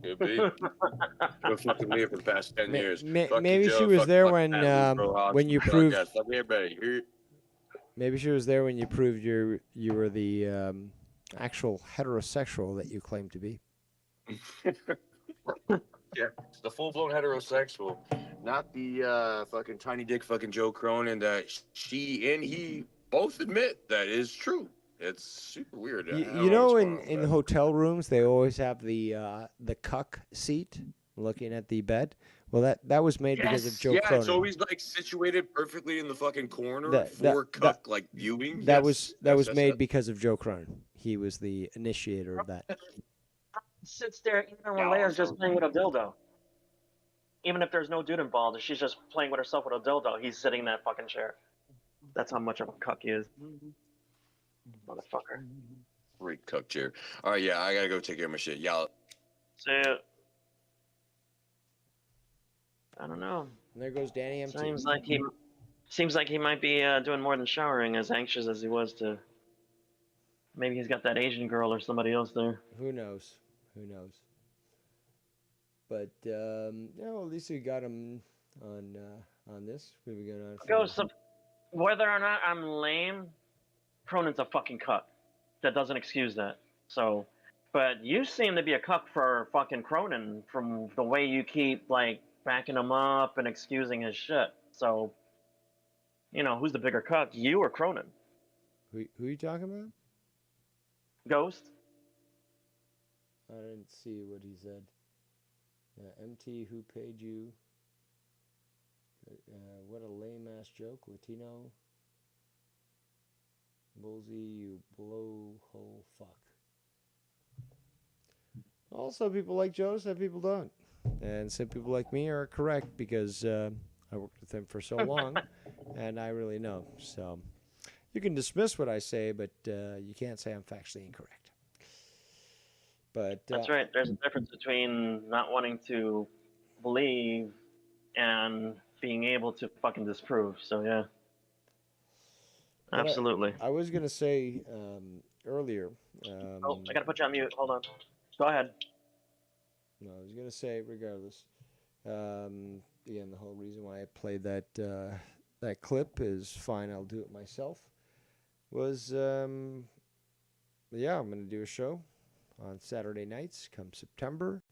Could be. Been fucking me for the past 10 years. Fuck Maybe you, she Joe. was Fuck there fucking Pat Lou, bro. when you Fuck proved. guys. Fuck everybody. Maybe she was there when you proved you were the actual heterosexual that you claim to be. Yeah, it's the full-blown heterosexual, not the fucking tiny dick fucking Joe Cronin that she and he both admit that is true. It's super weird. I don't You know, what's going in on with in that. hotel rooms, they always have the cuck seat looking at the bed. Well, that was made because of Joe yeah, Cronin. it's always like situated perfectly in the fucking corner That- for that- cuck like viewing. That Yes, was yes, made yes. because of Joe Cronin. He was the initiator of that. Sits there even when Leia's just playing with a dildo. Even if there's no dude involved, if she's just playing with herself with a dildo, he's sitting in that fucking chair. That's how much of a cuck he is. Motherfucker. Freak cuck chair. All right, yeah, I gotta go take care of my shit. Y'all. So, I don't know. And there goes Danny MT. Seems like he might be doing more than showering, as anxious as he was to. Maybe he's got that Asian girl or somebody else there. Who knows? Who knows? But at least we got him on this. We've been going on. Ghost of whether or not I'm lame, Cronin's a fucking cuck. That doesn't excuse that. So, but you seem to be a cuck for fucking Cronin from the way you keep like backing him up and excusing his shit. So, who's the bigger cuck, you or Cronin? Who are you talking about? Ghost. I didn't see what he said. MT, who paid you? What a lame ass joke, Latino. Bullsy, you blowhole fuck. Also, people like Joe, some people don't. And some people like me are correct because I worked with him for so long and I really know. So you can dismiss what I say, but you can't say I'm factually incorrect. But That's right. There's a difference between not wanting to believe and being able to fucking disprove. So yeah, absolutely. I was gonna say earlier. I gotta put you on mute. Hold on. Go ahead. No, I was gonna say regardless. Again, the whole reason why I played that that clip is fine. I'll do it myself. Was I'm gonna do a show on Saturday nights come September,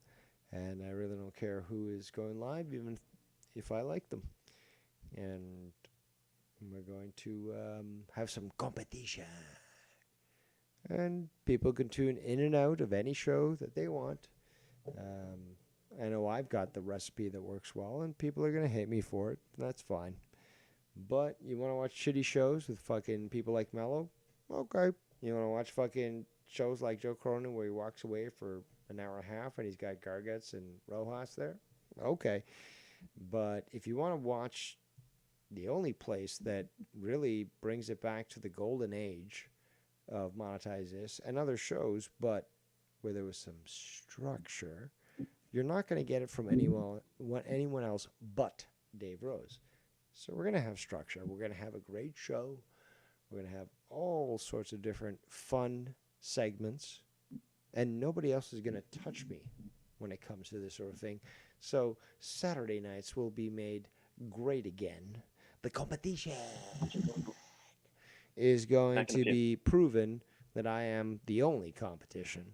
and I really don't care who is going live, even if I like them. And we're going to have some competition. And people can tune in and out of any show that they want. I know I've got the recipe that works well, and people are going to hate me for it. That's fine. But you want to watch shitty shows with fucking people like Mello? Okay. You want to watch fucking shows like Joe Cronin where he walks away for an hour and a half and he's got Garguts and Rojas there? Okay. But if you want to watch the only place that really brings it back to the golden age of Monetize This and other shows, but where there was some structure, you're not going to get it from anyone else but Dave Rose. So we're going to have structure. We're going to have a great show. We're going to have all sorts of different fun segments. And nobody else is going to touch me when it comes to this sort of thing. So Saturday nights will be made great again. The competition is going to be proven that I am the only competition.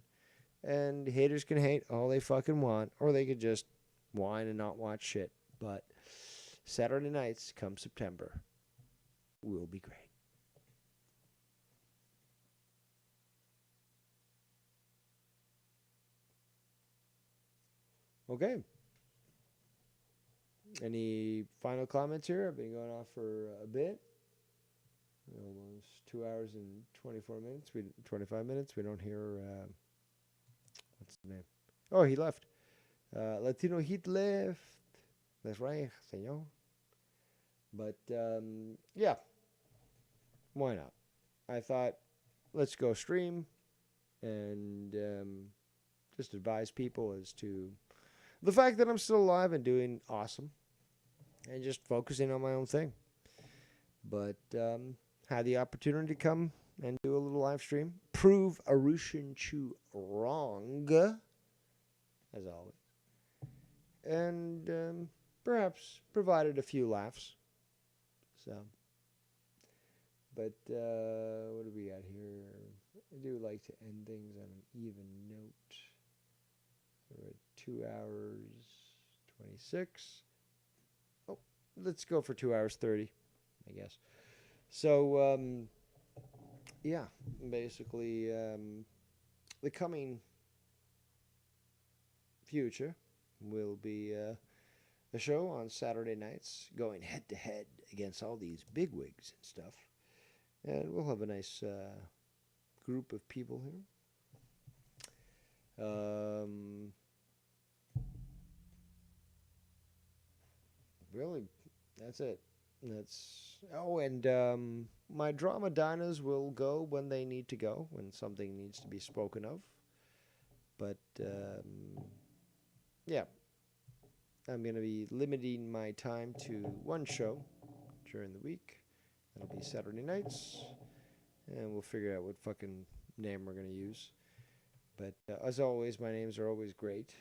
And haters can hate all they fucking want, or they could just whine and not watch shit. But Saturday nights come September will be great. Okay. Any final comments here? I've been going off for a bit. Almost 2 hours and 25 minutes. We don't hear, what's the name? Oh, he left. Latino Heat left. That's right, senor. But, yeah. Why not? I thought, let's go stream and just advise people as to the fact that I'm still alive and doing awesome and just focusing on my own thing. But had the opportunity to come and do a little live stream, prove Arushan Chu wrong, as always, and perhaps provided a few laughs. So, but what do we got here? I do like to end things on an even note. We're at 2 hours 26. Oh, let's go for 2 hours 30, I guess. So, yeah, basically, the coming future will be a show on Saturday nights going head to head against all these bigwigs and stuff. And we'll have a nice group of people here. Really, that's it. And my drama diners will go when they need to go, when something needs to be spoken of. But, yeah, I'm going to be limiting my time to one show during the week. That'll be Saturday nights, and we'll figure out what fucking name we're going to use. But, as always, my names are always great,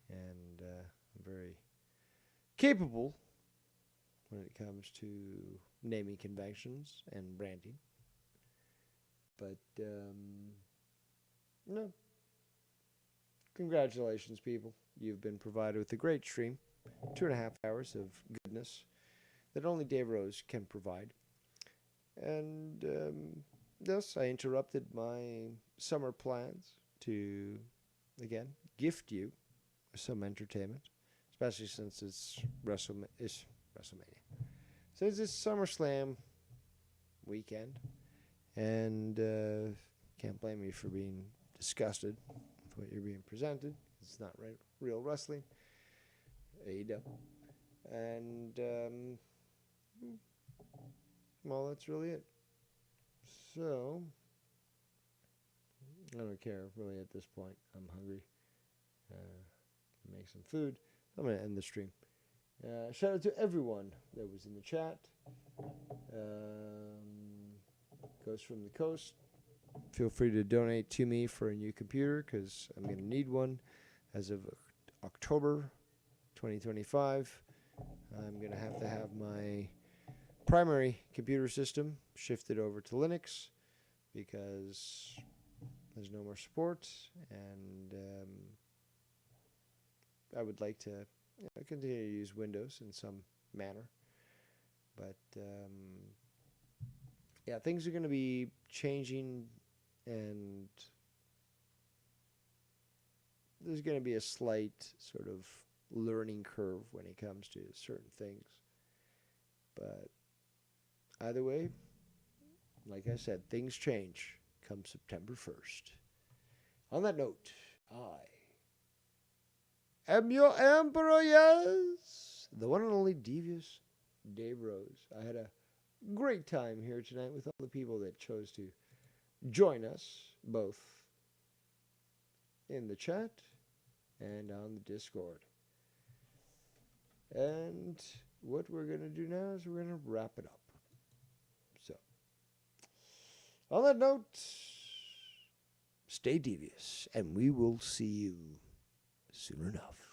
and I'm very capable when it comes to naming conventions and branding. But, no. Congratulations, people. You've been provided with a great stream. 2.5 hours of goodness that only Dave Rose can provide. And, thus, I interrupted my summer plans to, again, gift you some entertainment, especially since it's WrestleMania. Since it's SummerSlam weekend, and can't blame me for being disgusted with what you're being presented. It's not real wrestling. AEW. And, well, that's really it. So, I don't care really at this point. I'm hungry. Make some food. I'm going to end the stream. Shout out to everyone that was in the chat. Goes from the coast. Feel free to donate to me for a new computer because I'm going to need one as of October 2025. I'm going to have my primary computer system shifted over to Linux because there's no more support, and I would like to continue to use Windows in some manner. But, yeah, things are going to be changing, and there's going to be a slight sort of learning curve when it comes to certain things. But either way, like I said, things change come September 1st. On that note, I am your emperor, yes, the one and only devious Dave Rose. I had a great time here tonight with all the people that chose to join us, both in the chat and on the Discord. And what we're going to do now is we're going to wrap it up. So, On that note, stay devious, and we will see you soon enough.